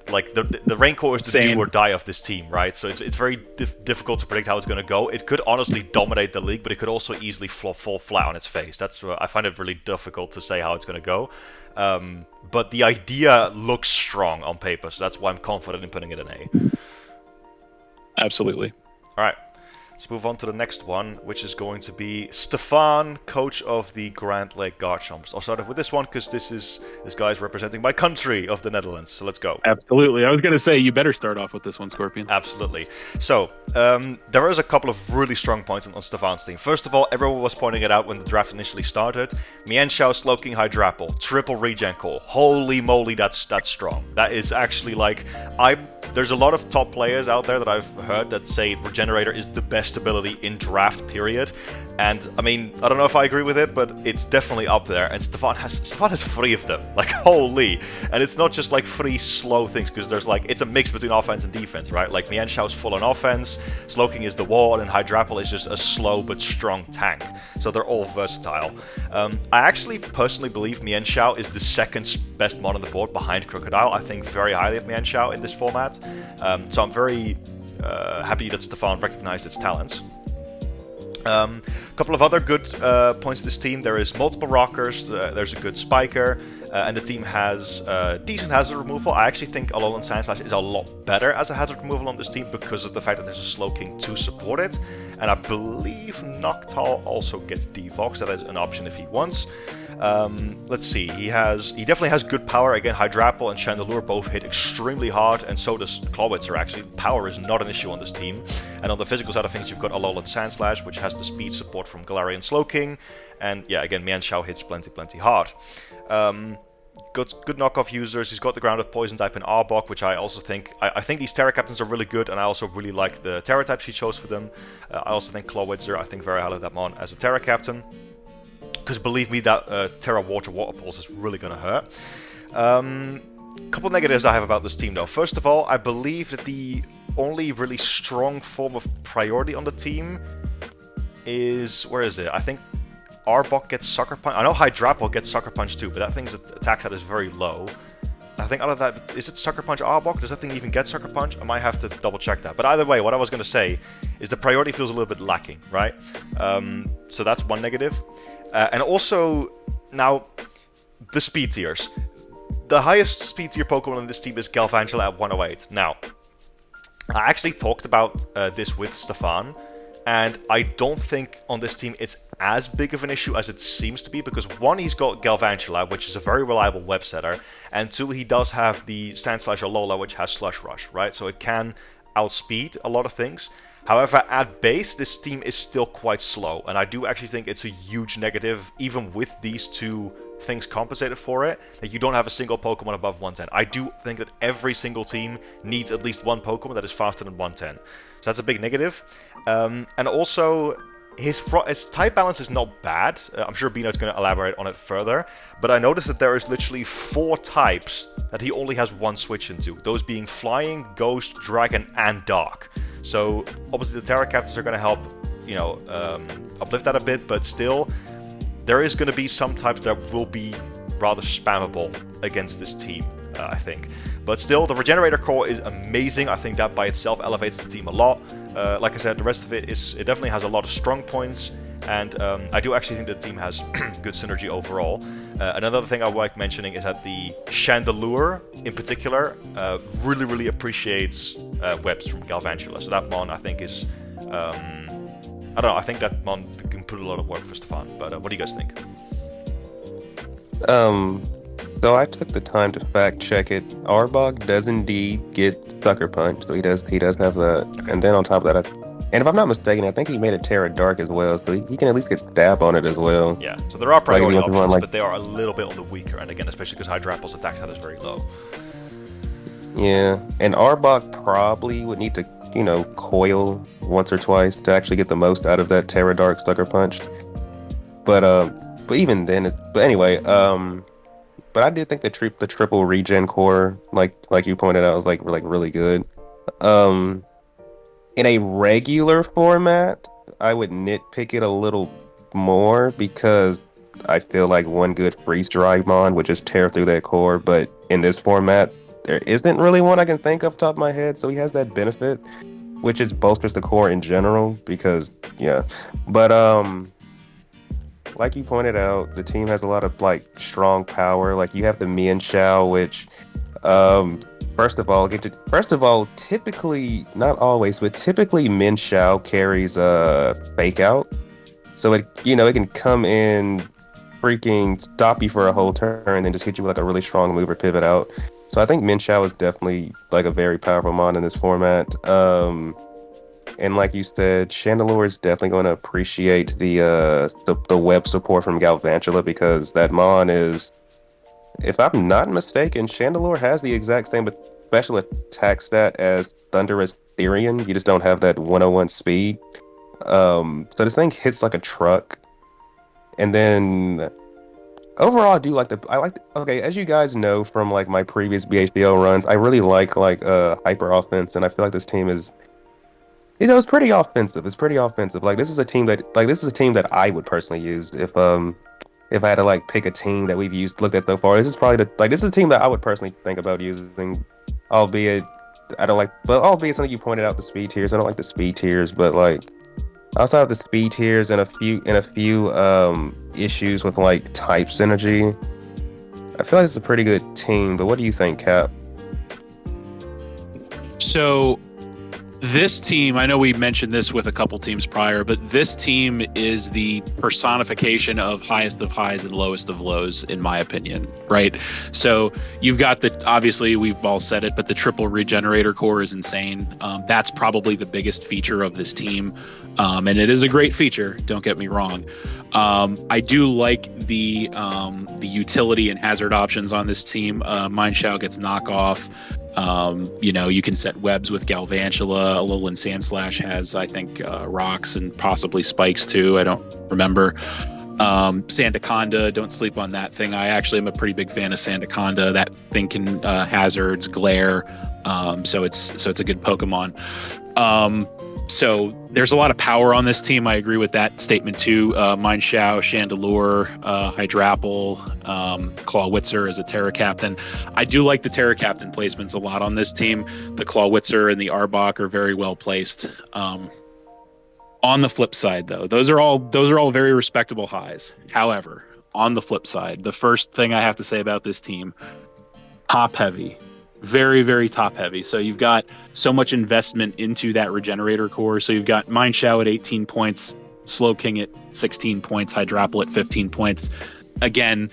Like, the Rain Core is the do or die of this team, right? So it's very difficult to predict how it's going to go. It could honestly dominate the league, but it could also easily fall flat on its face. That's I find it really difficult to say how it's going to go. But the idea looks strong on paper, so that's why I'm confident in putting it in A. Absolutely. All right. Let's move on to the next one, which is going to be Stefan, coach of the Grand Lake Garchomps. I'll start off with this one because this guy's representing my country of the Netherlands. So let's go. Absolutely. I was going to say you better start off with this one, Scorpion. Absolutely. So there is a couple of really strong points on Stefan's team. First of all, everyone was pointing it out when the draft initially started. Mienshao, Slowking, Hydrapple, triple regen core. Holy moly, that's strong. That is actually like there's a lot of top players out there that I've heard that say Regenerator is the best ability in draft, period. And I mean, I don't know if I agree with it, but it's definitely up there. And Stefan has 3 of them. Like, holy! And it's not just like 3 slow things, because there's like it's a mix between offense and defense, right? Like Mienshao's full on offense, Slowking is the wall, and Hydrapple is just a slow but strong tank. So they're all versatile. I actually personally believe Mienshao is the second best mon on the board behind Crocodile. I think very highly of Mienshao in this format. So I'm very happy that Stefan recognized its talents. A couple of other good points to this team. There is multiple rockers, there's a good spiker, and the team has decent hazard removal. I actually think Alolan Sandslash is a lot better as a hazard removal on this team because of the fact that there's a Slowking to support it. And I believe Noctowl also gets Devox. That is an option if he wants. Let's see, he definitely has good power. Again, Hydrapple and Chandelure both hit extremely hard, and so does Clawitzer actually. Power is not an issue on this team. And on the physical side of things, you've got Alolan Sandslash, which has the speed support from Galarian Slowking, and yeah, again, Mienshao hits plenty hard. Good knockoff users. He's got the grounded poison type in Arbok, which I also think... I think these Terra Captains are really good, and I also really like the Terra types he chose for them. I also think Clawitzer, I think very highly of that mon as a Terra Captain. Because believe me, that Terra Water Pulse is really going to hurt. Couple negatives I have about this team, though. First of all, I believe that the only really strong form of priority on the team is... Where is it? I think Arbok gets Sucker Punch. I know Hydrapple gets Sucker Punch too, but that thing's attack stat is very low. I think out of that, is it Sucker Punch Arbok? Does that thing even get Sucker Punch? I might have to double check that. But either way, what I was going to say is the priority feels a little bit lacking, right? So that's one negative. And also, now, the speed tiers. The highest speed tier Pokemon in this team is Galvantula at 108. Now, I actually talked about this with Stefan, and I don't think on this team it's as big of an issue as it seems to be, because 1, he's got Galvantula, which is a very reliable web setter, and 2, he does have the Sandslash Alola, which has Slush Rush, right? So it can outspeed a lot of things. However, at base, this team is still quite slow, and I do actually think it's a huge negative, even with these 2 things compensated for it, that you don't have a single Pokemon above 110. I do think that every single team needs at least one Pokemon that is faster than 110. So that's a big negative. And also, his type balance is not bad. I'm sure B-Nard's going to elaborate on it further. But I noticed that there is literally 4 types that he only has 1 switch into. Those being Flying, Ghost, Dragon, and Dark. So, obviously the Terra Captains are going to help, uplift that a bit, but still, there is going to be some types that will be rather spammable against this team, I think. But still, the Regenerator core is amazing. I think that by itself elevates the team a lot. Like I said, the rest of it definitely has a lot of strong points, and I do actually think the team has good synergy overall. Another thing I would like mentioning is that the Chandelure, in particular, really appreciates webs from Galvantula. So that mon, I think, is I don't know. I think that Mon can put a lot of work for Stefan. But what do you guys think? So I took the time to fact check it. Arbok does indeed get Sucker Punch, so he does have that. Okay. And then on top of that, and if I'm not mistaken, I think he made a Terra Dark as well, so he can at least get stab on it as well. Yeah, so there are priority Like, options, like, but they are a little bit on the weaker end again, especially because Hydrapple's attack stat is very low. Yeah, and Arbok probably would need to, coil once or twice to actually get the most out of that Terra Dark Sucker Punch. But even then, but anyway, but I did think the triple regen core, like you pointed out, was like really good. In a regular format, I would nitpick it a little more because I feel like one good freeze dry mon would just tear through that core. But in this format, there isn't really one I can think of off the top of my head, so he has that benefit, which is bolsters the core in general. Because but like you pointed out, the team has a lot of strong power. Like you have the Mian Shao, which first of all, typically, not always, but typically Min Shao carries Fake Out. So it can come in, freaking stop you for a whole turn and then just hit you with a really strong move or pivot out. So I think Min Shao is definitely a very powerful mon in this format. And like you said, Chandelure is definitely going to appreciate the web support from Galvantula, because that mon is, if I'm not mistaken, Chandelure has the exact same special attack stat as Thunderous Therian. You just don't have that 101 speed. So this thing hits like a truck. And then overall, okay, as you guys know from my previous BHBO runs, I really like hyper offense, and I feel like this team is, it's pretty offensive. It's pretty offensive. This is a team that I would personally use if I had to pick a team that we've looked at so far. This is probably this is a team that I would personally think about using, albeit something you pointed out, the speed tiers. I don't like the speed tiers, but I also have the speed tiers and a few issues with type synergy. I feel like it's a pretty good team, but what do you think, Cap? So this team, I know we mentioned this with a couple teams prior, but this team is the personification of highest of highs and lowest of lows, in my opinion, right? So you've got obviously we've all said it, but the triple regenerator core is insane. That's probably the biggest feature of this team. And it is a great feature, don't get me wrong. I do like the utility and hazard options on this team. Mindshao gets knockoff. You can set webs with Galvantula. Alolan Sandslash has, I think, rocks and possibly spikes too. I don't remember. Sandaconda, don't sleep on that thing. I actually am a pretty big fan of Sandaconda. That thing can hazards, glare. So it's a good Pokemon. So there's a lot of power on this team. I agree with that statement too. Mindshao, Chandelure, Hydrapple, Clawitzer as a Terra Captain. I do like the Terra Captain placements a lot on this team. The Clawitzer and the Arbok are very well placed. On the flip side, though, those are all very respectable highs. However, on the flip side, the first thing I have to say about this team, top heavy. Very, very top heavy. So you've got so much investment into that regenerator core. So you've got Mindshao at 18 points, Slowking at 16 points, Hydrapple at 15 points. Again,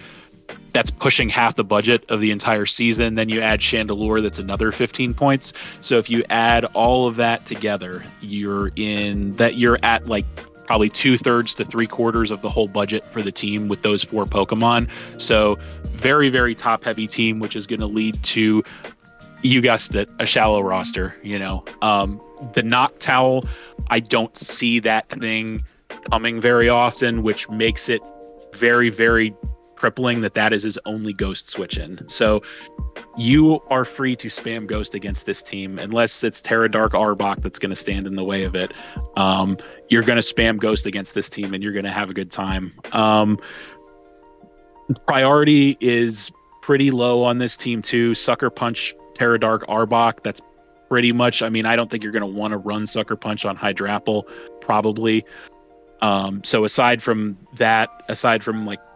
that's pushing half the budget of the entire season. Then you add Chandelure, that's another 15 points. So if you add all of that together, you're at probably 2/3 to 3/4 of the whole budget for the team with those 4 Pokemon. So very, very top heavy team, which is going to lead to, you guessed it, a shallow roster. The Noctowl, I don't see that thing coming very often, which makes it very, very crippling that is his only ghost switch in. So you are free to spam ghost against this team unless it's Terra Dark Arbok that's going to stand in the way of it. You're going to spam ghost against this team and you're going to have a good time. Priority is pretty low on this team too. Sucker Punch, Terra Dark Arbok, that's pretty much, I don't think you're going to want to run Sucker Punch on Hydrapple, probably. So aside from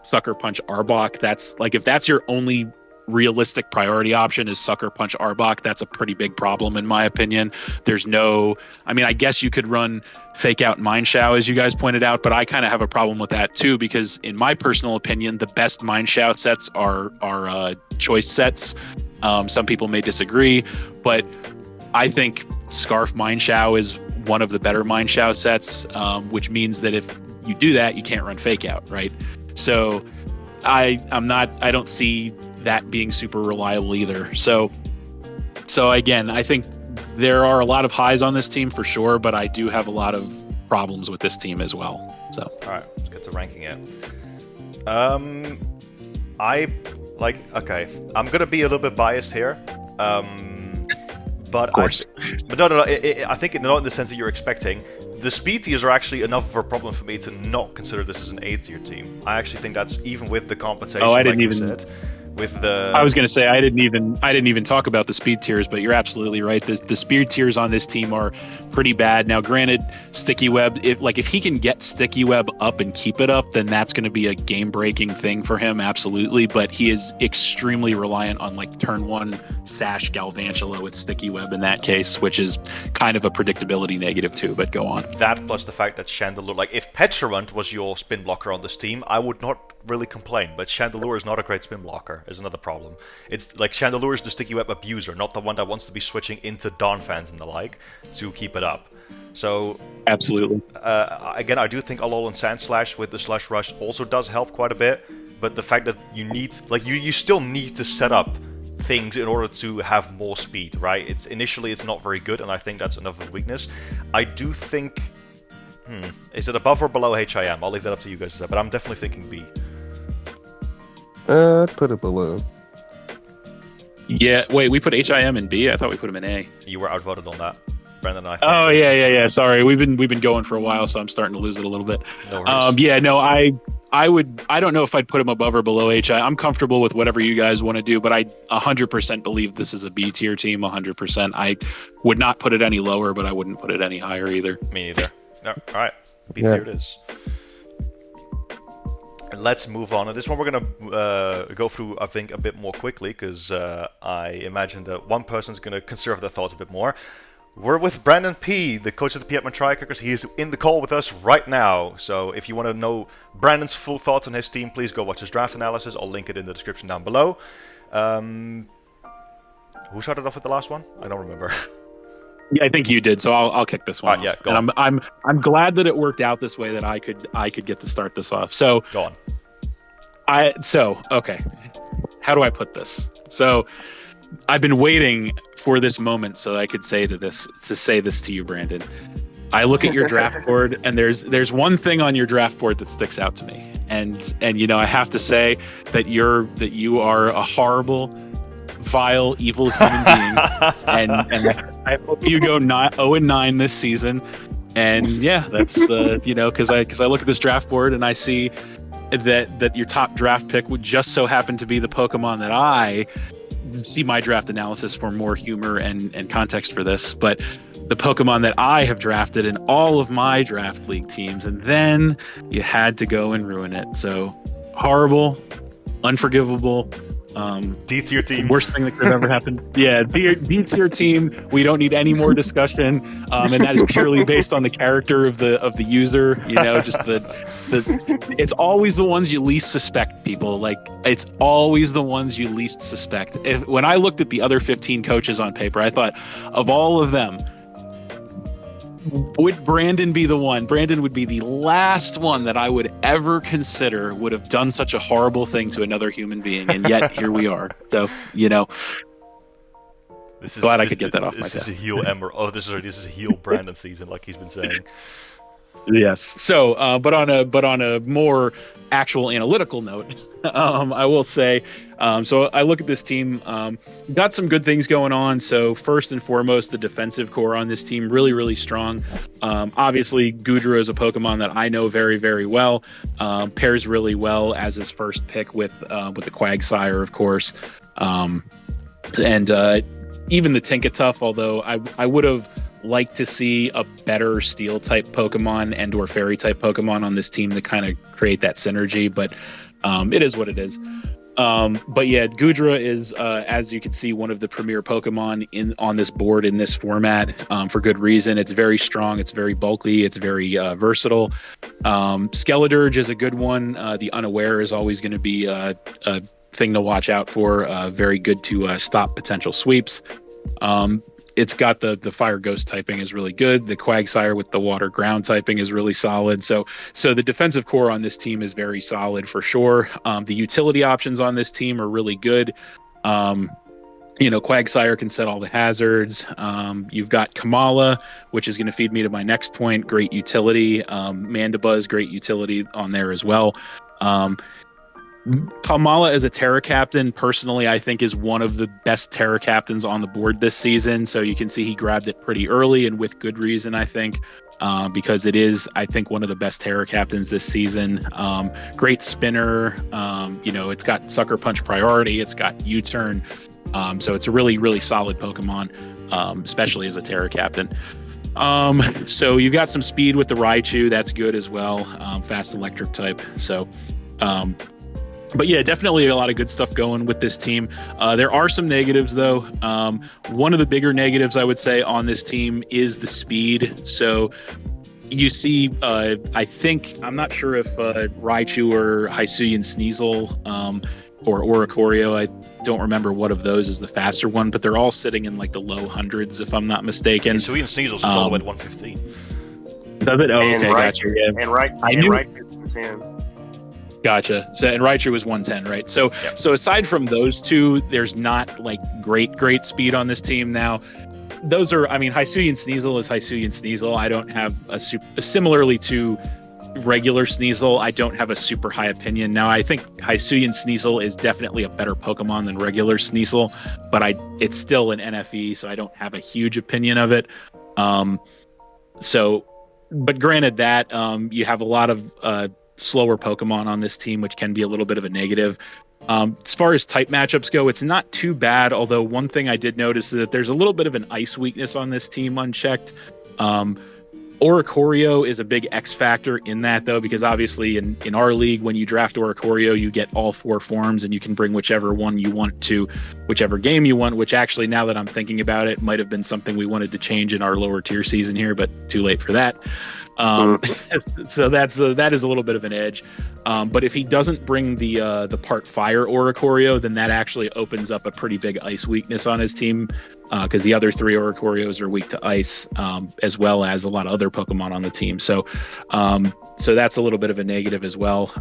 Sucker Punch Arbok, that's if that's your only realistic priority option is Sucker Punch Arbok. That's a pretty big problem in my opinion. I guess you could run Fake Out Mineshow, as you guys pointed out, but I kind of have a problem with that too, because in my personal opinion, the best Mineshow sets are choice sets. Some people may disagree, but I think Scarf Mineshow is one of the better Mineshow sets, which means that if you do that, you can't run Fake Out, right? So I don't see that being super reliable either. So again, I think there are a lot of highs on this team for sure, but I do have a lot of problems with this team as well. So all right, let's get to ranking it. I'm gonna be a little bit biased here. But of course. I think not in the sense that you're expecting. The speed tiers are actually enough of a problem for me to not consider this as an A tier team. I actually think that's even with the compensation. I was going to say I didn't even talk about the speed tiers, but you're absolutely right. The speed tiers on this team are pretty bad. Now, granted, Sticky Web, if he can get Sticky Web up and keep it up, then that's going to be a game-breaking thing for him, absolutely. But he is extremely reliant on turn 1 Sash Galvantula with Sticky Web in that case, which is kind of a predictability negative too. But go on. That plus the fact that Chandelure, if Petulant was your spin blocker on this team, I would not really complain. But Chandelure is not a great spin blocker. Is another problem. It's like Chandelure is the Sticky Web abuser, not the one that wants to be switching into Dawn fans and the like to keep it up. So absolutely. Again, I do think Alolan Sandslash with the Slush Rush also does help quite a bit, but the fact that you need, you still need to set up things in order to have more speed, right? Initially it's not very good, and I think that's enough of a weakness. I do think, is it above or below HIM? I'll leave that up to you guys to say, but I'm definitely thinking B. I'd put it below. Yeah, wait, we put HIM in B? I thought we put him in A. You were outvoted on that, Brendan and I. Oh, yeah. Sorry, we've been going for a while, so I'm starting to lose it a little bit. No worries. I don't know if I'd put him above or below HI. I'm comfortable with whatever you guys want to do, but I 100% believe this is a B tier team, 100%. I would not put it any lower, but I wouldn't put it any higher either. Me neither. No, all right, B tier it is. Let's move on. And this one we're going to go through, I think, a bit more quickly, because I imagine that one person's going to conserve their thoughts a bit more. We're with Brandon P., the coach of the Piedmont Triad. He is in the call with us right now. So if you want to know Brandon's full thoughts on his team, please go watch his draft analysis. I'll link it in the description down below. Who started off with the last one? I don't remember. Yeah, I think you did, so I'll kick this one off. Yeah, go on. I'm glad that it worked out this way, that I could get to start this off. So go on. Okay. How do I put this? So I've been waiting for this moment so I could say this to you, Brandon. I look at your draft board, and there's one thing on your draft board that sticks out to me, and I have to say that you are a horrible, vile, evil human being, and I hope you go 0-9 this season. And yeah, that's because I look at this draft board and I see that your top draft pick would just so happen to be the Pokemon that I see my draft analysis for more humor and context for this, but the Pokemon that I have drafted in all of my draft league teams, and then you had to go and ruin it. So horrible, unforgivable. D tier team. Worst thing that could have ever happened. Yeah, D tier team. We don't need any more discussion, and that is purely based on the character of the user. Just the it's always the ones you least suspect. People it's always the ones you least suspect. When I looked at the other 15 coaches on paper, I thought of all of them, would Brandon be the one? Brandon would be the last one that I would ever consider would have done such a horrible thing to another human being, and yet here we are. So, glad I could get that off my chest. This is a heel Ember. Oh, this is a heel Brandon season, like he's been saying. Yes. So, but on a more actual analytical note, I will say, so I look at this team, got some good things going on. So first and foremost, the defensive core on this team, really, really strong. Obviously, Goodra is a Pokemon that I know very, very well. Pairs really well as his first pick with the Quagsire, of course. And even the Tinkatuff, although I would have like to see a better steel type Pokemon and or fairy type Pokemon on this team to kind of create that synergy, but it is what it is. But yeah, Goodra is, as you can see, one of the premier Pokemon on this board in this format, for good reason. It's very strong, it's very bulky, it's very versatile. Skeledirge is a good one. The Unaware is always going to be a thing to watch out for. Very good to stop potential sweeps. It's got the Fire Ghost typing is really good. The Quagsire with the Water Ground typing is really solid. So the defensive core on this team is very solid for sure. The utility options on this team are really good. Quagsire can set all the hazards. You've got Kamala, which is going to feed me to my next point. Great utility. Mandibuzz, great utility on there as well. Kamala as a Terra Captain, personally, I think is one of the best Terra Captains on the board this season. So you can see he grabbed it pretty early and with good reason, I think, because it is, I think, one of the best Terra Captains this season. Great spinner. It's got Sucker Punch priority. It's got U-turn. So it's a really, really solid Pokemon, especially as a Terra Captain. So you've got some speed with the Raichu. That's good as well. Fast electric type. So, but yeah, definitely a lot of good stuff going with this team. There are some negatives, though. One of the bigger negatives I would say on this team is the speed. So you see, I'm not sure if Raichu or Hisuian Sneasel or Oricorio, I don't remember what of those is the faster one, but they're all sitting in like the low hundreds, if I'm not mistaken. Hisuian Sneasel is all the way to 115. Does it? Oh, okay, gotcha. Yeah. And Raichu's 10. Gotcha. So, and Raichu was 110, right? So, yep. So aside from those two, there's not like great speed on this team. Now, those are, Hisuian Sneasel is Hisuian Sneasel. I don't have similarly to regular Sneasel, I don't have a super high opinion. Now, I think Hisuian Sneasel is definitely a better Pokemon than regular Sneasel, but it's still an NFE, so I don't have a huge opinion of it. But granted that, you have a lot of slower Pokemon on this team, which can be a little bit of a negative. As far as type matchups go, it's not too bad, although one thing I did notice is that there's a little bit of an ice weakness on this team unchecked. Oricorio is a big X factor in that, though, because obviously in our league, when you draft Oricorio, you get all 4 forms and you can bring whichever one you want to whichever game you want, which actually, now that I'm thinking about it, might have been something we wanted to change in our lower tier season here, but too late for that. So that is a little bit of an edge. But if he doesn't bring the part fire Oricorio, then that actually opens up a pretty big ice weakness on his team, because the other 3 Oricorios are weak to ice, as well as a lot of other Pokemon on the team. So that's a little bit of a negative as well.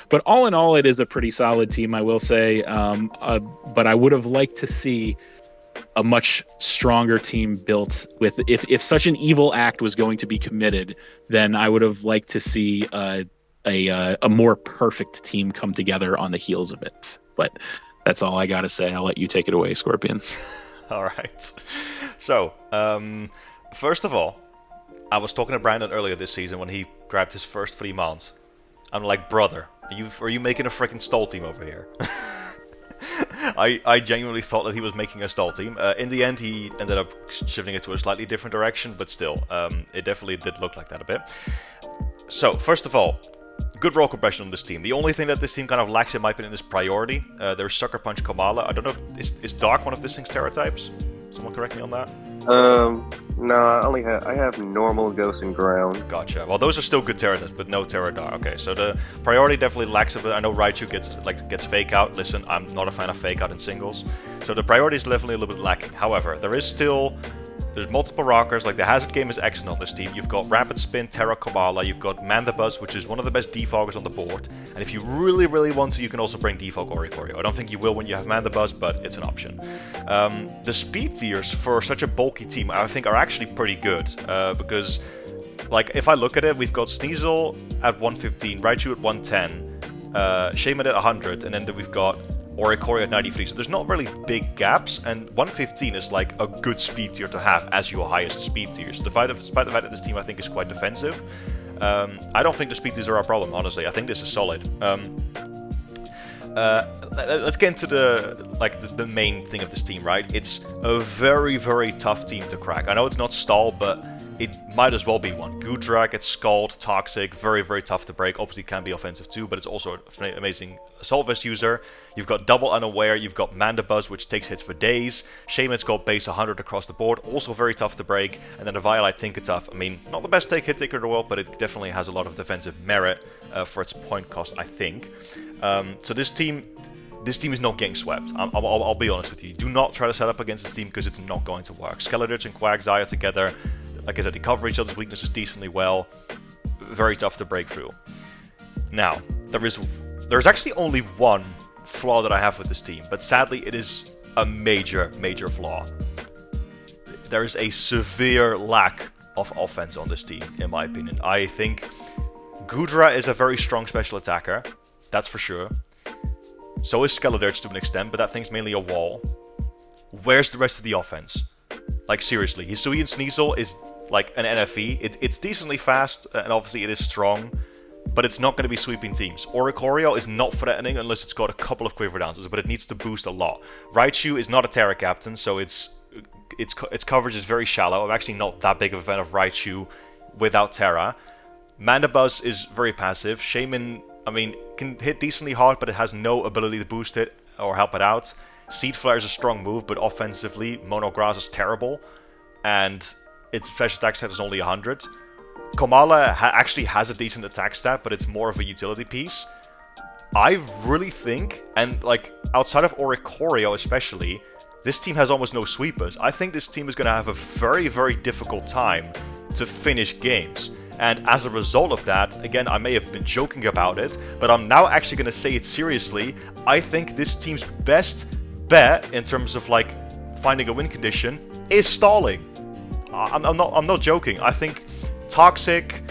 But all in all, it is a pretty solid team, I will say. But I would have liked to see a much stronger team built with, if such an evil act was going to be committed, then I would have liked to see a more perfect team come together on the heels of it. But that's all I gotta say. I'll let you take it away, Scorpion. All right. So, first of all, I was talking to Brandon earlier this season when he grabbed his first 3 mounts. I'm like, brother, are you making a freaking stall team over here? I genuinely thought that he was making a stall team. In the end, he ended up shifting it to a slightly different direction, but still, it definitely did look like that a bit. So, first of all, good roll compression on this team. The only thing that this team kind of lacks, in my opinion, is priority. There's Sucker Punch Kamala. I don't know if is Dark one of this thing's Terra types? Someone correct me on that? No, I have normal, Ghost, and Ground. Gotcha. Well, those are still good Terra types, but no Terra Dark. Okay, so the priority definitely lacks a bit. I know Raichu gets Fake Out. Listen, I'm not a fan of Fake Out in singles. So the priority is definitely a little bit lacking. However, there's multiple rockers. Like, the hazard game is excellent on this team. You've got Rapid Spin, Terra Kamala. You've got Mandibuzz, which is one of the best defoggers on the board. And if you really, really want to, you can also bring defog Oricorio. I don't think you will when you have Mandibuzz, but it's an option. The speed tiers for such a bulky team, I think, are actually pretty good. Because, like, if I look at it, we've got Sneasel at 115, Raichu at 110, Shaman at 100, and then we've got Oricorio at 93, so there's not really big gaps, and 115 is like a good speed tier to have as your highest speed tier. So despite the fact that this team, I think, is quite defensive, I don't think the speed tiers are a problem, honestly. I think this is solid. Let's get into the main thing of this team, right? It's a very, very tough team to crack. I know it's not stall, but it might as well be one. Goodra gets Scald, Toxic, very, very tough to break. Obviously can be offensive too, but it's also an amazing Assault Vest user. You've got Double Unaware, you've got Mandibuzz, which takes hits for days. Shaman's got base 100 across the board, also very tough to break. And then the Violite Tinkertuff, I mean, not the best hit taker in the world, but it definitely has a lot of defensive merit for its point cost, I think. So this team is not getting swept. I'll be honest with you. Do not try to set up against this team because it's not going to work. Skeledirge and Quagsire together, like I said, they cover each other's weaknesses decently well. Very tough to break through. Now, there's actually only one flaw that I have with this team, but sadly it is a major, major flaw. There is a severe lack of offense on this team, in my opinion. I think Goodra is a very strong special attacker, that's for sure. So is Skeledirge to an extent, but that thing's mainly a wall. Where's the rest of the offense? Like, seriously, Hisuian Sneasel is like an NFE. It's decently fast, and obviously it is strong, but it's not going to be sweeping teams. Oricorio is not threatening unless it's got a couple of Quiver Dances, but it needs to boost a lot. Raichu is not a Terra Captain, so its coverage is very shallow. I'm actually not that big of a fan of Raichu without Terra. Mandibuzz is very passive. Shaman, I mean, can hit decently hard, but it has no ability to boost it or help it out. Seed Flare is a strong move, but offensively, Monograss is terrible, and its special attack stat is only 100. Komala actually has a decent attack stat, but it's more of a utility piece. I really think, and like outside of Oricorio especially, this team has almost no sweepers. I think this team is going to have a very, very difficult time to finish games. And as a result of that, again, I may have been joking about it, but I'm now actually going to say it seriously. I think this team's best bet in terms of like finding a win condition is stalling. I'm not joking. I think Toxic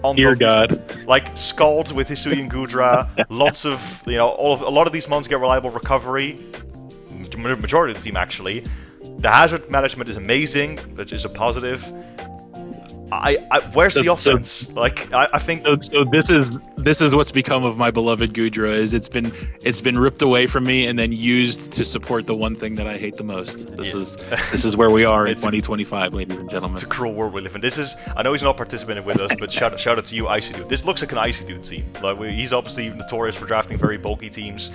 on dear God, like Scald with Hisuian Goodra, lots of a lot of these mons get reliable recovery. Majority of the team actually. The hazard management is amazing, which is a positive. Where's the offense? I think. So this is what's become of my beloved Goodra. Is it's been ripped away from me and then used to support the one thing that I hate the most. This is where we are in 2025, ladies and gentlemen. It's a cruel world we live in. I know he's not participating with us, but shout out to you, Icy Dude. This looks like an Icy Dude team. He's obviously notorious for drafting very bulky teams,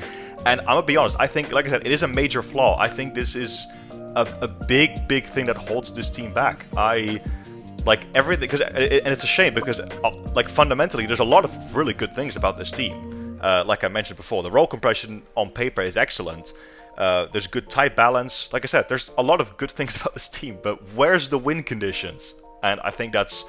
and I'm gonna be honest. I think, like I said, it is a major flaw. I think this is a big thing that holds this team back. Like everything, and it's a shame because, like, fundamentally, there's a lot of really good things about this team. Like I mentioned before, the roll compression on paper is excellent. There's good type balance. Like I said, there's a lot of good things about this team, but where's the win conditions? And I think that's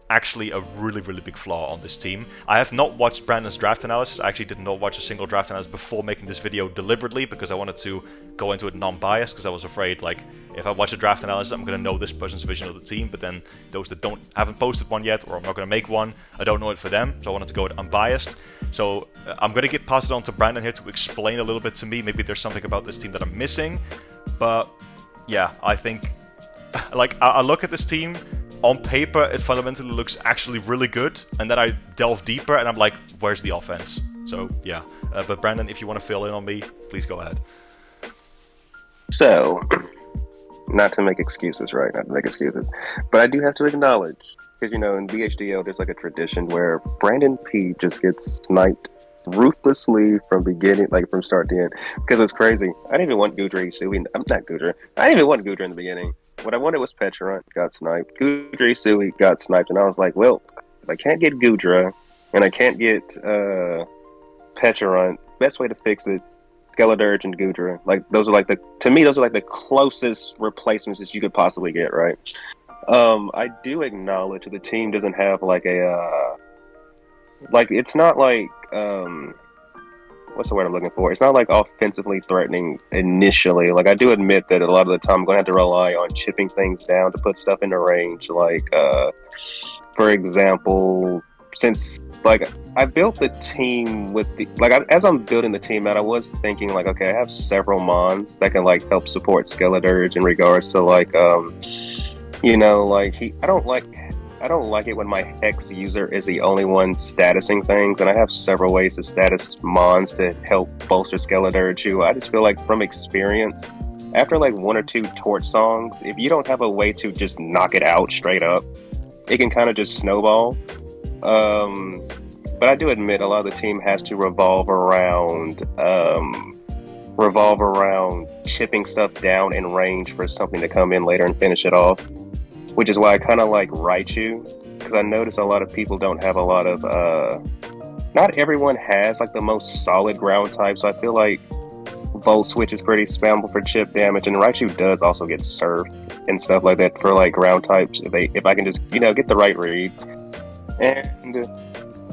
actually a really, really big flaw on this team. I have not watched Brandon's draft analysis. I actually did not watch a single draft analysis before making this video deliberately because I wanted to go into it non-biased because I was afraid, like, if I watch a draft analysis, I'm going to know this person's vision of the team, but then those that haven't posted one yet, or I'm not going to make one, I don't know it for them, so I wanted to go unbiased. So I'm going to pass it on to Brandon here to explain a little bit to me. Maybe there's something about this team that I'm missing, but yeah, I think, like, I look at this team. On paper, it fundamentally looks actually really good, and then I delve deeper, and I'm like, where's the offense? So, yeah. But Brandon, if you want to fill in on me, please go ahead. So, not to make excuses, right? Not to make excuses. But I do have to acknowledge, because, in BHDO, there's like a tradition where Brandon P just gets sniped ruthlessly from beginning, like from start to end. Because it's crazy. I didn't even want Goodra. I'm not Goodra. I didn't even want Goodra in the beginning. What I wanted was Pecharunt, got sniped. Goodra Sui got sniped, and I was like, well, if I can't get Goodra, and I can't get Pecharunt, best way to fix it, Skeledirge and Goodra. Like, those are like the closest replacements that you could possibly get, right? I do acknowledge the team doesn't have like a, it's not like, what's the word I'm looking for? It's not like offensively threatening initially. Like, I do admit that a lot of the time I'm going to have to rely on chipping things down to put stuff into range. Like, for example, since, like, I built the team with the, like, as I'm building the team out, I was thinking, like, okay, I have several mons that can, like, help support Skeledirge in regards to, like, I don't like it when my Hex user is the only one statusing things, and I have several ways to status mons to help bolster Skeledirge too. I just feel like from experience, after like one or two torch songs, if you don't have a way to just knock it out straight up, it can kind of just snowball. But I do admit a lot of the team has to revolve around chipping stuff down in range for something to come in later and finish it off. Which is why I kind of like Raichu, because I notice a lot of people don't have a lot of. Not everyone has like the most solid ground type, so I feel like Volt Switch is pretty spammable for chip damage, and Raichu does also get served and stuff like that for like ground types if I can just get the right read. And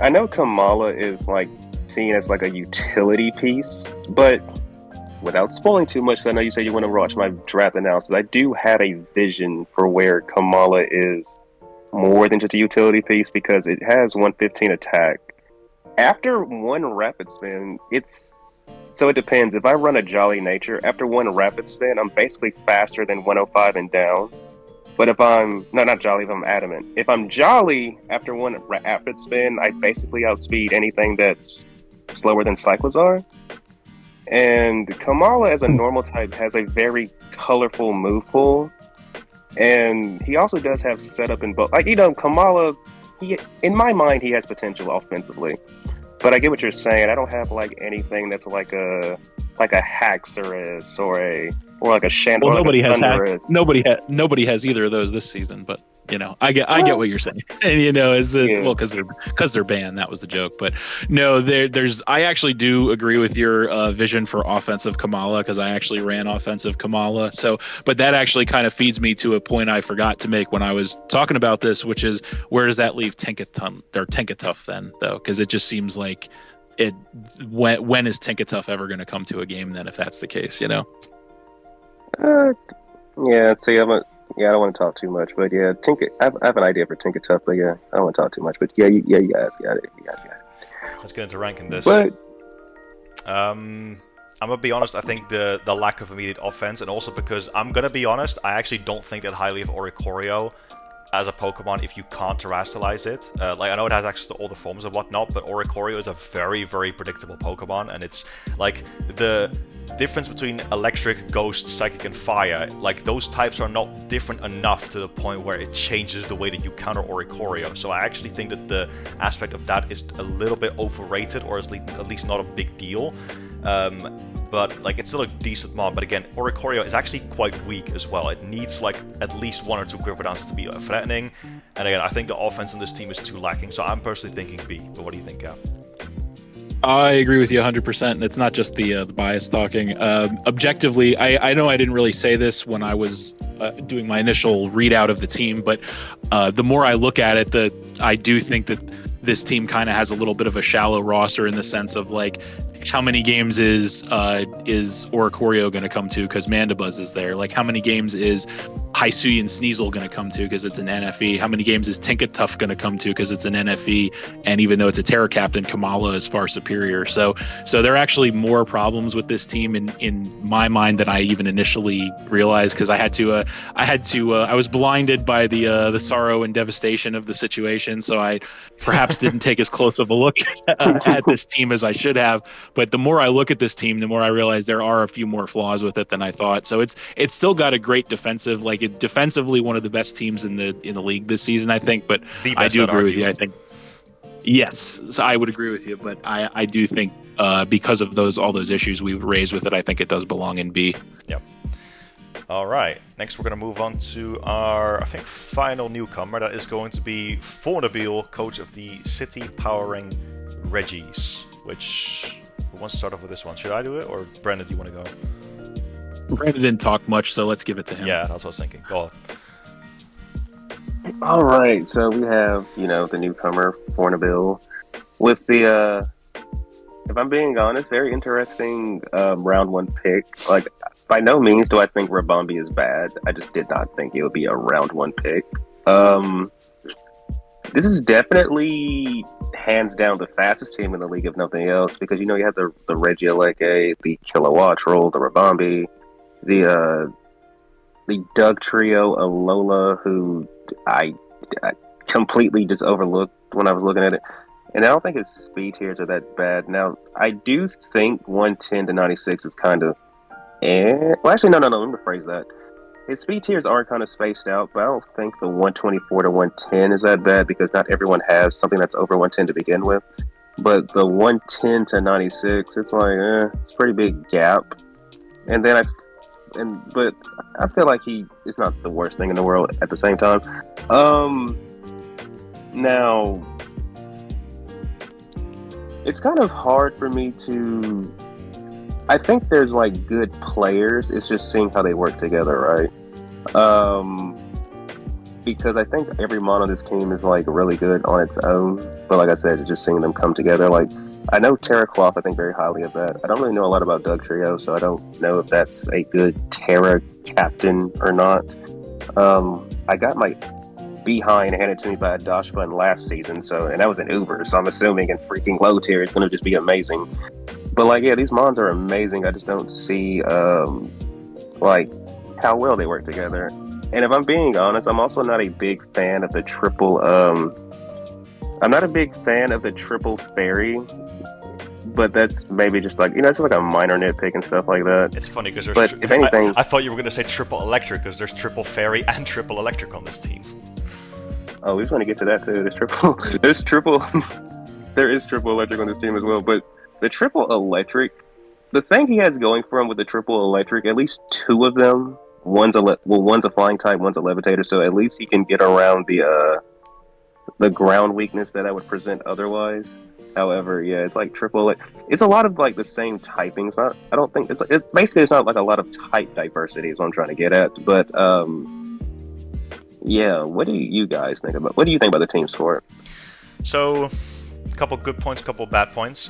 I know Kamala is like seen as like a utility piece, but without spoiling too much, because I know you said you want to watch my draft analysis, I do have a vision for where Kamala is more than just a utility piece, because it has 115 attack. After one rapid spin, so it depends. If I run a Jolly Nature, after one rapid spin, I'm basically faster than 105 and down. But if I'm not Jolly, if I'm Adamant. If I'm Jolly after one rapid spin, I basically outspeed anything that's slower than Cyclizar. And Kamala, as a normal type, has a very colorful move pool. And he also does have setup in both. Kamala, in my mind, he has potential offensively. But I get what you're saying. I don't have like anything that's like a Haxorus or like a Chandler. Well, nobody has Thunderous. Nobody has either of those this season. But I get what you're saying. Well, because they're banned. That was the joke. But no, there's. I actually do agree with your vision for offensive Kamala, because I actually ran offensive Kamala. So, but that actually kind of feeds me to a point I forgot to make when I was talking about this, which is, where does that leave Tinkatuff then, though? Because it just seems like it. When is Tinkatuff ever going to come to a game then, if that's the case? Yeah. See, I don't want to talk too much, but yeah, I have an idea for Tinkatuff, but yeah, I don't want to talk too much, but yeah, you guys got it. Let's get into ranking this. But I'm gonna be honest. I think the lack of immediate offense, and also because I'm gonna be honest, I actually don't think that highly of Oricorio as a Pokemon if you can't terrestrialize it. I know it has access to all the forms and whatnot, but Oricorio is a very, very predictable Pokemon, and it's like the difference between electric, ghost, psychic, and fire, like those types are not different enough to the point where it changes the way that you counter Oricorio. So I actually think that the aspect of that is a little bit overrated, or at least not a big deal. But like, it's still a decent mod. But again, Oricorio is actually quite weak as well. It needs like at least 1 or 2 Quiver Dances to be threatening. And again, I think the offense on this team is too lacking. So I'm personally thinking B. But what do you think, Cap? I agree with you 100%. And it's not just the bias talking. Objectively, I know I didn't really say this when I was doing my initial readout of the team, but the more I look at it, I do think that this team kind of has a little bit of a shallow roster, in the sense of like, how many games is Oricorio going to come to because Mandibuzz is there? Like, how many games is Hisuian Sneasel going to come to because it's an NFE? How many games is Tinkatuff going to come to because it's an NFE? And even though it's a Terra Captain, Kamala is far superior. So there are actually more problems with this team in my mind than I even initially realized, because I was blinded by the sorrow and devastation of the situation. So I perhaps didn't take as close of a look at this team as I should have. But the more I look at this team, the more I realize there are a few more flaws with it than I thought. So it's still got a great defensive, defensively one of the best teams in the league this season, I think. But I do agree with you. I think yes, so I would agree with you. But I do think because of all those issues we've raised with it, I think it does belong in B. Yep. All right. Next, we're going to move on to our, I think, final newcomer. That is going to be Fornabile, coach of the City Powering Regis. Who wants to start off with this one? Should I do it, or Brandon, do you want to go? Brandon didn't talk much, so let's give it to him. Yeah, that's what I was thinking. Go on. All right, so we have, the newcomer, Fornabile, with the, if I'm being honest, very interesting round 1 pick. Like, by no means do I think Rabombi is bad. I just did not think it would be a round 1 pick. This is definitely hands down the fastest team in the league, if nothing else, because you have the Regieleki, the Kilowattrel, the Rabombi, the Doug Trio, Alola, who I completely just overlooked when I was looking at it. And I don't think his speed tiers are that bad. Now, I do think 110 to 96 is kind of And well, actually, no. Let me rephrase that. His speed tiers are kind of spaced out, but I don't think the 124 to 110 is that bad because not everyone has something that's over 110 to begin with. But the 110 to 96, it's like, it's a pretty big gap. And then but I feel like it's not the worst thing in the world at the same time. Now, it's kind of hard for me to. I think there's like good players. It's just seeing how they work together, right? Because I think every mon on this team is like really good on its own. But like I said, just seeing them come together. Like I know Terra Cloth, I think very highly of that. I don't really know a lot about Doug Trio, so I don't know if that's a good Terra captain or not. I got my behind handed to me by a Dosh Bun last season, and that was an Uber, so I'm assuming in freaking low tier it's going to just be amazing. But like, yeah, these mons are amazing. I just don't see like how well they work together. And if I'm being honest, I'm also not a big fan of the triple. I'm not a big fan of the triple fairy, but that's maybe just like it's like a minor nitpick and stuff like that. It's funny because there's. But if anything, I thought you were going to say triple electric because there's triple fairy and triple electric on this team. Oh, we just want to get to that too. There's triple. There is triple electric on this team as well, but the triple electric, the thing he has going for him with the triple electric, at least two of them. One's a flying type, one's a levitator, so at least he can get around the ground weakness that I would present otherwise. However, yeah, it's like triple. It's a lot of like the same typing. It's not. I don't think it's basically it's not like a lot of type diversity is what I'm trying to get at. But yeah, what do you guys think about? What do you think about the team score? So, a couple good points, a couple bad points.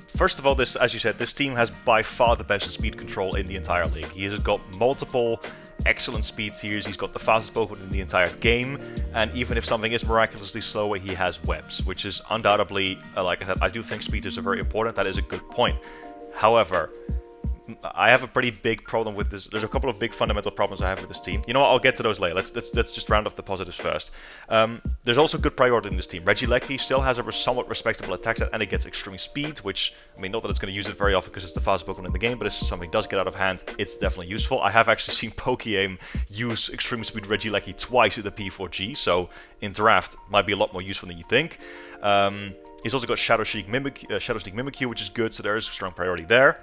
First of all, as you said, this team has by far the best speed control in the entire league. He has got multiple excellent speed tiers. He's got the fastest Pokemon in the entire game, and even if something is miraculously slower, he has webs, which is undoubtedly, like I said, I do think speed tiers are very important. That is a good point. However, I have a pretty big problem with this. There's a couple of big fundamental problems I have with this team. You know what? I'll get to those later. Let's just round off the positives first. There's also good priority in this team. Regieleki still has a somewhat respectable attack set, and it gets extreme speed, which, I mean, not that it's going to use it very often because it's the fastest Pokemon in the game, but if something does get out of hand, it's definitely useful. I have actually seen Pokeaim use extreme speed Regieleki twice with the P4G, so in draft, might be a lot more useful than you think. He's also got Shadow Sneak Mimikyu, which is good, so there is strong priority there.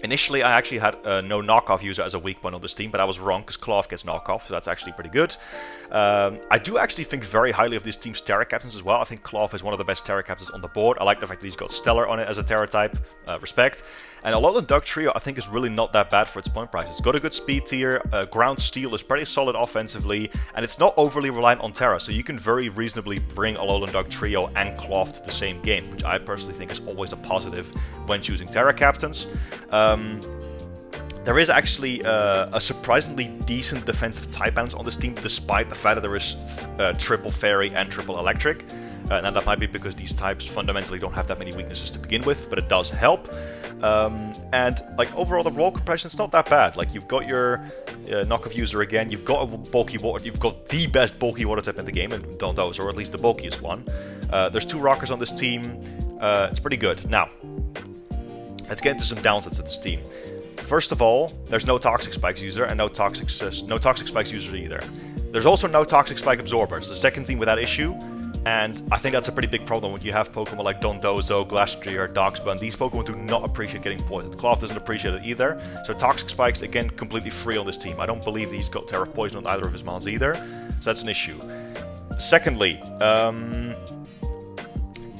Initially, I actually had no knockoff user as a weak point on this team, but I was wrong because Cloth gets knockoff, so that's actually pretty good. I do actually think very highly of this team's Terra captains as well. I think Cloth is one of the best Terra captains on the board. I like the fact that he's got Stellar on it as a Terra type. Respect. And Alolan Duck Trio, I think, is really not that bad for its point price. It's got a good speed tier, Ground Steel is pretty solid offensively, and it's not overly reliant on Terra, so you can very reasonably bring Alolan Duck Trio and Cloth to the same game, which I personally think is always a positive when choosing Terra captains. There is actually a surprisingly decent defensive type balance on this team, despite the fact that there is triple fairy and triple electric. And that might be because these types fundamentally don't have that many weaknesses to begin with, but it does help. And like overall, the roll compression is not that bad. Like you've got your knockoff user again, you've got a bulky water, you've got the best bulky water type in the game, and those, or at least the bulkiest one. There's 2 rockers on this team. It's pretty good. Now, let's get into some downsides of this team. First of all, there's no Toxic Spikes user and no Toxic Spikes user either. There's also no Toxic Spike Absorbers. The second team with that issue, and I think that's a pretty big problem when you have Pokemon like Dondozo, Glastrier, Darkspun. These Pokemon do not appreciate getting poisoned. Cloth doesn't appreciate it either. So Toxic Spikes, again, completely free on this team. I don't believe he's got Terra Poison on either of his mons either. So that's an issue. Secondly,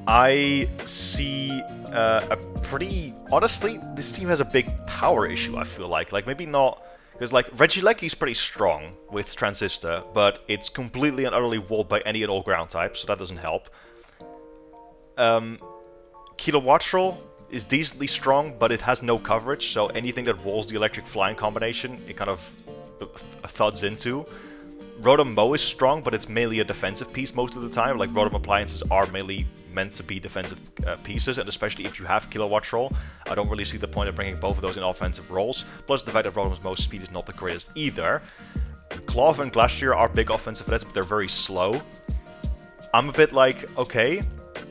I see a pretty... Honestly, this team has a big power issue, I feel like. Like, maybe not... Because, like, Regieleki is pretty strong with Transistor, but it's completely and utterly walled by any and all ground types, so that doesn't help. Kilowattrel is decently strong, but it has no coverage, so anything that walls the electric flying combination, it kind of thuds into. Rotom Mow is strong, but it's mainly a defensive piece most of the time. Like, Rotom Appliances are mainly meant to be defensive pieces, and especially if you have Kilowattrel, I don't really see the point of bringing both of those in offensive roles. Plus the fact that Rotom's most speed is not the greatest either. Cloth and Glastrier are big offensive threats, but they're very slow. I'm a bit like, okay,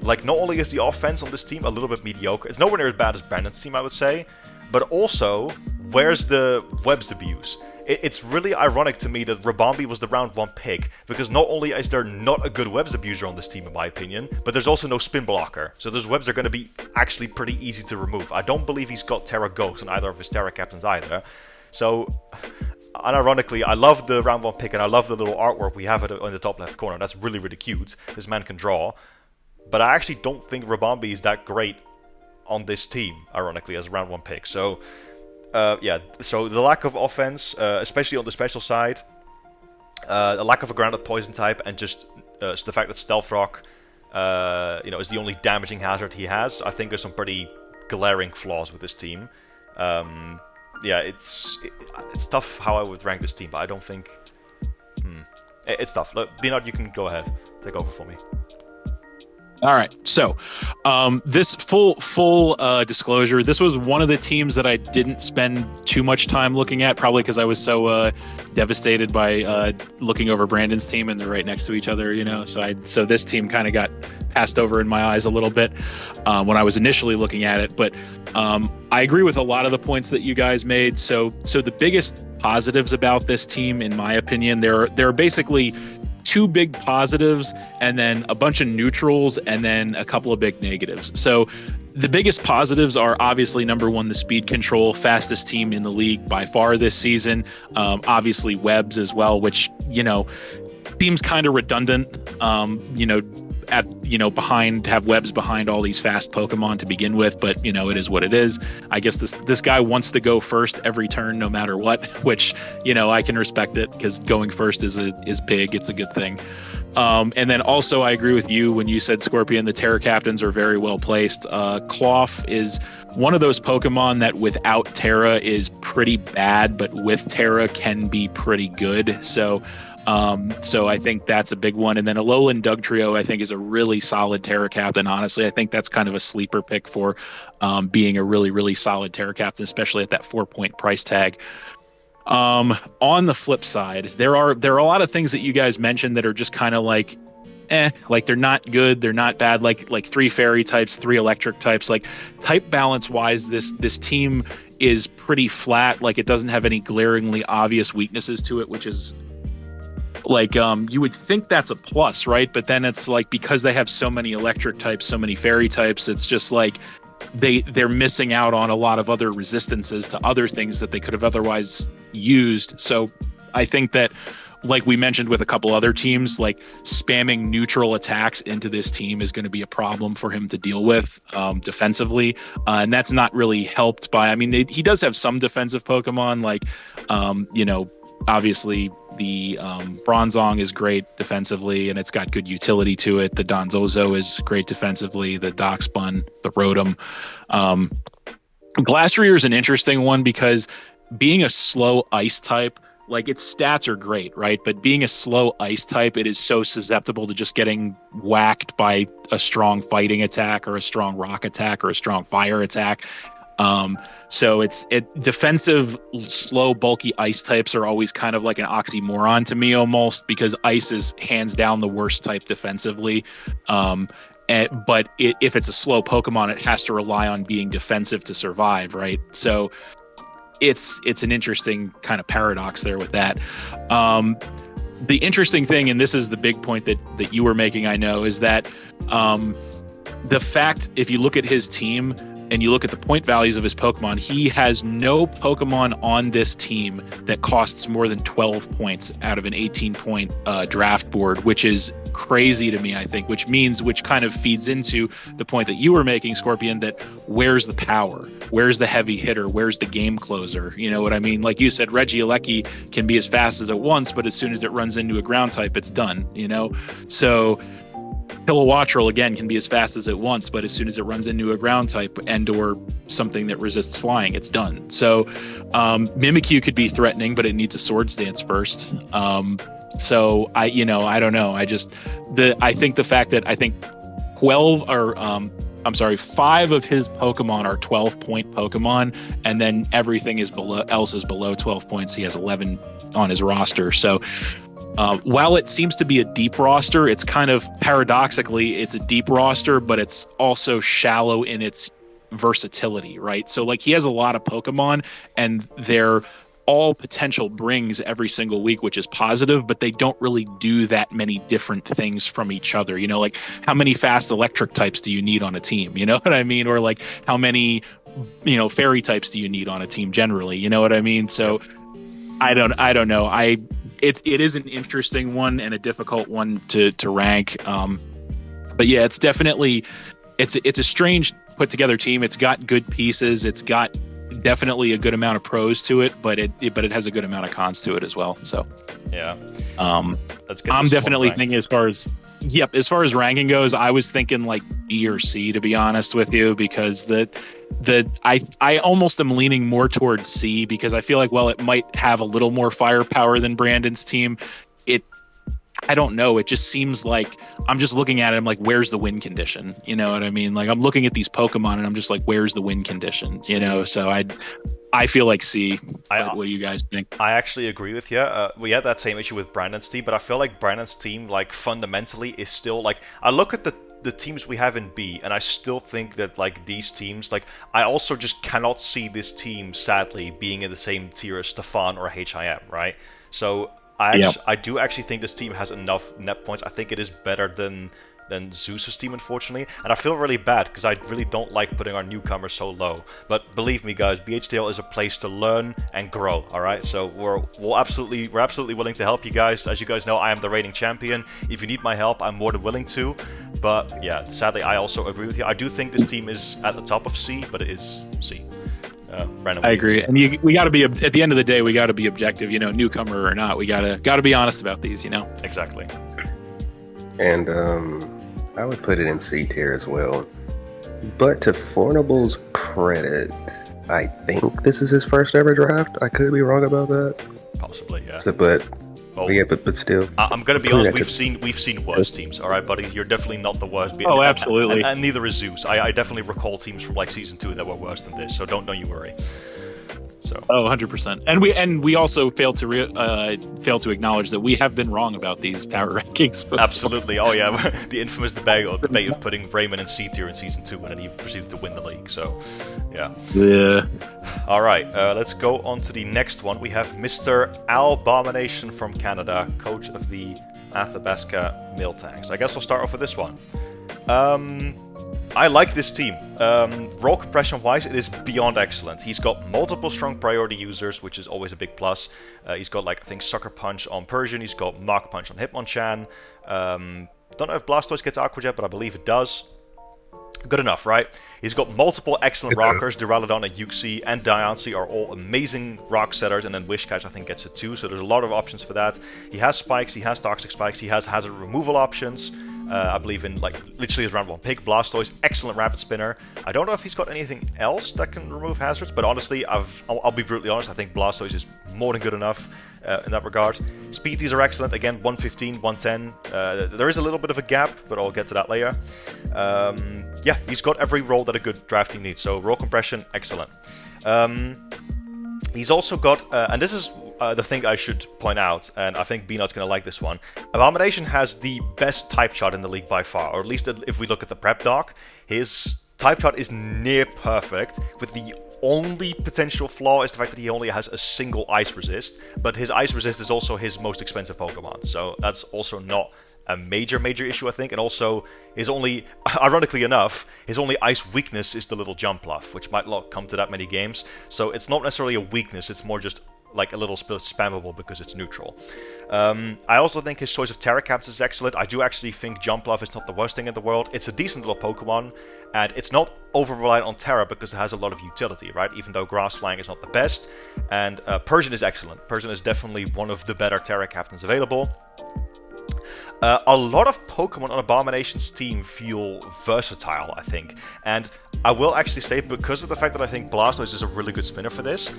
like not only is the offense on this team a little bit mediocre, it's nowhere near as bad as Brandon's team, I would say, but also where's the Webs abuse? It's really ironic to me that Ribombee was the round 1 pick, because not only is there not a good Webs abuser on this team in my opinion, but there's also no spin blocker, so those Webs are going to be actually pretty easy to remove. I don't believe he's got Terra Ghost on either of his Terra Captains either, so unironically, I love the round 1 pick and I love the little artwork we have in the top left corner. That's really, really cute. This man can draw, but I actually don't think Ribombee is that great on this team, ironically, as a round 1 pick, so... yeah, so the lack of offense, especially on the special side, the lack of a grounded poison type, and just the fact that Stealth Rock, is the only damaging hazard he has, I think there's some pretty glaring flaws with this team. Yeah, it's tough how I would rank this team, but I don't think... It's tough. Look, B-Nard, you can go ahead. Take over for me. All right. So, this full disclosure, this was one of the teams that I didn't spend too much time looking at, probably because I was so devastated by looking over Brandon's team, and they're right next to each other, So this team kind of got passed over in my eyes a little bit when I was initially looking at it. But I agree with a lot of the points that you guys made. So the biggest positives about this team, in my opinion, there are basically 2 big positives and then a bunch of neutrals and then a couple of big negatives. So the biggest positives are obviously number 1, the speed control, fastest team in the league by far this season. Obviously Webs as well, which, seems kind of redundant, have Webs behind all these fast Pokemon to begin with, but it is what it is. I guess this guy wants to go first every turn no matter what, which I can respect it, because going first is big. It's a good thing. And then also I agree with you when you said, Scorpion, the Terra Captains are very well placed. Cloth is one of those Pokemon that without Terra is pretty bad, but with Terra can be pretty good. So I think that's a big one. And then Alolan Dugtrio, I think, is a really solid Terra Captain. Honestly, I think that's kind of a sleeper pick for being a really, really solid Terra Captain, especially at that 4-point price tag. On the flip side, there are a lot of things that you guys mentioned that are just kind of like they're not good, they're not bad, like 3 fairy types, 3 electric types. Like, type balance wise, this team is pretty flat. Like, it doesn't have any glaringly obvious weaknesses to it, which is like, you would think that's a plus, right? But then it's like, because they have so many electric types, so many fairy types, it's just like they're missing out on a lot of other resistances to other things that they could have otherwise used. So I think that, like we mentioned with a couple other teams, like spamming neutral attacks into this team is going to be a problem for him to deal with defensively. And that's not really helped by, he does have some defensive Pokemon, like, obviously the Bronzong is great defensively and it's got good utility to it. The Donzozo is great defensively, the Darkspun, the Rotom. Glastrier is an interesting one because being a slow ice type, like, its stats are great, right? But being a slow ice type, it is so susceptible to just getting whacked by a strong fighting attack or a strong rock attack or a strong fire attack. So defensive, slow, bulky ice types are always kind of like an oxymoron to me almost, because ice is hands down the worst type defensively. But if it's a slow Pokemon, it has to rely on being defensive to survive, right? So it's an interesting kind of paradox there with that. The interesting thing, and this is the big point that you were making, I know, is that the fact, if you look at his team and you look at the point values of his Pokemon, he has no Pokemon on this team that costs more than 12 points out of an 18-point draft board, which is crazy to me, I think, which kind of feeds into the point that you were making, Scorpion, that where's the power? Where's the heavy hitter? Where's the game closer? You know what I mean? Like you said, Regieleki can be as fast as it wants, but as soon as it runs into a ground type, it's done, So Kilowattrel, again, can be as fast as it wants, but as soon as it runs into a ground type and or something that resists flying, it's done. So Mimikyu could be threatening, but it needs a Swords Dance first. So I don't know. I think the fact that 5 of his Pokemon are 12-point Pokemon, and then everything else is below 12 points. He has 11 on his roster. So while it seems to be a deep roster, it's kind of paradoxically, it's a deep roster, but it's also shallow in its versatility, right? So like he has a lot of Pokemon and they're all potential brings every single week, which is positive, but they don't really do that many different things from each other. You know, like how many fast electric types do you need on a team? You know what I mean? Or like how many, you know, fairy types do you need on a team generally? You know what I mean? So I don't know. It is an interesting one and a difficult one to rank. But yeah, it's definitely it's a strange put together team. It's got good pieces. It's got definitely a good amount of pros to it, but it has a good amount of cons to it as well. So yeah, let's get I'm definitely thinking as far as ranking goes, I was thinking like B or C, to be honest with you, because I almost am leaning more towards C, because I feel like, well, it might have a little more firepower than Brandon's team. I don't know. It just seems like I'm just looking at it. I'm like, where's the win condition? You know what I mean? Like I'm looking at these Pokemon and I'm just like, where's the win condition? You know? So I feel like C. What do you guys think? I actually agree with you. We had that same issue with Brandon's team, but I feel like Brandon's team, like fundamentally, is still like, I look at the teams we have in B, and I still think that like these teams, like I also just cannot see this team sadly being in the same tier as Stefan or HIM, right? So I do actually think this team has enough net points. I think it is better than Zeus's team, unfortunately. And I feel really bad because I really don't like putting our newcomers so low. But believe me, guys, BHTL is a place to learn and grow, all right? So we're absolutely willing to help you guys. As you guys know, I am the reigning champion. If you need my help, I'm more than willing to. But yeah, sadly, I also agree with you. I do think this team is at the top of C, but it is C. Brandon, I agree, and we got to be at the end of the day. We got to be objective, you know, newcomer or not. We gotta be honest about these, you know. Exactly. And I would put it in C tier as well. But to Fornible's credit, I think this is his first ever draft. I could be wrong about that. Possibly, yeah. But still, I'm gonna be honest. We've seen worse teams. All right, buddy. You're definitely not the worst. Oh, absolutely. And neither is Zeus. I definitely recall teams from like season 2 that were worse than this. So don't you worry. So. 100%. And we also fail to acknowledge that we have been wrong about these power rankings before. Absolutely. Oh yeah, the infamous debate of putting Raymond in C tier in season 2, and then he proceeded to win the league. So, yeah. Yeah. All right, let's go on to the next one. We have Mr. Abomination from Canada, coach of the Athabasca Miltanks. I guess I'll start off with this one. I like this team. Raw compression-wise, it is beyond excellent. He's got multiple strong priority users, which is always a big plus. He's got, like, I think, Sucker Punch on Persian. He's got Mach Punch on Hitmonchan. Don't know if Blastoise gets Aqua Jet, but I believe it does. Good enough, right? He's got multiple excellent rockers. Duraludon and Uxie and Diancie are all amazing rock setters, and then Wishcatch, I think, gets it too, so there's a lot of options for that. He has spikes, he has toxic spikes, he has hazard removal options. I believe in, like, literally his round 1 pick. Blastoise, excellent rapid spinner. I don't know if he's got anything else that can remove hazards, but honestly, I'll be brutally honest, I think Blastoise is more than good enough in that regard. Speedies are excellent, again, 115, 110. There is a little bit of a gap, but I'll get to that later. Yeah, he's got every role that a good draft team needs, so raw compression, excellent. He's also got, and this is the thing I should point out, and I think B-Nard's going to like this one. Abomination has the best type chart in the league by far, or at least if we look at the prep doc. His type chart is near perfect, with the only potential flaw is the fact that he only has a single Ice Resist, but his Ice Resist is also his most expensive Pokemon, so that's also not a major issue, I think. And also, his only, ironically enough, his only ice weakness is the little Jumpluff, which might not come to that many games, so it's not necessarily a weakness, it's more just like a little spammable because it's neutral. I also think his choice of Terracaps is excellent. I do actually think Jumpluff is not the worst thing in the world. It's a decent little Pokemon, and it's not over-reliant on Terra because it has a lot of utility, right? Even though Grass Flying is not the best. And Persian is excellent. Persian is definitely one of the better Terra Captains available. A lot of Pokemon on Abomination's team feel versatile, I think. And I will actually say, because of the fact that I think Blastoise is a really good spinner for this,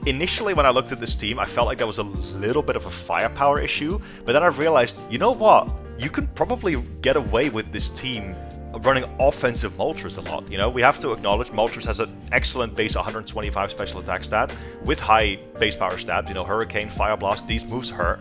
initially when I looked at this team, I felt like there was a little bit of a firepower issue, but then I realized, you know what? You can probably get away with this team running offensive Moltres a lot. You know, we have to acknowledge Moltres has an excellent base 125 special attack stat with high base power stats. You know, Hurricane, Fire Blast, these moves hurt.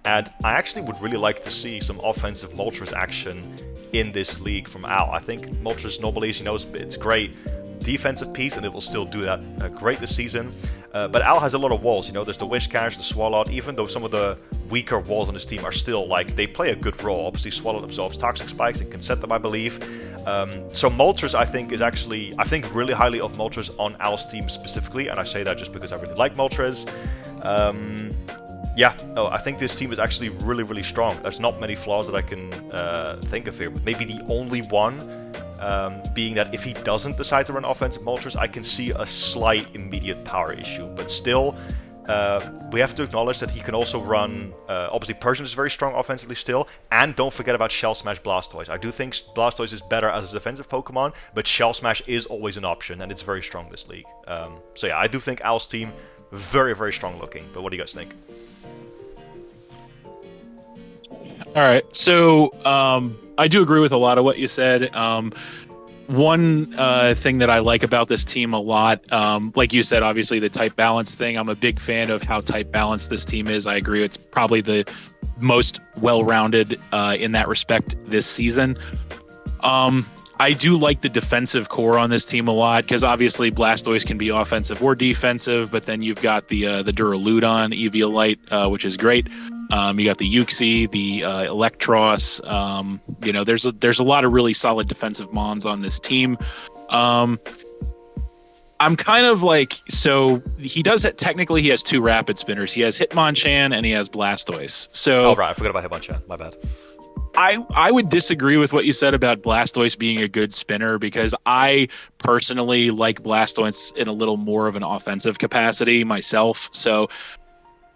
And I actually would really like to see some offensive Moltres action in this league from Al. I think Moltres normally, you know, it's great defensive piece, and it will still do that great this season. But Al has a lot of walls, there's the Whiscash, the Swalot, even though some of the weaker walls on his team are still, they play a good role. Obviously, Swalot absorbs Toxic Spikes and can set them, I believe. So Moltres, I think really highly of Moltres on Al's team specifically, and I say that just because I really like Moltres. I think this team is actually really, really strong. There's not many flaws that I can think of here, but maybe the only one being that if he doesn't decide to run offensive Moltres, I can see a slight immediate power issue. But still, we have to acknowledge that he can also run... obviously, Persian is very strong offensively still, and don't forget about Shell Smash Blastoise. I do think Blastoise is better as a defensive Pokemon, but Shell Smash is always an option, and it's very strong this league. I do think Al's team very, very strong looking. But what do you guys think? All right, so I do agree with a lot of what you said. One thing that I like about this team a lot, like you said, obviously the type balance thing. I'm a big fan of how type balanced this team is. I agree. It's probably the most well-rounded in that respect this season. I do like the defensive core on this team a lot because obviously Blastoise can be offensive or defensive, but then you've got the Duraludon, Eviolite, which is great. You got the Uxie, the Electros. There's a lot of really solid defensive mons on this team. I'm kind of so he technically he has two rapid spinners. He has Hitmonchan and he has Blastoise. So right, I forgot about Hitmonchan. My bad. I would disagree with what you said about Blastoise being a good spinner because I personally like Blastoise in a little more of an offensive capacity myself. So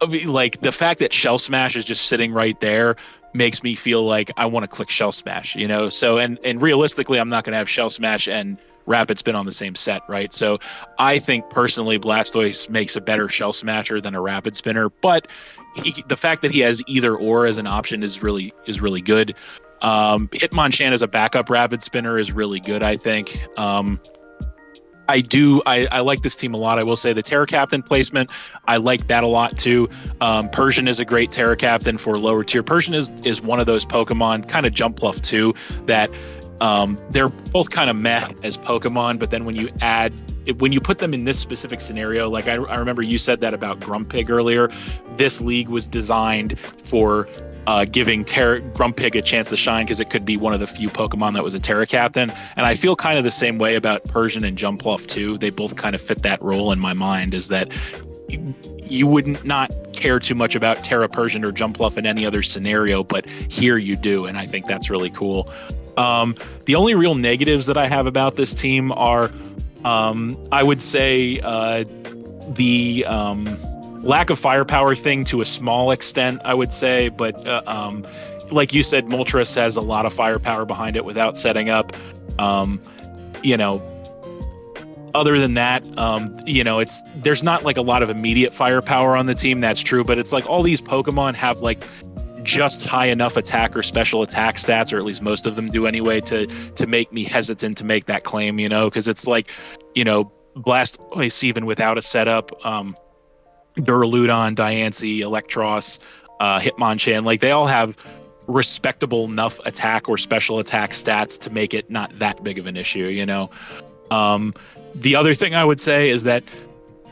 the fact that Shell Smash is just sitting right there makes me feel like I want to click Shell Smash, So and realistically, I'm not going to have Shell Smash and Rapid Spin on the same set, right? So I think personally Blastoise makes a better Shell Smasher than a Rapid Spinner, but the fact that he has either or as an option is really good. Hitmonchan as a backup Rapid Spinner is really good, I think. I like this team a lot. I will say the Terra Captain placement, I like that a lot too. Persian is a great Terra Captain for lower tier. Persian is one of those Pokemon, kind of Jumpluff too, that they're both kind of meh as Pokemon, but then when you put them in this specific scenario, I remember you said that about Grumpig earlier, this league was designed for giving Grumpig a chance to shine because it could be one of the few Pokemon that was a Terra Captain. And I feel kind of the same way about Persian and Jumpluff too. They both kind of fit that role in my mind, is that you wouldn't not care too much about Terra, Persian, or Jumpluff in any other scenario, but here you do, and I think that's really cool. The only real negatives that I have about this team are, I would say, the lack of firepower thing to a small extent, I would say, but like you said, Moltres has a lot of firepower behind it without setting up. Other than that, there's not a lot of immediate firepower on the team. That's true, but it's all these Pokemon have just high enough attack or special attack stats, or at least most of them do anyway, to make me hesitant to make that claim, because it's Blastoise, even without a setup, Duraludon, Diancie, Electros, Hitmonchan, they all have respectable enough attack or special attack stats to make it not that big of an issue, The other thing I would say is that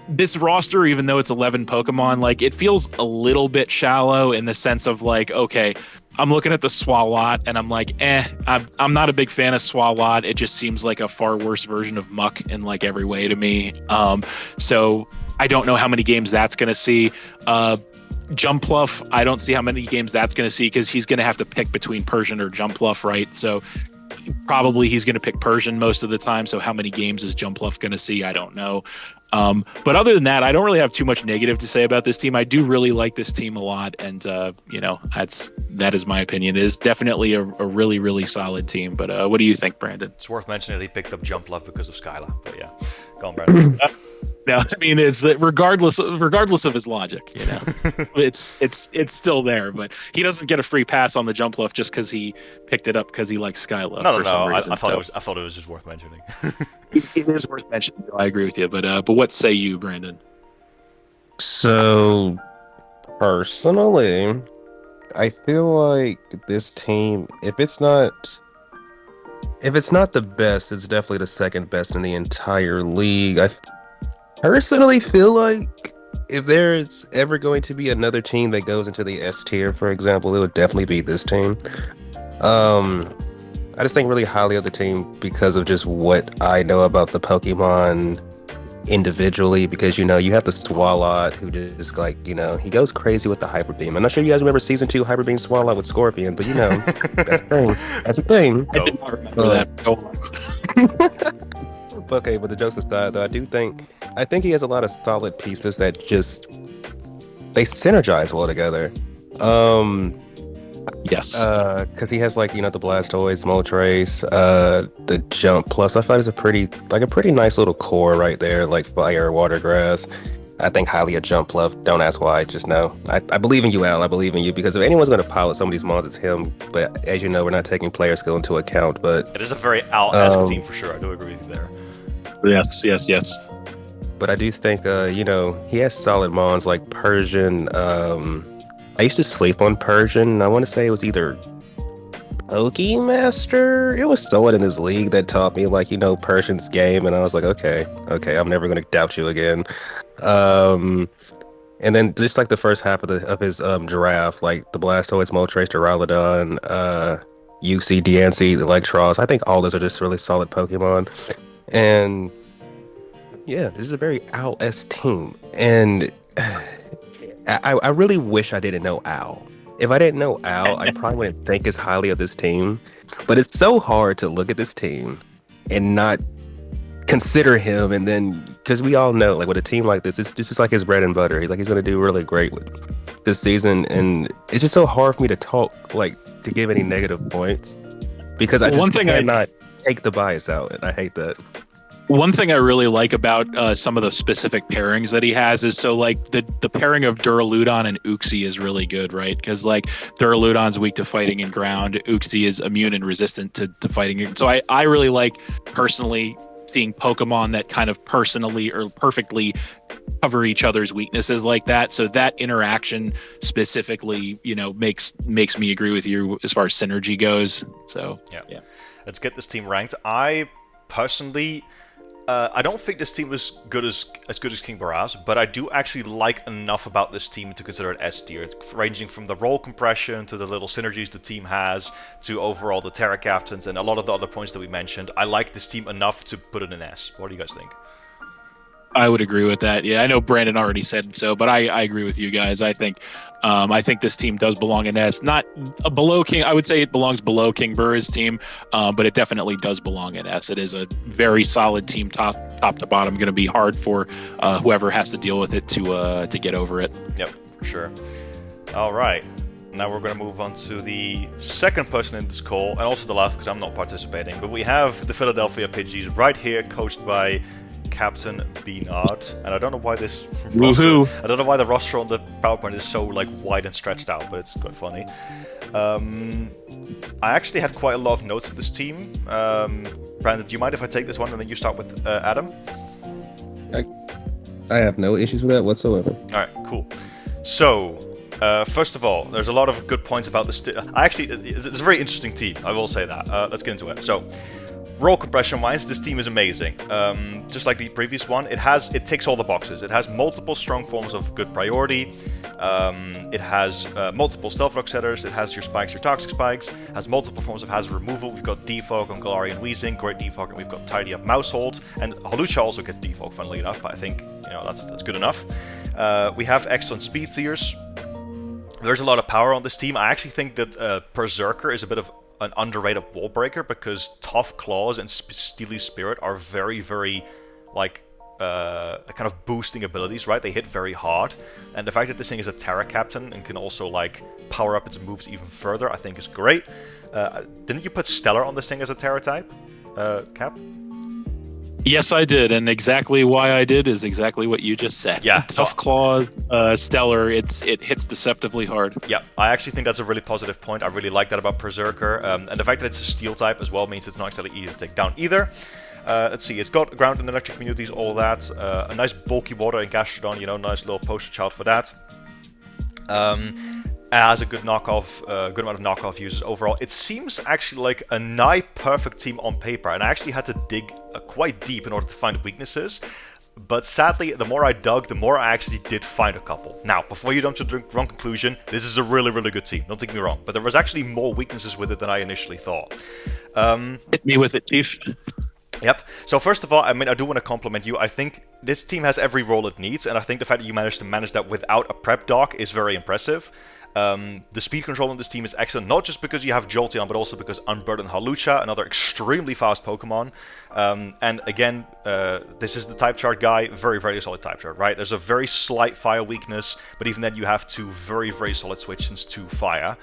this roster, even though it's 11 Pokemon, it feels a little bit shallow in the sense of okay, I'm looking at the Swalot and I'm I'm not a big fan of Swalot. It just seems like a far worse version of Muck in every way to me. So I don't know how many games that's going to see. Jumpluff, I don't see how many games that's going to see because he's going to have to pick between Persian or Jumpluff, right? So probably he's going to pick Persian most of the time. So how many games is Jumpluff going to see? I don't know. But other than that, I don't really have too much negative to say about this team. I do really like this team a lot, and that is my opinion. It is definitely a really, really solid team. But what do you think, Brandon? It's worth mentioning that he picked up Jumpluff because of Skyla. But yeah, go on, Brandon. No, I mean it's regardless of his logic, it's still there. But he doesn't get a free pass on the Jumpluff just because he picked it up because he likes Skyla. No. I thought it was just worth mentioning. It is worth mentioning. I agree with you. But what say you, Brandon? So personally, I feel like this team, if it's not if it's not the best, it's definitely the second best in the entire league. I personally feel like if there's ever going to be another team that goes into the S tier, for example, it would definitely be this team. I just think really highly of the team because of just what I know about the Pokemon individually, because you have the Swalot who just like he goes crazy with the Hyper Beam. I'm not sure you guys remember season 2 Hyper Beam Swalot with Scorpion, but that's a thing. That's a thing. I did not remember that. Go on. Okay, but the jokes aside, though, I think he has a lot of solid pieces that just they synergize well together. Yes. Because he has the Blastoise, Moltres, the Jump Plus. I thought it's a pretty nice little core right there, like Fire, Water, Grass. I think highly of Jump Plus. Don't ask why, just know. I believe in you, Al. I believe in you, because if anyone's going to pilot some of these mons, it's him. But as you know, we're not taking player skill into account. But it is a very Al-esque team for sure. I do agree with you there. Yes. But I do think, he has solid mons like Persian. I used to sleep on Persian. I want to say it was either Pokemaster. It was someone in this league that taught me Persian's game, and I was like, okay, I'm never gonna doubt you again. And then just the first half of his draft, like the Blastoise, Moltres, Duraludon, UC, Diancie, Electros. I think all those are just really solid Pokemon, and yeah, this is a very Owl-esque team, and I really wish I didn't know Al. If I didn't know Al, I probably wouldn't think as highly of this team. But it's so hard to look at this team and not consider him. And then, because we all know, with a team like this is like his bread and butter. He's going to do really great with this season. And it's just so hard for me to talk, to give any negative points. Because I just cannot take the bias out. And I hate that. One thing I really like about some of the specific pairings that he has is the pairing of Duraludon and Uxie is really good, right? Because Duraludon's weak to fighting in ground, Uxie is immune and resistant to fighting. So I really like personally seeing Pokemon that kind of personally or perfectly cover each other's weaknesses like that. So that interaction specifically, makes me agree with you as far as synergy goes. So yeah. Let's get this team ranked. I personally. I don't think this team is good as King Baraz, but I do actually like enough about this team to consider it S tier, ranging from the roll compression to the little synergies the team has to overall the Terra Captains and a lot of the other points that we mentioned. I like this team enough to put it in S. What do you guys think? I would agree with that. Yeah, I know Brandon already said so, but I agree with you guys. I think this team does belong in S. Not below King. I would say it belongs below King Burr's team, but it definitely does belong in S. It is a very solid team, top to bottom. Going to be hard for whoever has to deal with it to get over it. Yep, for sure. All right. Now we're going to move on to the second person in this call, and also the last because I'm not participating. But we have the Philadelphia Pidgeys right here, coached by Capt B-Nard, and I don't know why this roster, I don't know why the roster on the PowerPoint is so wide and stretched out, but it's quite funny. I actually had quite a lot of notes of this team. Brandon, do you mind if I take this one and then you start with Adam? I have no issues with that whatsoever. All right, cool. So, first of all, there's a lot of good points about this. It's a very interesting team. I will say that. Let's get into it. So, roll compression wise, this team is amazing. Just like the previous one, it ticks all the boxes. It has multiple strong forms of good priority. It has multiple stealth rock setters. It has your spikes, your toxic spikes. It has multiple forms of hazard removal. We've got defog on Galarian Weezing, great defog, and we've got tidy up Mousehold. And Hawlucha also gets defog, funnily enough, but I think that's good enough. We have excellent speed seers. There's a lot of power on this team. I actually think that Berserker is a bit of an underrated wall breaker because Tough Claws and Steely Spirit are very, very kind of boosting abilities, right? They hit very hard, and the fact that this thing is a Terra Captain and can also power up its moves even further, I think is great. Didn't you put Stellar on this thing as a Terra type, Cap? Yes, I did, and exactly why I did is exactly what you just said. Yeah, Tough Claw, Stellar, it hits deceptively hard. Yeah, I actually think that's a really positive point. I really like that about Berserker, and the fact that it's a Steel type as well means it's not actually easy to take down either. Let's see, it's got ground and electric immunities, all that. A nice bulky water in Gastrodon, nice little poster child for that. has a good knockoff, good amount of knockoff users overall. It seems actually like a nigh perfect team on paper, and I actually had to dig quite deep in order to find weaknesses. But sadly, the more I dug, the more I actually did find a couple. Now, before you jump to the wrong conclusion, this is a really, really good team. Don't take me wrong, but there was actually more weaknesses with it than I initially thought. Hit me with it, Chief. Yep. So first of all, I mean, I do want to compliment you. I think this team has every role it needs, and I think the fact that you managed to manage that without a prep dock is very impressive. The speed control on this team is excellent, not just because you have Jolteon, but also because Unburdened Hawlucha, another extremely fast Pokemon. And again, this is the type chart guy, very, very solid type chart, right? There's a very slight fire weakness, but even then you have two very, very solid switches to fire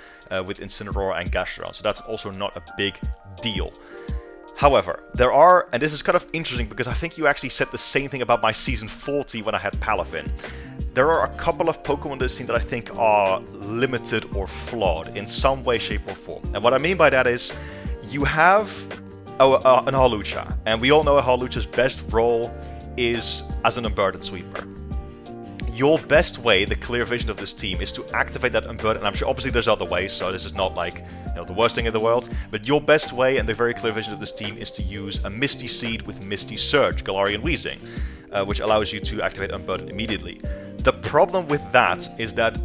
with Incineroar and Gastrodon, so that's also not a big deal. However, there are, and this is kind of interesting because I think you actually said the same thing about my Season 40 when I had Palafin. There are a couple of Pokemon in this team that I think are limited or flawed in some way, shape, or form. And what I mean by that is, you have an Hawlucha, and we all know a Hawlucha's best role is as an Unburdened Sweeper. Your best way, the clear vision of this team, is to activate that Unburdened, and I'm sure obviously there's other ways, so this is not like, you know, the worst thing in the world, but your best way and the very clear vision of this team is to use a Misty Seed with Misty Surge, Galarian Weezing, which allows you to activate Unburdened immediately. The problem with that is that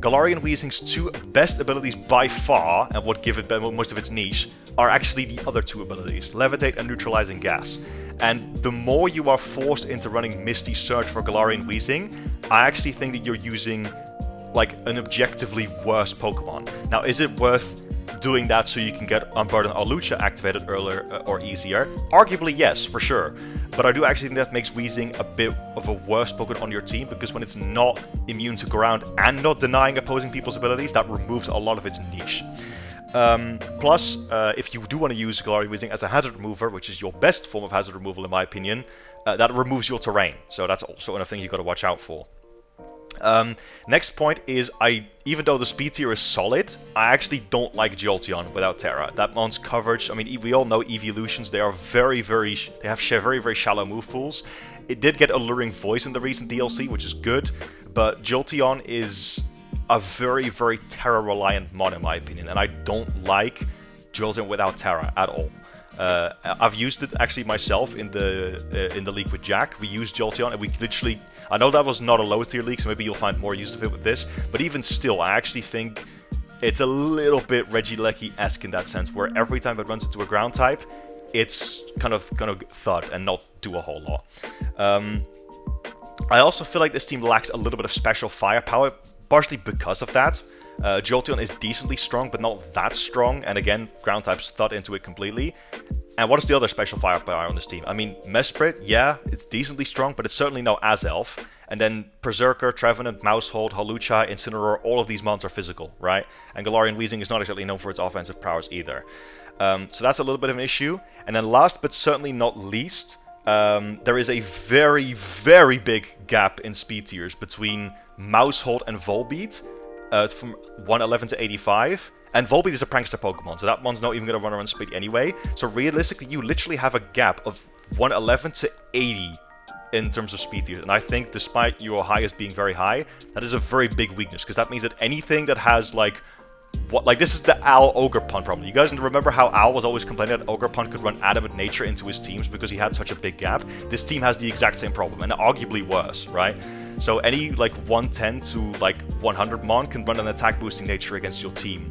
Galarian Weezing's two best abilities by far, and what give it most of its niche, are actually the other two abilities, Levitate and Neutralizing Gas. And the more you are forced into running Misty Surge for Galarian Weezing, I actually think that you're using like an objectively worse Pokemon. Now, is it worth doing that so you can get Unburdened Hawlucha activated earlier or easier? Arguably yes, for sure. But I do actually think that makes Weezing a bit of a worse Pokemon on your team, because when it's not immune to ground and not denying opposing people's abilities, that removes a lot of its niche. Plus, if you do want to use Galarian Weezing as a hazard remover, which is your best form of hazard removal in my opinion, that removes your terrain. So that's also another thing you've got to watch out for. Next point is, even though the speed tier is solid, I actually don't like Jolteon without Terra. That mon's coverage, I mean, we all know evolutions, they are very, very shallow move pools. It did get Alluring Voice in the recent DLC, which is good, but Jolteon is a very, very Terra-reliant mon in my opinion, and I don't like Jolteon without Terra at all. I've used it actually myself in the league with Jack. We used Jolteon, and we literally, I know that was not a low tier league, so maybe you'll find more use of it with this, but even still, I actually think it's a little bit Regieleki-esque in that sense, where every time it runs into a ground type, it's kind of gonna thud and not do a whole lot. I also feel like this team lacks a little bit of special firepower, partially because of that. Jolteon is decently strong, but not that strong, and again, ground types thud into it completely. And what is the other special firepower on this team? I mean, Mesprit, yeah, it's decently strong, but it's certainly no Azelf. And then Berserker, Trevenant, Mousehold, Hawlucha, Incineroar, all of these mons are physical, right? And Galarian Weezing is not exactly known for its offensive powers either. So that's a little bit of an issue. And then last but certainly not least, there is a very, very big gap in speed tiers between Mousehold and Volbeat, from 111 to 85. And Volbeat is a prankster Pokemon, so that one's not even going to run around speed anyway. So realistically, you literally have a gap of 111 to 80 in terms of speed tiers. And I think despite your highest being very high, that is a very big weakness, because that means that anything that has like this is the Owl Ogerpon problem. You guys remember how Owl was always complaining that Ogerpon could run Adamant Nature into his teams because he had such a big gap? This team has the exact same problem, and arguably worse, right? So any like 110 to like 100 mon can run an attack boosting nature against your team,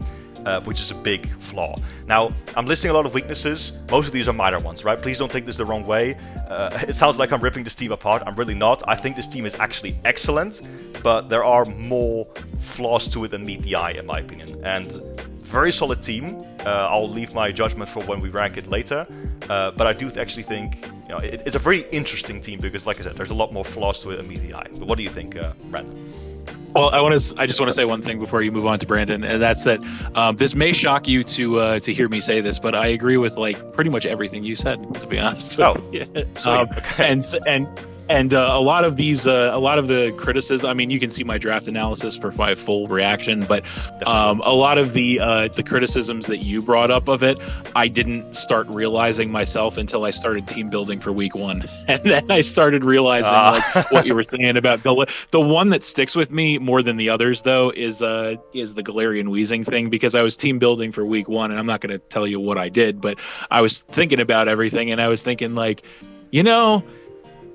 which is a big flaw. Now, I'm listing a lot of weaknesses. Most of these are minor ones, right? Please don't take this the wrong way. It sounds like I'm ripping this team apart. I'm really not. I think this team is actually excellent, but there are more flaws to it than meet the eye, in my opinion. And very solid team. I'll leave my judgment for when we rank it later. But I do actually think, you know, it's a very interesting team because, like I said, there's a lot more flaws to it than meet the eye. But what do you think, Brandon? Well, I just want to say one thing before you move on to Brandon, and that's that this may shock you to hear me say this, but I agree with like pretty much everything you said, to be honest. Oh, yeah. okay. And a lot of the criticism. I mean, you can see my draft analysis for my full reaction, but a lot of the criticisms that you brought up of it, I didn't start realizing myself until I started team building for week 1, and then I started realizing like what you were saying about the one that sticks with me more than the others though is the Galarian wheezing thing, because I was team building for week 1, and I'm not going to tell you what I did, but I was thinking about everything, and I was thinking like,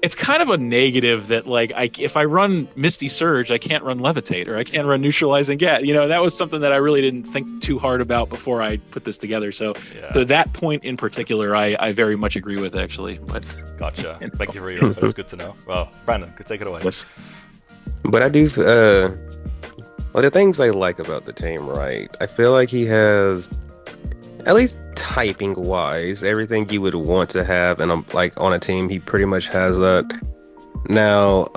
it's kind of a negative that like if I run Misty Surge, I can't run Levitate, or I can't run Neutralizing Gas. That was something that I really didn't think too hard about before I put this together. So that point in particular, I very much agree with, actually. But gotcha. Thank you for your input. It's good to know. Well, Brandon, could take it away. Yes. But I do. Well, the things I like about the team, right? I feel like he has, at least typing wise, everything you would want to have, and like on a team, he pretty much has that. Now,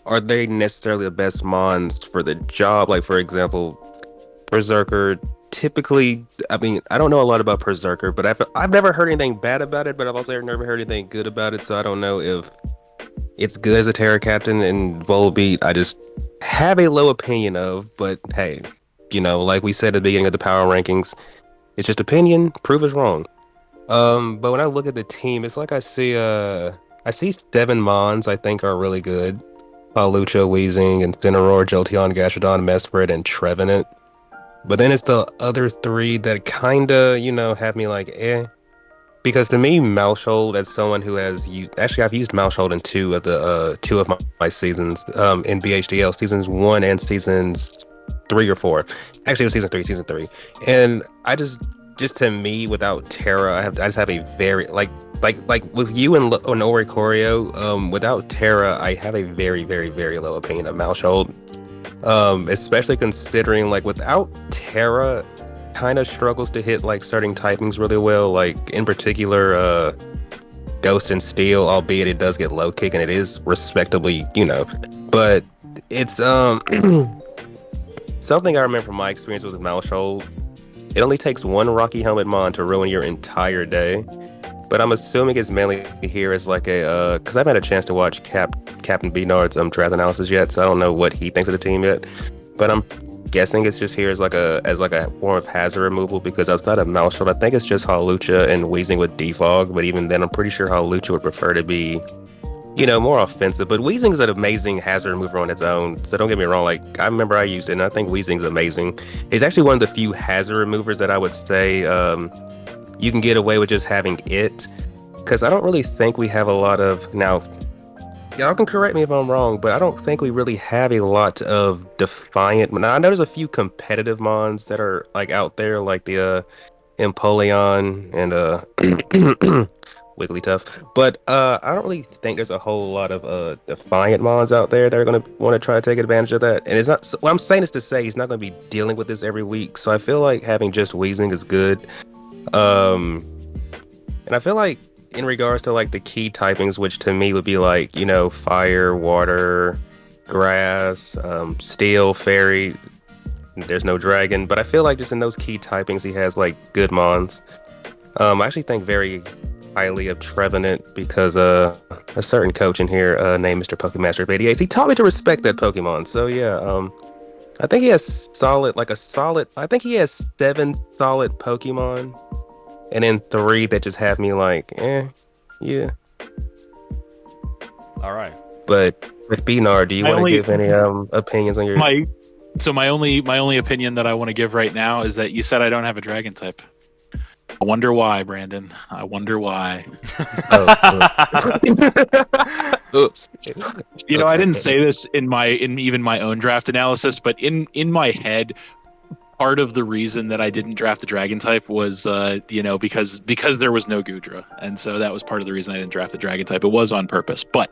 are they necessarily the best mons for the job? Like, for example, Berserker. Typically, I mean, I don't know a lot about Berserker, but I've never heard anything bad about it, but I've also never heard anything good about it, so I don't know if it's good as a Terra Captain. And Volbeat, I just have a low opinion of, but hey, like we said at the beginning of the power rankings, it's just opinion, prove us wrong. But when I look at the team, it's like I see 7 mons I think are really good. Palucha, Weezing, Incineroar, Jolteon, Gastrodon, Mesprit, and Trevenant. But then it's the other 3 that kinda, have me like, eh. Because to me, Maushold, as someone who has actually I've used Maushold in 2 of my seasons, in BHDL, seasons 1 and seasons 3 or 4. Actually, it was season 3. And I just to me, without Terra, I just have a very like with you and Oricorio, without Terra, I have a very, very, very low opinion of Maushold. Especially considering like without Terra, kind of struggles to hit like certain typings really well. Like in particular, Ghost and Steel, albeit it does get low kick and it is respectably, but it's something I remember from my experience with Maushold. It only takes one Rocky Helmet Mon to ruin your entire day. But I'm assuming it's mainly here as like a, because I haven't had a chance to watch Capt B-Nard's draft analysis yet, so I don't know what he thinks of the team yet. But I'm guessing it's just here as like a form of hazard removal, because outside of Maushold, I think it's just Hawlucha and Weezing with Defog. But even then, I'm pretty sure Hawlucha would prefer to be, more offensive. But Weezing is an amazing hazard remover on its own. So don't get me wrong. Like, I remember I used it, and I think Weezing's amazing. It's actually one of the few hazard removers that I would say you can get away with just having it. Because I don't really think we have a lot of... Now, y'all can correct me if I'm wrong, but I don't think we really have a lot of Defiant... Now, I know there's a few competitive mons that are like out there, like the Empoleon and Wigglytuff. But I don't really think there's a whole lot of Defiant mons out there that are going to want to try to take advantage of that. And it's not... What I'm saying is to say he's not going to be dealing with this every week. So I feel like having just Weezing is good. And I feel like in regards to like the key typings, which to me would be like, fire, water, grass, steel, fairy, there's no dragon, but I feel like just in those key typings he has like good mons. I actually think very highly of Trevenant because a certain coach in here named Mr. Pokemaster of 88, he taught me to respect that Pokemon. So yeah, I think he has I think he has 7 solid Pokemon. And then 3 that just have me like, yeah. All right. But B-Nard, do you want to give any opinions on your... My only opinion that I want to give right now is that you said I don't have a dragon type. I wonder why, Brandon. I wonder why. Oops. I didn't say this in even my own draft analysis, but in my head, part of the reason that I didn't draft the dragon type was, because there was no Goodra. And so that was part of the reason I didn't draft the dragon type. It was on purpose. But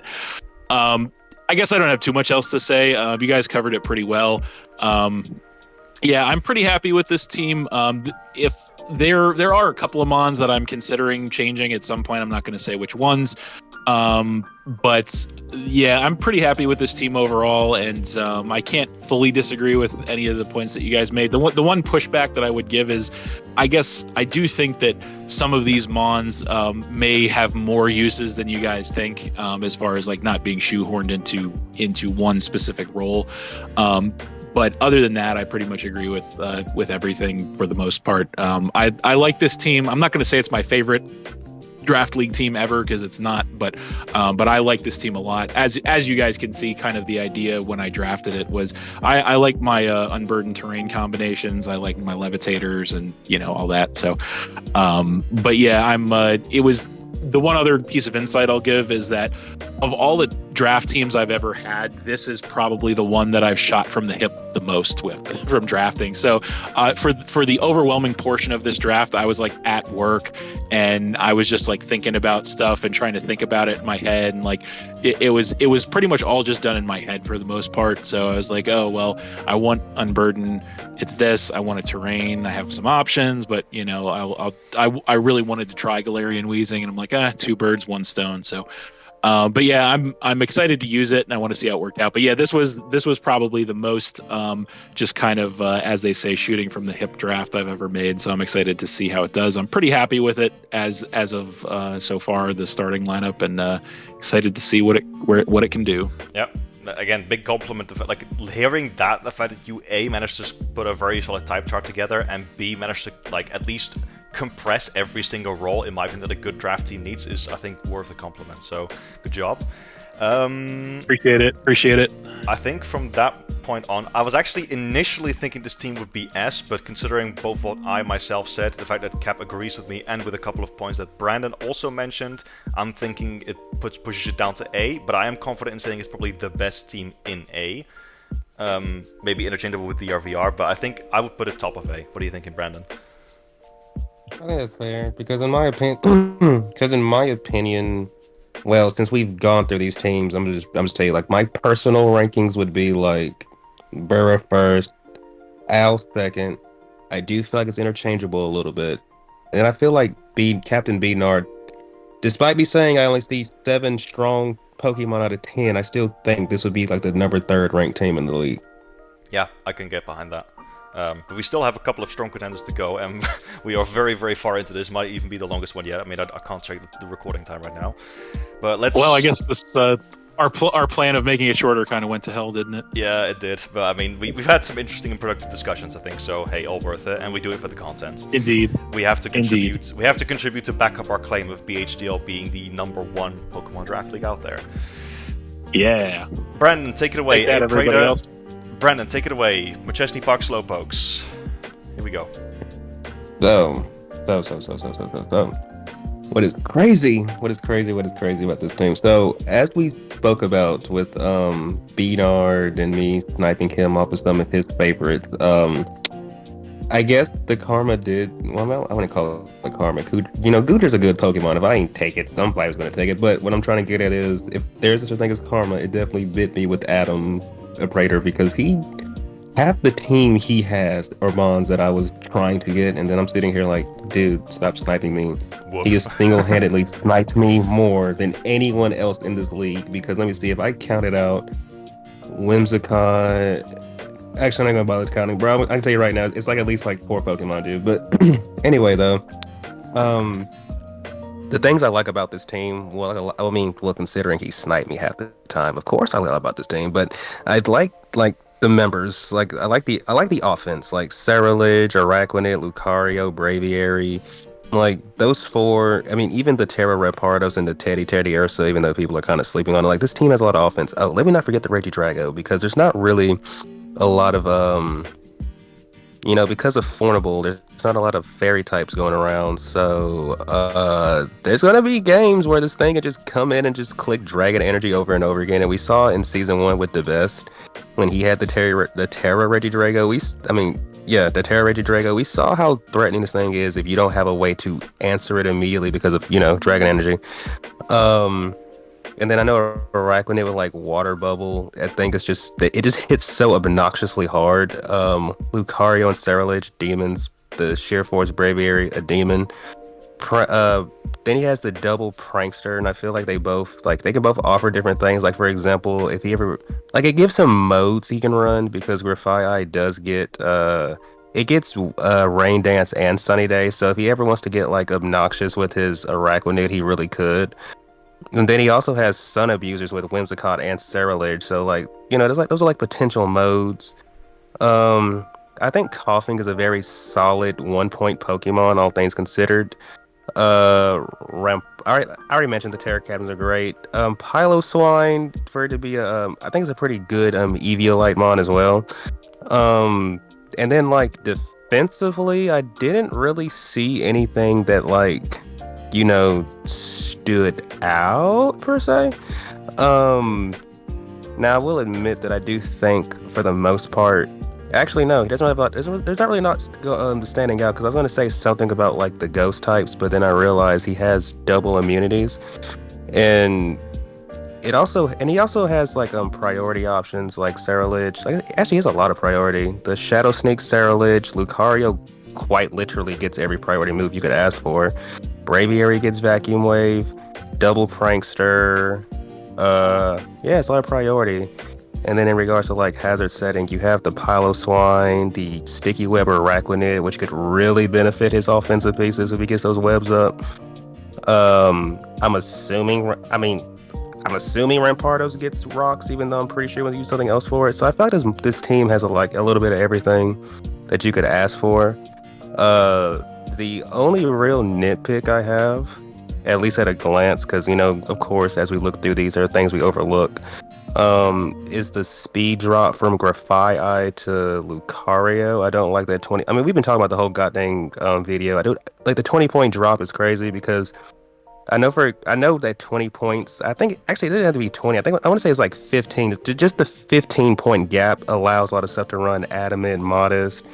I guess I don't have too much else to say. You guys covered it pretty well. Yeah, I'm pretty happy with this team. If there are a couple of mons that I'm considering changing at some point, I'm not going to say which ones. But yeah, I'm pretty happy with this team overall, and I can't fully disagree with any of the points that you guys made. The one pushback that I would give is, I guess I do think that some of these Mons may have more uses than you guys think, as far as like not being shoehorned into one specific role. But other than that, I pretty much agree with everything for the most part. I like this team. I'm not going to say it's my favorite draft league team ever, because it's not, but I like this team a lot. As you guys can see, kind of the idea when I drafted it was I like my unburdened terrain combinations, I like my levitators, and all that. So but yeah, it was the one other piece of insight I'll give is that of all the draft teams I've ever had, this is probably the one that I've shot from the hip the most with from drafting. So for the overwhelming portion of this draft, I was like at work and I was just like thinking about stuff and trying to think about it in my head, and like it was pretty much all just done in my head for the most part. So I was like, oh well, I want unburden, it's this, I want a terrain, I have some options, but I really wanted to try Galarian Weezing, and I'm like, two birds, one stone. So but yeah, I'm excited to use it, and I want to see how it worked out. But yeah, this was probably the most just kind of as they say, shooting from the hip draft I've ever made. So I'm excited to see how it does. I'm pretty happy with it as of so far, the starting lineup, and excited to see what it can do. Yep. Again, big compliment to like hearing that, the fact that you A, managed to put a very solid type chart together, and B, managed to like at least compress every single role, in my opinion, that a good draft team needs, is I think worth a compliment. So good job. Appreciate it. I think from that point on, I was actually initially thinking this team would be S, but considering both what I myself said, the fact that Cap agrees with me, and with a couple of points that Brandon also mentioned, I'm thinking it pushes it down to A, but I am confident in saying it's probably the best team in A. Maybe interchangeable with DRVR, but I think I would put it top of A. What are you thinking, Brandon? I think that's fair, because in my opinion, well, since we've gone through these teams, I'm just tell you, like, my personal rankings would be like Burrow first, Al second. I do feel like it's interchangeable a little bit, and I feel like Captain B-Nard, despite me saying I only see 7 strong Pokemon out of 10, I still think this would be like the number 3rd ranked team in the league. Yeah, I can get behind that. But we still have a couple of strong contenders to go, and we are very, very far into this. Might even be the longest one yet. I mean, I can't check the recording time right now. But let's... Well, I guess this our plan of making it shorter kind of went to hell, didn't it? Yeah, it did. But I mean, we've had some interesting and productive discussions, I think. So hey, all worth it, and we do it for the content. Indeed. We have to contribute. Indeed. We have to contribute to back up our claim of BHDL being the #1 Pokemon draft league out there. Yeah. Brandon, take it away. Take that, everybody else. Brandon, take it away. Machesney Park Slowpokes. Here we go. So. What is crazy about this team? So, as we spoke about with B-Nard and me sniping him off of some of his favorites, I guess the karma did... Well, I wouldn't call it the karma. Gooter's a good Pokemon. If I ain't take it, somebody's going to take it. But what I'm trying to get at is, if there's such a thing as karma, it definitely bit me with Adam Prater, because half the team he has are bonds that I was trying to get, and then I'm sitting here like, dude, stop sniping me. Woof. He has single-handedly sniped me more than anyone else in this league, because let me see, if I counted out Whimsicott... Actually, I'm not going to bother counting, bro. I can tell you right now, it's like at least like 4 Pokemon, dude. But anyway, though, the things I like about this team, well, considering he sniped me half the time, of course I like about this team, but I'd like the members. Like, I like the offense, like Cerulege, Araquanid, Lucario, Braviary. Like, those 4, I mean, even the Terra Repardos and the Teddy Ursa, even though people are kind of sleeping on it, like, this team has a lot of offense. Oh, let me not forget the Regidrago, because there's not really a lot of, because of Fornable, there's not a lot of fairy types going around, so there's going to be games where this thing can just come in and just click Dragon Energy over and over again, and we saw in Season 1 with the best, when he had the Terra Regidrago, the Terra Regidrago, we saw how threatening this thing is if you don't have a way to answer it immediately because of, Dragon Energy. And then I know Araquanid with like Water Bubble. I think it just hits so obnoxiously hard. Lucario and Cerulege, demons. The Sheer Force Braviary, a demon. then he has the double prankster, and I feel like they can both offer different things. Like for example, if he ever it gives him modes he can run because Grafai does get it gets Rain Dance and Sunny Day. So if he ever wants to get obnoxious with his Araquanid, he really could. And then he also has Sun Abusers with Whimsicott and Cerulege. So those are potential modes. I think Coughing is a very solid 1-point Pokemon, all things considered. I already mentioned the Terra Captains are great. Piloswine, for it to be I think it's a pretty good Eviolite as well. And then defensively, I didn't really see anything that stood out per se. Now I will admit that I do think for the most part. Actually, no, he doesn't have there's not really standing out, because I was going to say something about the ghost types, but then I realized he has double immunities, and he also has priority options like Cerulege. Actually, he has a lot of priority. The Shadow Sneak Cerulege, Lucario quite literally gets every priority move you could ask for. Braviary gets Vacuum Wave, double Prankster. It's a lot of priority. And then in regards to hazard setting, you have the Piloswine, the Sticky Web or Araquanid, which could really benefit his offensive pieces if he gets those webs up. I'm assuming Rampardos gets rocks, even though I'm pretty sure we'll use something else for it. So I feel like this team has a little bit of everything that you could ask for. The only real nitpick I have, at least at a glance, because of course, as we look through these, there are things we overlook. Is the speed drop from Grafai to Lucario. I don't like that 20. I mean, we've been talking about the whole goddamn video. I don't like the 20-point drop is crazy, because I know that 20 points. I think actually it didn't have to be 20. I want to say it's 15. Just the 15-point gap allows a lot of stuff to run Adamant, Modest,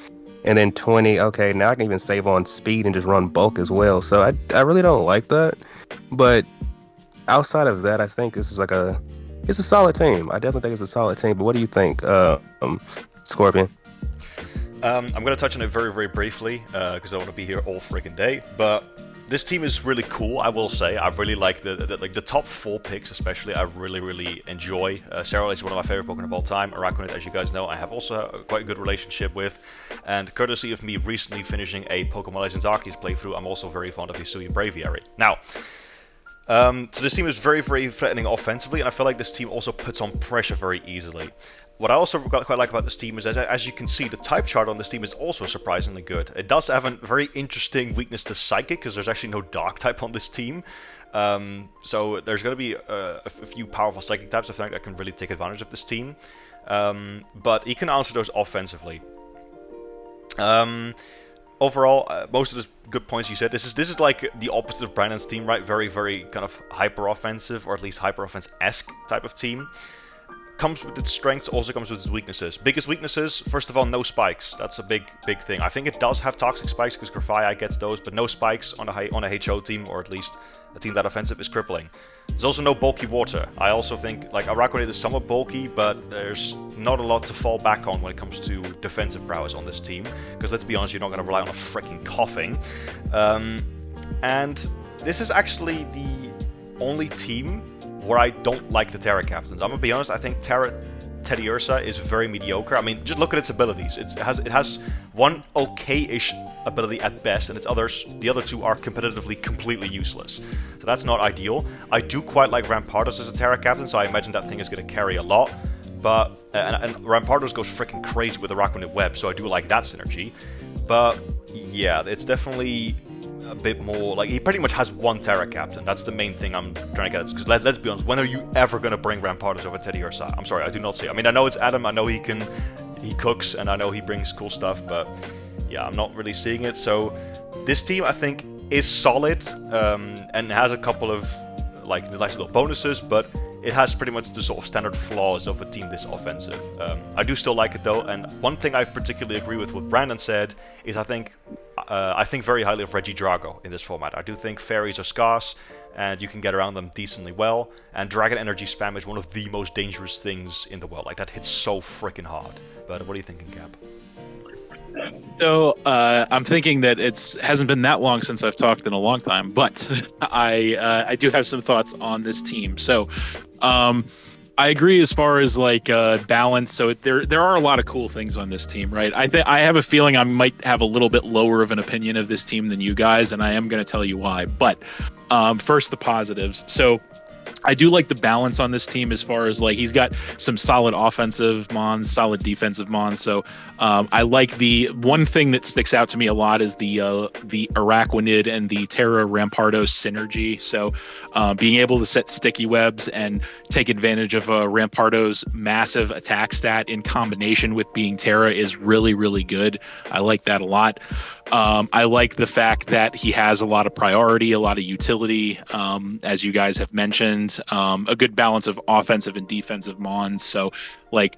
and then 20. Okay, now I can even save on speed and just run bulk as well. So I really don't like that. But outside of that, I think this is it's a solid team. I definitely think it's a solid team. But what do you think, Scorpion? I'm going to touch on it very, very briefly, because I want to be here all friggin' day. But this team is really cool, I will say. I really like the top 4 picks, especially. I really, really enjoy. Cerulege is one of my favorite Pokemon of all time. Araquanid, as you guys know, I have also quite a good relationship with. And courtesy of me recently finishing a Pokemon Legends Arceus playthrough, I'm also very fond of Hisui Braviary. Now, so this team is very, very threatening offensively, and I feel like this team also puts on pressure very easily. What I also quite like about this team is that, as you can see, the type chart on this team is also surprisingly good. It does have a very interesting weakness to Psychic, because there's actually no Dark type on this team. So there's going to be a few powerful Psychic types, I think, that can really take advantage of this team. But he can answer those offensively. Overall, most of the good points you said. This is like the opposite of Brandon's team, right? Very, very kind of hyper-offensive, or at least hyper-offense-esque type of team. Comes with its strengths, also comes with its weaknesses. Biggest weaknesses, first of all, no spikes. That's a big thing. I think it does have toxic spikes, because Grafai gets those, but no spikes on a HO team, or at least a team that offensive, is crippling. There's also no bulky water. I also think Araquanid is somewhat bulky, but there's not a lot to fall back on when it comes to defensive prowess on this team, because let's be honest, you're not going to rely on a freaking Coughing. And this is actually the only team where I don't like the Terra Captains. I'm gonna be honest, I think Teddiursa is very mediocre. I mean, just look at its abilities. It has one okay-ish ability at best, and the other two are competitively completely useless. So that's not ideal. I do quite like Rampardos as a Terra Captain, so I imagine that thing is going to carry a lot. But and Rampardos goes freaking crazy with the Araquanid Web, so I do like that synergy. But yeah, it's definitely a bit more he pretty much has one Terra Captain. That's the main thing I'm trying to get at. Because let's be honest, when are you ever going to bring Rampardos over Teddiursa? I'm sorry, I do not see it. I mean, I know it's Adam, I know he cooks, and I know he brings cool stuff, but yeah, I'm not really seeing it. So this team, I think, is solid, and has a couple of nice little bonuses, but it has pretty much the sort of standard flaws of a team this offensive. I do still like it though, and one thing I particularly agree with what Brandon said is I think very highly of Regidrago in this format. I do think fairies are scarce, and you can get around them decently well, and Dragon Energy spam is one of the most dangerous things in the world. That hits so freaking hard. But what are you thinking, Cap? So I'm thinking that hasn't been that long since I've talked in a long time, but I do have some thoughts on this team. So I agree as far as like balance. So there are a lot of cool things on this team, right? I have a feeling I might have a little bit lower of an opinion of this team than you guys, and I am going to tell you why. But first, the positives. So I do like the balance on this team as far as like he's got some solid offensive mons, solid defensive mons. So I like the one thing that sticks out to me a lot is the Araquanid and the Terra Rampardos synergy. So being able to set sticky webs and take advantage of Rampardos' massive attack stat in combination with being Terra is really, really good. I like that a lot. I like the fact that he has a lot of priority, a lot of utility, as you guys have mentioned, a good balance of offensive and defensive mons. So like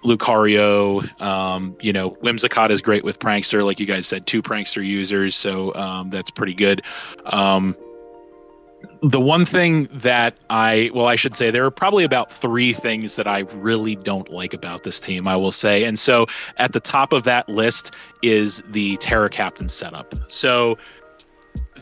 Lucario, Whimsicott is great with Prankster. Like you guys said, 2 Prankster users. So that's pretty good. The one thing that I should say there are probably about 3 things that I really don't like about this team, I will say. And so at the top of that list is the Terra Captain setup. So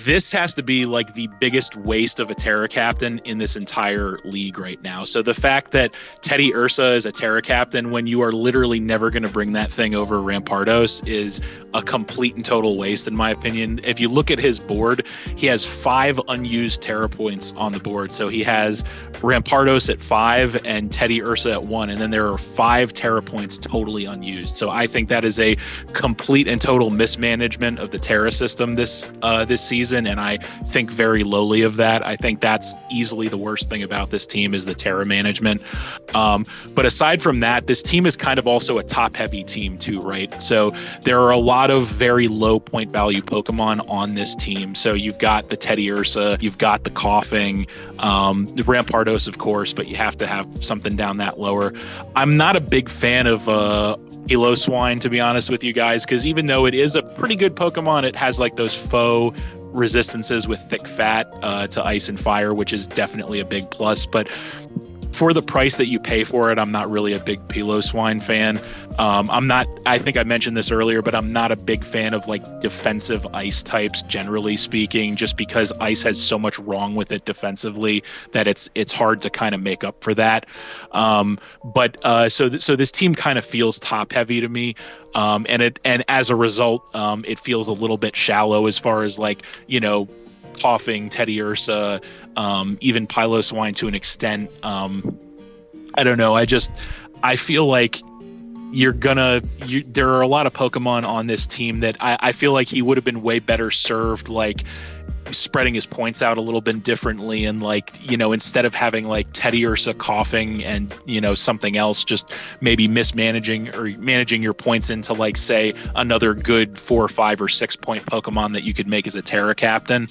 this has to be like the biggest waste of a Terra Captain in this entire league right now. So the fact that Teddy Ursa is a Terra Captain when you are literally never going to bring that thing over Rampardos is a complete and total waste, in my opinion. If you look at his board, he has 5 unused Terra points on the board. So he has Rampardos at 5 and Teddy Ursa at 1, and then there are 5 Terra points totally unused. So I think that is a complete and total mismanagement of the Terra system this season. And I think very lowly of that. I think that's easily the worst thing about this team is the Terra management. But aside from that, this team is kind of also a top-heavy team too, right? So there are a lot of very low point value Pokemon on this team. So you've got the Teddy Ursa, you've got the Coughing, the Rampardos, of course, but you have to have something down that lower. I'm not a big fan of Piloswine, to be honest with you guys, because even though it is a pretty good Pokemon, it has like those faux resistances with thick fat to ice and fire, which is definitely a big plus. But for the price that you pay for it, I'm not really a big Piloswine fan. I think I mentioned this earlier, but I'm not a big fan of like defensive ice types, generally speaking, just because ice has so much wrong with it defensively that it's hard to kind of make up for that. So this team kind of feels top heavy to me. And as a result, it feels a little bit shallow as far as like, Coughing, Teddy Ursa, even Piloswine to an extent. I don't know. I feel like there are a lot of Pokemon on this team that I feel like he would have been way better served, like spreading his points out a little bit differently, and like, instead of having like Teddy Ursa, Coughing, and something else, just maybe mismanaging or managing your points into like, say, another good 4 or 5 or 6 point Pokemon that you could make as a Terra Captain.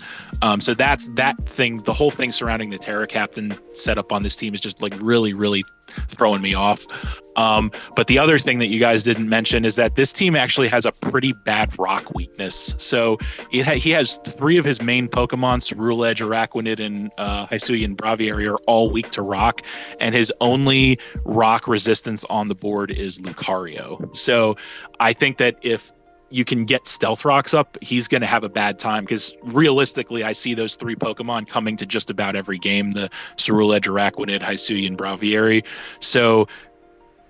So that's that thing. The whole thing surrounding the Terra Captain setup on this team is just like really, really throwing me off. But the other thing that you guys didn't mention is that this team actually has a pretty bad rock weakness. So he has 3 of his main Pokemon, Ceruledge, Araquanid, and Hisuian Braviary, are all weak to rock, and his only rock resistance on the board is Lucario. So I think that if you can get Stealth Rocks up, he's going to have a bad time, because realistically, I see those 3 Pokemon coming to just about every game, the Ceruledge, Araquanid, Hisuian Braviary. So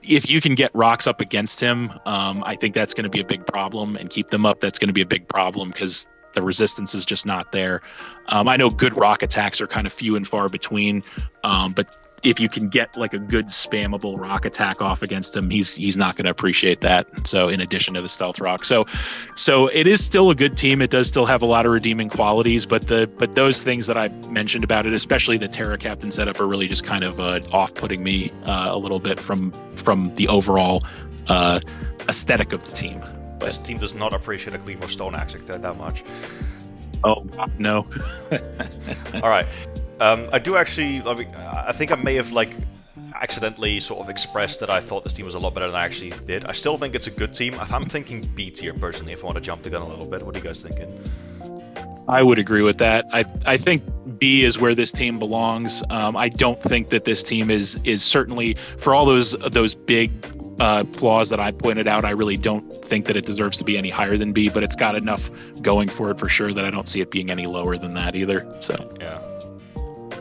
if you can get rocks up against him, I think that's going to be a big problem, and keep them up, that's going to be a big problem, because the resistance is just not there. I know good rock attacks are kind of few and far between, but if you can get like a good spammable rock attack off against him, he's not going to appreciate that. So in addition to the Stealth Rock, so it is still a good team. It does still have a lot of redeeming qualities, but those things that I mentioned about it, especially the Terra Captain setup, are really just kind of off-putting me a little bit from the overall aesthetic of the team. This team does not appreciate a Cleaver Stone Axe that much. Oh no. All right. I do actually. I think I may have accidentally sort of expressed that I thought this team was a lot better than I actually did. I still think it's a good team. I'm thinking B tier personally. If I want to jump the gun a little bit, what are you guys thinking? I would agree with that. I think B is where this team belongs. I don't think that this team is certainly, for all those big flaws that I pointed out, I really don't think that it deserves to be any higher than B, but it's got enough going for it for sure that I don't see it being any lower than that either. So yeah.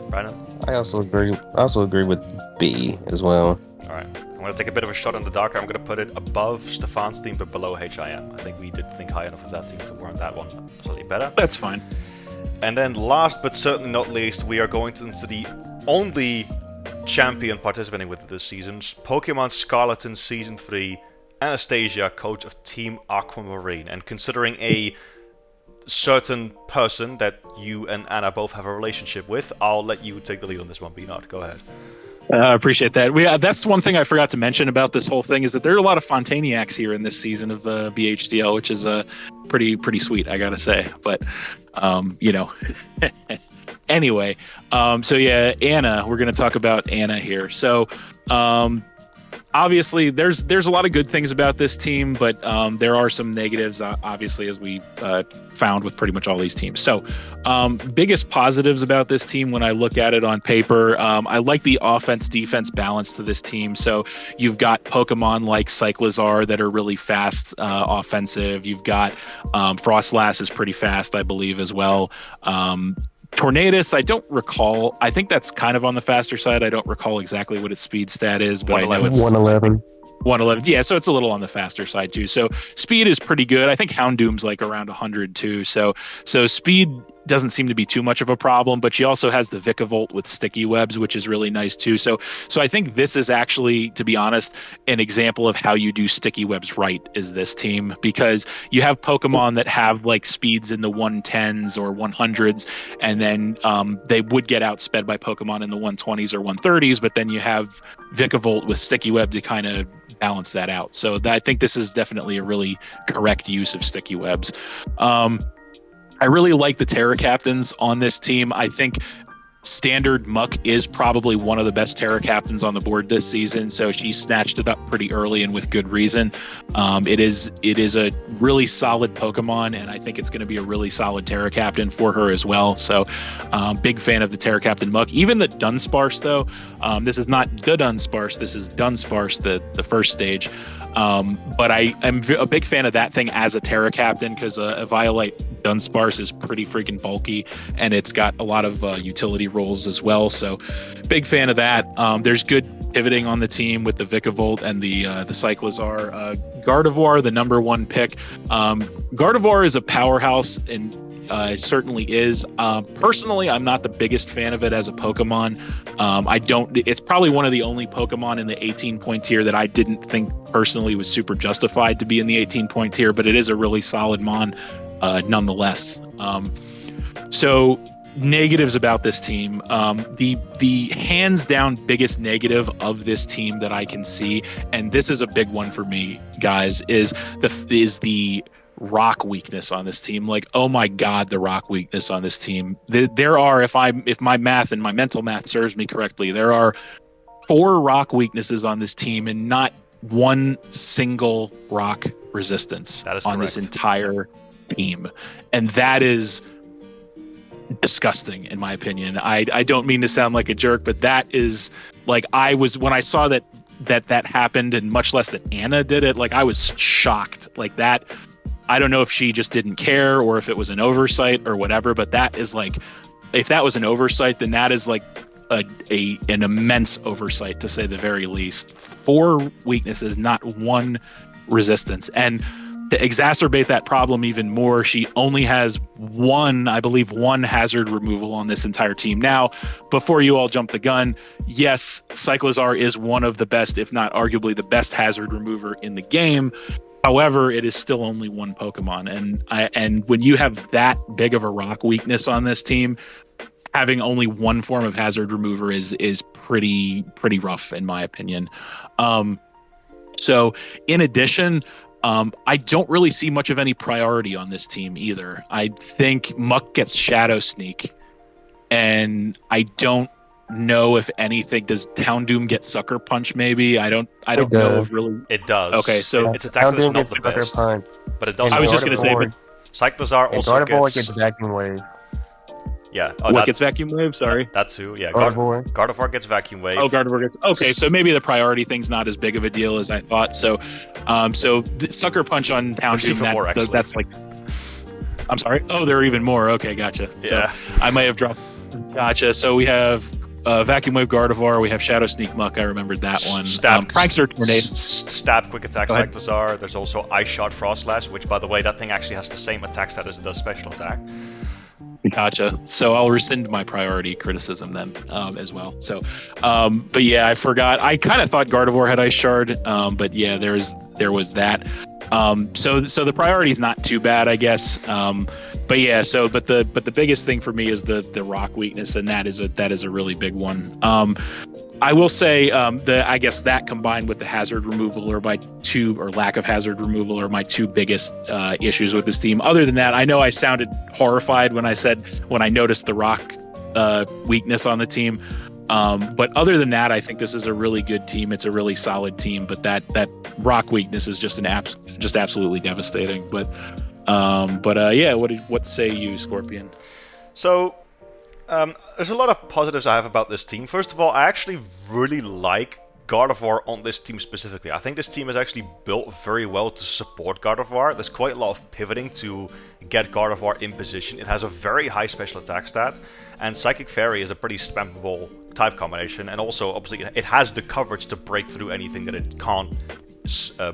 Brandon? I also agree with B as well. All right. I'm going to take a bit of a shot in the dark. I'm going to put it above Stefan's team, but below HIM. I think we did think high enough of that team to warrant that one slightly better. that's fine. And then last but certainly not least, we are going into the only champion participating with this season, Pokemon Scarlet in Season 3, Anastasia, coach of Team Aquamarine. And considering a certain person that you and Anna both have a relationship with, I'll let you take the lead on this one, B-Nard. Go ahead. I appreciate that. That's one thing I forgot to mention about this whole thing is that there are a lot of Fontaniacs here in this season of BHDL, which is pretty sweet, I gotta say. But anyway, so yeah, Anna. We're gonna talk about Anna here. So obviously, there's a lot of good things about this team, but there are some negatives, obviously, as we found with pretty much all these teams. So biggest positives about this team when I look at it on paper, I like the offense-defense balance to this team. So you've got Pokemon like Cyclizar that are really fast offensive. You've got Frostlass is pretty fast, I believe, as well. Tornadus, I don't recall. I think that's kind of on the faster side. I don't recall exactly what its speed stat is, but I know it's 111. 111. Yeah, so it's a little on the faster side too. So speed is pretty good. I think Houndoom's like around 100 too. So speed doesn't seem to be too much of a problem, but she also has the Vikavolt with sticky webs, which is really nice too. So I think this is actually, to be honest, an example of how you do sticky webs right is this team, because you have Pokemon that have like speeds in the 110s or 100s, and then they would get outsped by Pokemon in the 120s or 130s, but then you have Vikavolt with sticky web to kind of balance that out. So I think this is definitely a really correct use of sticky webs. I really like the Terra Captains on this team. I think Standard Muck is probably one of the best Terra Captains on the board this season, so she snatched it up pretty early and with good reason. It is a really solid Pokemon, and I think it's going to be a really solid Terra Captain for her as well. So big fan of the Terra Captain Muck. Even the Dunsparce, though, this is not the Dunsparce, this is Dunsparce, the first stage. But I am a big fan of that thing as a Terra Captain, because a Violite Dunsparce is pretty freaking bulky, and it's got a lot of utility roles as well. So big fan of that. There's good pivoting on the team with the Vikavolt and the Cyclizar. Gardevoir, the number one pick. Gardevoir is a powerhouse, and it certainly is. Personally, I'm not the biggest fan of it as a Pokemon. It's probably one of the only Pokemon in the 18-point tier that I didn't think personally was super justified to be in the 18-point tier, but it is a really solid Mon nonetheless. So negatives about this team. The hands down biggest negative of this team that I can see, and this is a big one for me, guys, is the rock weakness on this team. Like, oh my god, the rock weakness on this team. There are, if my math and my mental math serves me correctly, there are 4 rock weaknesses on this team and not one single rock resistance on this entire team. And that is disgusting in my opinion. I don't mean to sound like a jerk, but that is like, when I saw that happened, and much less that Anna did it, like I was shocked. Like that, I don't know if she just didn't care or if it was an oversight or whatever, but that is like, if that was an oversight, then that is like an immense oversight, to say the very least. 4 weaknesses, not one resistance. And to exacerbate that problem even more, she only has one hazard removal on this entire team. Now, before you all jump the gun, yes, Cyclizar is one of the best, if not arguably the best hazard remover in the game. However, it is still only one Pokemon, and when you have that big of a rock weakness on this team, having only one form of hazard remover is pretty rough in my opinion. So in addition, I don't really see much of any priority on this team either. I think Muck gets Shadow Sneak, and I don't know if anything. Does Houndoom get Sucker Punch? Maybe I don't know if really it does. Okay, so its attack is not the best, but it does. I was just gonna say, but Cyclizar also Gardevoir gets Vacuum Wave. Yeah. What gets Vacuum Wave? Sorry. That too. Yeah. Gardevoir. Gardevoir gets Vacuum Wave. Oh, Gardevoir gets. Okay, so maybe the priority thing's not as big of a deal as I thought. So, Sucker Punch on Houndoom. That's like. I'm sorry. Oh, there are even more. Okay, gotcha. Yeah. So I might have dropped. Gotcha. So we have Vacuum Wave Gardevoir. We have Shadow Sneak Muck. I remembered that one. Prankster Tornado. Stab, Quick Attack, Cyclizar. There's also Ice Shot, Frostlash, which, by the way, that thing actually has the same attack stat as it does special attack. Gotcha. So I'll rescind my priority criticism then as well. So, but yeah, I forgot. I kind of thought Gardevoir had Ice Shard, but yeah, there was that. So the priority is not too bad, I guess. But yeah, but the biggest thing for me is the rock weakness, and that is a really big one. I will say I guess that combined with the hazard removal or lack of hazard removal are my two biggest issues with this team. Other than that, I know I sounded horrified when I noticed the rock weakness on the team. But other than that, I think this is a really good team. It's a really solid team, but that rock weakness is just absolutely devastating. But yeah, what say you, Scorpion? So, there's a lot of positives I have about this team. First of all, I actually really like Gardevoir on this team specifically. I think this team is actually built very well to support Gardevoir. There's quite a lot of pivoting to get Gardevoir in position. It has a very high special attack stat, and Psychic Fairy is a pretty spammable type combination, and also, obviously, it has the coverage to break through anything that it can't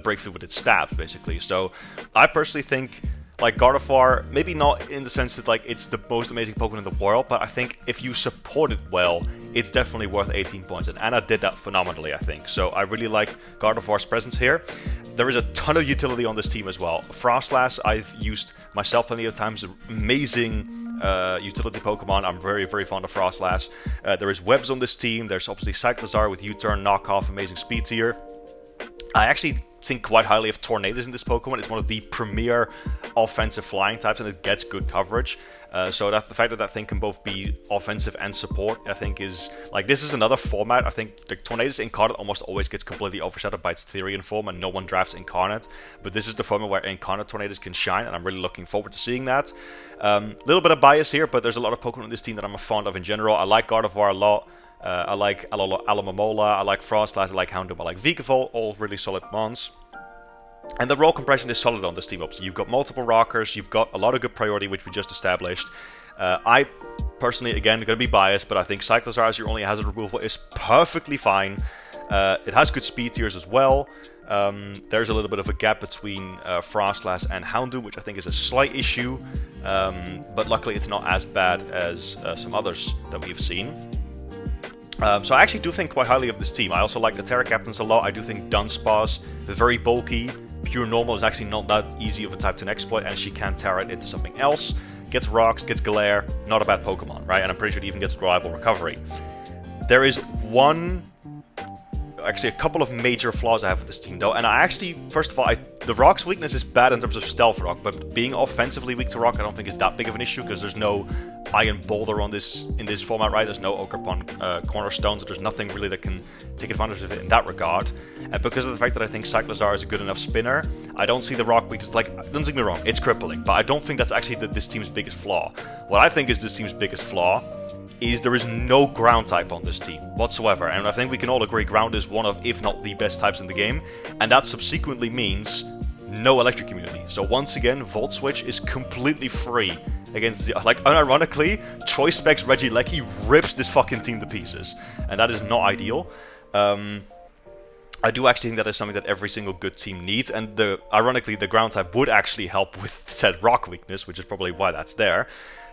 break through with its stabs, basically. So, I personally think like Gardevoir, maybe not in the sense that like it's the most amazing Pokemon in the world, but I think if you support it well, it's definitely worth 18 points. And Anna did that phenomenally, I think. So I really like Gardevoir's presence here. There is a ton of utility on this team as well. Frostlass, I've used myself plenty of times. Amazing utility Pokemon. I'm very, very fond of Frostlass. There is Webs on this team. There's obviously Cyclizar with U-Turn, Knockoff, amazing speed tier. I actually think quite highly of Tornadus in this Pokemon. It's one of the premier offensive flying types, and it gets good coverage. So the fact that thing can both be offensive and support, I think is like, this is another format. I think the Tornadus Incarnate almost always gets completely overshadowed by its Therian form, and no one drafts Incarnate. But this is the format where Incarnate Tornadus can shine, and I'm really looking forward to seeing that. Little bit of bias here, but there's a lot of Pokemon in this team that I'm fond of in general. I like Gardevoir a lot. I like Alomomola, I like Frostlass, I like Houndoom, I like Vikavolt, all really solid mons. And the raw compression is solid on this team. Obviously, you've got multiple rockers, you've got a lot of good priority, which we just established. I personally, again, going to be biased, but I think Cyclizar as your only hazard removal is perfectly fine. It has good speed tiers as well. There's a little bit of a gap between Frostlass and Houndoom, which I think is a slight issue. But luckily, it's not as bad as some others that we've seen. So I actually do think quite highly of this team. I also like the Terra Captains a lot. I do think Dunsparce is very bulky. Pure Normal is actually not that easy of a type to exploit, and she can Terra it into something else. Gets Rocks, gets Galare, not a bad Pokemon, right? And I'm pretty sure it even gets Reliable Recovery. There is actually a couple of major flaws I have with this team, though. And I actually, first of all, the Rock's weakness is bad in terms of Stealth Rock, but being offensively weak to Rock I don't think is that big of an issue, because there's no Iron Boulder in this format, right? There's no Ogerpon Cornerstone, so there's nothing really that can take advantage of it in that regard. And because of the fact that I think Cyclizar is a good enough spinner, I don't see the Rock weakness, like, don't get me wrong, it's crippling, but I don't think that's actually this team's biggest flaw. What I think is this team's biggest flaw is there is no ground type on this team whatsoever, and I think we can all agree ground is one of, if not the best types in the game, and that subsequently means no electric immunity. So once again, Volt Switch is completely free against, like, unironically, Choice Specs Regieleki rips this fucking team to pieces, and that is not ideal. I do actually think that is something that every single good team needs, and ironically, the ground type would actually help with said rock weakness, which is probably why that's there.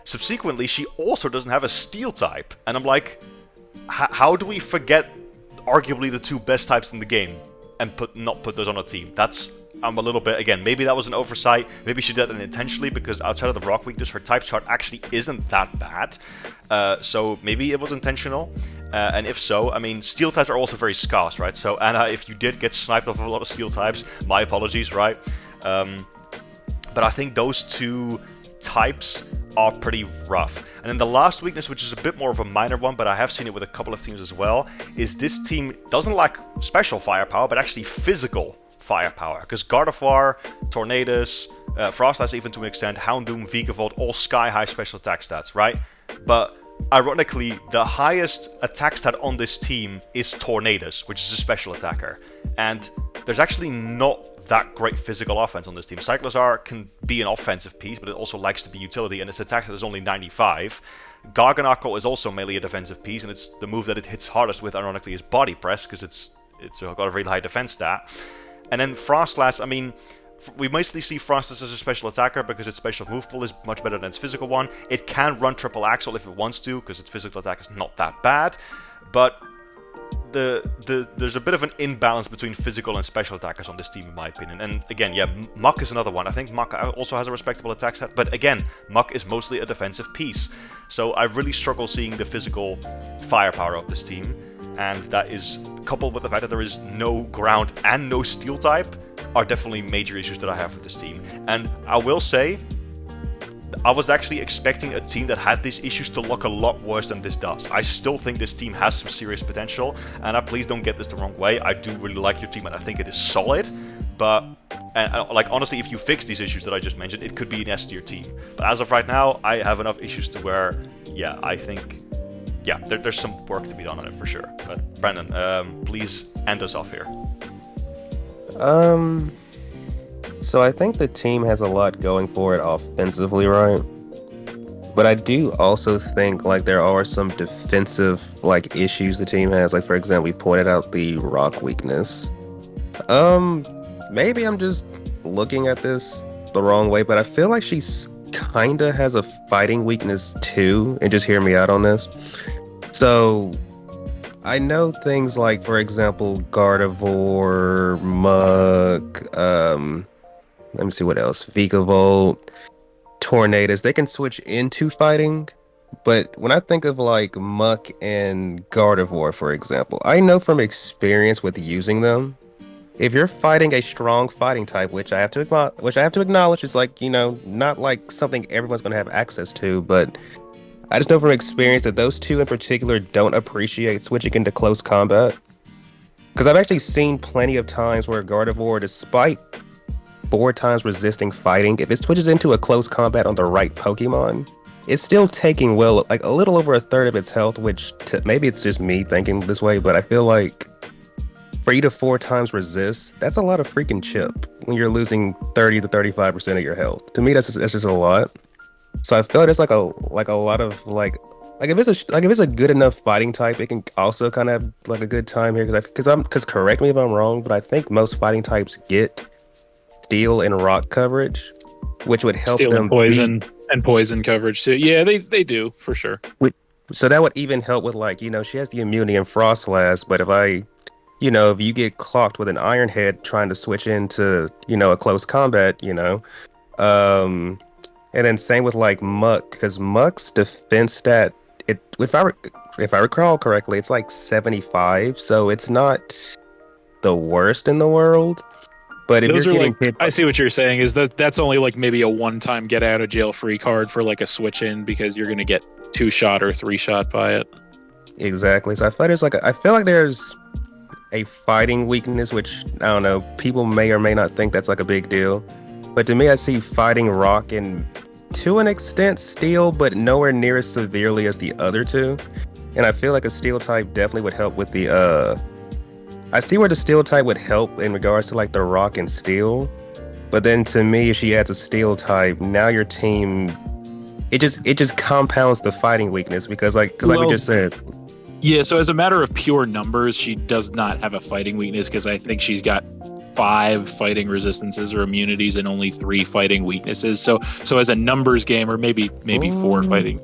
Subsequently, she also doesn't have a steel type, and I'm like, how do we forget arguably the two best types in the game and not put those on a team? I'm a little bit, again, maybe that was an oversight, maybe she did that intentionally, because outside of the rock weakness, her type chart actually isn't that bad, so maybe it was intentional, and if so, I mean, steel types are also very scarce, right? So Anna, if you did get sniped off of a lot of steel types, my apologies, right? But I think those two types are pretty rough. And then the last weakness, which is a bit more of a minor one, but I have seen it with a couple of teams as well, is this team doesn't lack special firepower, but actually physical firepower. Because Gardevoir, Tornadus, Frostlass even to an extent, Houndoom, Vikavolt, all sky-high special attack stats, right? but ironically, the highest attack stat on this team is Tornadus, which is a special attacker. And there's actually not that great physical offense on this team. Cyclozar can be an offensive piece, but it also likes to be utility, and its attack stat is only 95. Garganacl is also mainly a defensive piece, and it's the move that it hits hardest with, ironically, is Body Press, because it's got a really high defense stat. And then Frostlass, I mean, we mostly see Frostlass as a special attacker because its special move pool is much better than its physical one. It can run Triple Axle if it wants to, because its physical attack is not that bad. But there's a bit of an imbalance between physical and special attackers on this team, in my opinion. And again, yeah, Muck is another one. I think Muck also has a respectable attack stat, but again, Muck is mostly a defensive piece. So I really struggle seeing the physical firepower of this team, and that is coupled with the fact that there is no ground and no steel type are definitely major issues that I have with this team. And I will say, I was actually expecting a team that had these issues to look a lot worse than this does. I still think this team has some serious potential, and please don't get this the wrong way. I do really like your team, and I think it is solid. But, like, honestly, if you fix these issues that I just mentioned, it could be an S tier team. But as of right now, I have enough issues to where, yeah, I think, yeah, there's some work to be done on it for sure. But Brandon, please end us off here. So I think the team has a lot going for it offensively, right? But I do also think like there are some defensive like issues the team has. Like for example, we pointed out the rock weakness. Maybe I'm just looking at this the wrong way, but I feel like she's kinda has a fighting weakness too. And just hear me out on this. So I know things like, for example, Gardevoir, Mug, let me see what else. Vikavolt, Tornadus, they can switch into fighting. But when I think of like Muck and Gardevoir, for example, I know from experience with using them, if you're fighting a strong fighting type, which I have to acknowledge is like, you know, not like something everyone's going to have access to, but I just know from experience that those two in particular don't appreciate switching into close combat. Because I've actually seen plenty of times where Gardevoir, despite 4 times resisting fighting, if it switches into a close combat on the right Pokemon, it's still taking like a little over a third of its health, which maybe it's just me thinking this way, but I feel like for you to 4 times resist, that's a lot of freaking chip when you're losing 30 to 35% of your health. To me, that's just a lot. So I feel there's like a lot of like if it's a good enough fighting type, it can also kind of have like a good time here because correct me if I'm wrong, but I think most fighting types get steel and rock coverage, which would help steel them and poison coverage too. Yeah, they do for sure. So that would even help with like, you know, she has the immunity in Frostlass, but if you get clocked with an Iron Head trying to switch into, you know, a close combat, you know, and then same with like Muck, because Muck's defense stat, if I recall correctly, it's like 75, so it's not the worst in the world. But if those you're are getting like, hit, I see what you're saying is that's only like maybe a one-time get out of jail free card for like a switch in because you're gonna get 2-shot or 3-shot by it. Exactly. So I feel like there's a fighting weakness, which I don't know, people may or may not think that's like a big deal. But to me, I see fighting rock and to an extent steel, but nowhere near as severely as the other two. And I feel like a steel type definitely would help with the I see where the steel type would help in regards to like the rock and steel. But then to me, if she adds a steel type, now your team it just compounds the fighting weakness because like we just said. Yeah, so as a matter of pure numbers, she does not have a fighting weakness because I think she's got 5 fighting resistances or immunities and only 3 fighting weaknesses. So as a numbers game, or maybe 4 fighting.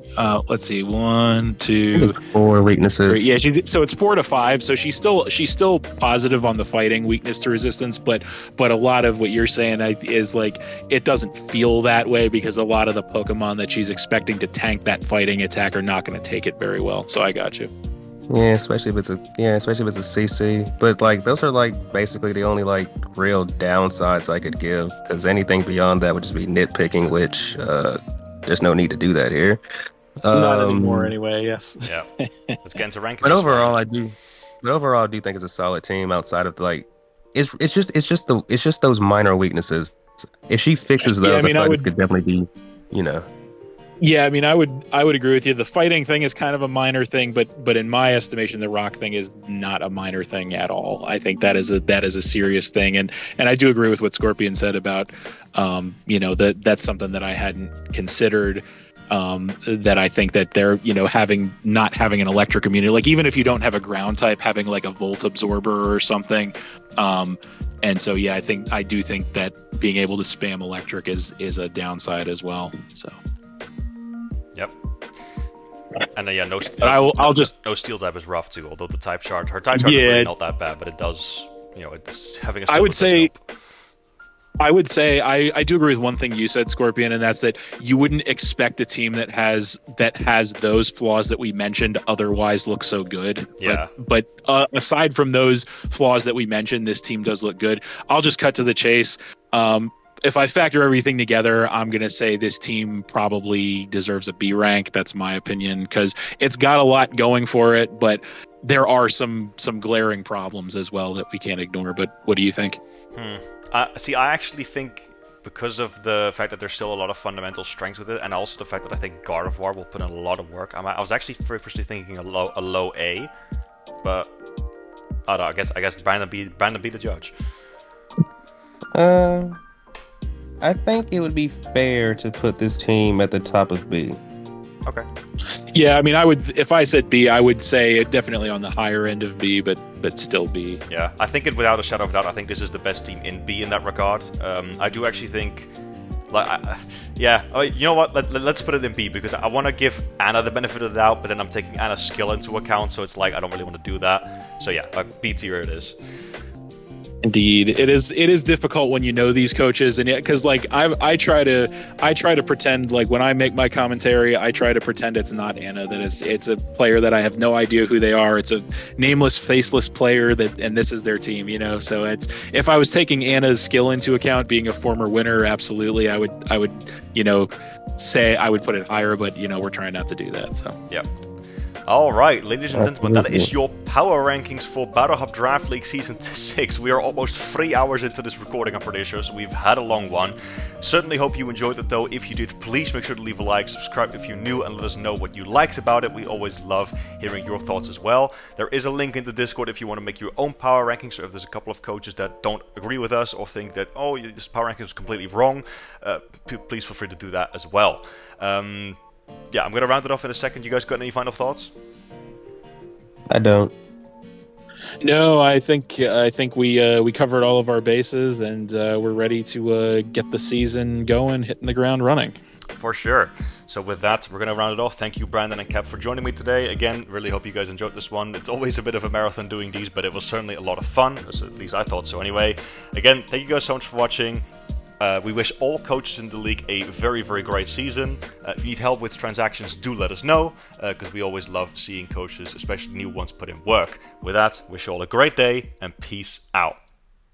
Let's see, 1, 2, 4 weaknesses. 3. Yeah, so it's 4 to 5. So she's still positive on the fighting weakness to resistance, but a lot of what you're saying is like it doesn't feel that way because a lot of the Pokemon that she's expecting to tank that fighting attack are not going to take it very well. So I got you. Yeah, especially if it's a CC. But like those are like basically the only like real downsides I could give, because anything beyond that would just be nitpicking, which there's no need to do that here. Not anymore, anyway. Yes. Yeah. Let's get into ranking. But overall, I do think it's a solid team. Outside of like, it's just those minor weaknesses. If she fixes those, I feel like this could definitely be, you know. Yeah, I mean, I would agree with you. The fighting thing is kind of a minor thing, but in my estimation, the rock thing is not a minor thing at all. I think that is a serious thing, and I do agree with what Scorpion said about, that's something that I hadn't considered. That I think that they're not having an electric immunity, like even if you don't have a ground type, having like a volt absorber or something. And so yeah, I do think that being able to spam electric is a downside as well. So. Yep. And no steel type is rough too. Although her type chart is really not that bad, but it does, it's having a. I would say I do agree with one thing you said, Scorpion, and that's that you wouldn't expect a team that has those flaws that we mentioned otherwise look so good. Yeah. But aside from those flaws that we mentioned, this team does look good. I'll just cut to the chase. If I factor everything together, I'm going to say this team probably deserves a B rank. That's my opinion, because it's got a lot going for it, but there are some glaring problems as well that we can't ignore. But what do you think? See, I actually think because of the fact that there's still a lot of fundamental strengths with it, and also the fact that I think Gardevoir will put in a lot of work. I was actually firstly thinking a low A, but I don't know, I guess Brandon be the judge. I think it would be fair to put this team at the top of B. Okay. Yeah, I mean, if I said B, I would say definitely on the higher end of B, but still B. Yeah, I think without a shadow of a doubt, I think this is the best team in B in that regard. I do actually think, you know what? Let's put it in B, because I want to give Anna the benefit of the doubt, but then I'm taking Anna's skill into account, so it's like I don't really want to do that. So yeah, B tier it is. Indeed, it is difficult when you know these coaches, and because like I try to pretend, like when I make my commentary, I try to pretend it's not Anna, that it's a player that I have no idea who they are. It's a nameless, faceless player and this is their team, So it's, if I was taking Anna's skill into account, being a former winner, absolutely, I would say I would put it higher, but we're trying not to do that. So yeah. Alright, ladies and gentlemen, that is your power rankings for Battle Hub Draft League Season 6. We are almost 3 hours into this recording, I'm pretty sure, so we've had a long one. Certainly hope you enjoyed it, though. If you did, please make sure to leave a like, subscribe if you're new, and let us know what you liked about it. We always love hearing your thoughts as well. There is a link in the Discord if you want to make your own power rankings, so if there's a couple of coaches that don't agree with us or think that, this power ranking is completely wrong, please feel free to do that as well. Yeah, I'm going to round it off in a second. You guys got any final thoughts? I don't. No, I think we covered all of our bases, and we're ready to get the season going, hitting the ground running. For sure. So with that, we're going to round it off. Thank you, Brandon and Cap, for joining me today. Again, really hope you guys enjoyed this one. It's always a bit of a marathon doing these, but it was certainly a lot of fun. At least I thought so anyway. Again, thank you guys so much for watching. We wish all coaches in the league a very, very great season. If you need help with transactions, do let us know, because we always love seeing coaches, especially new ones, put in work. With that, wish you all a great day, and peace out.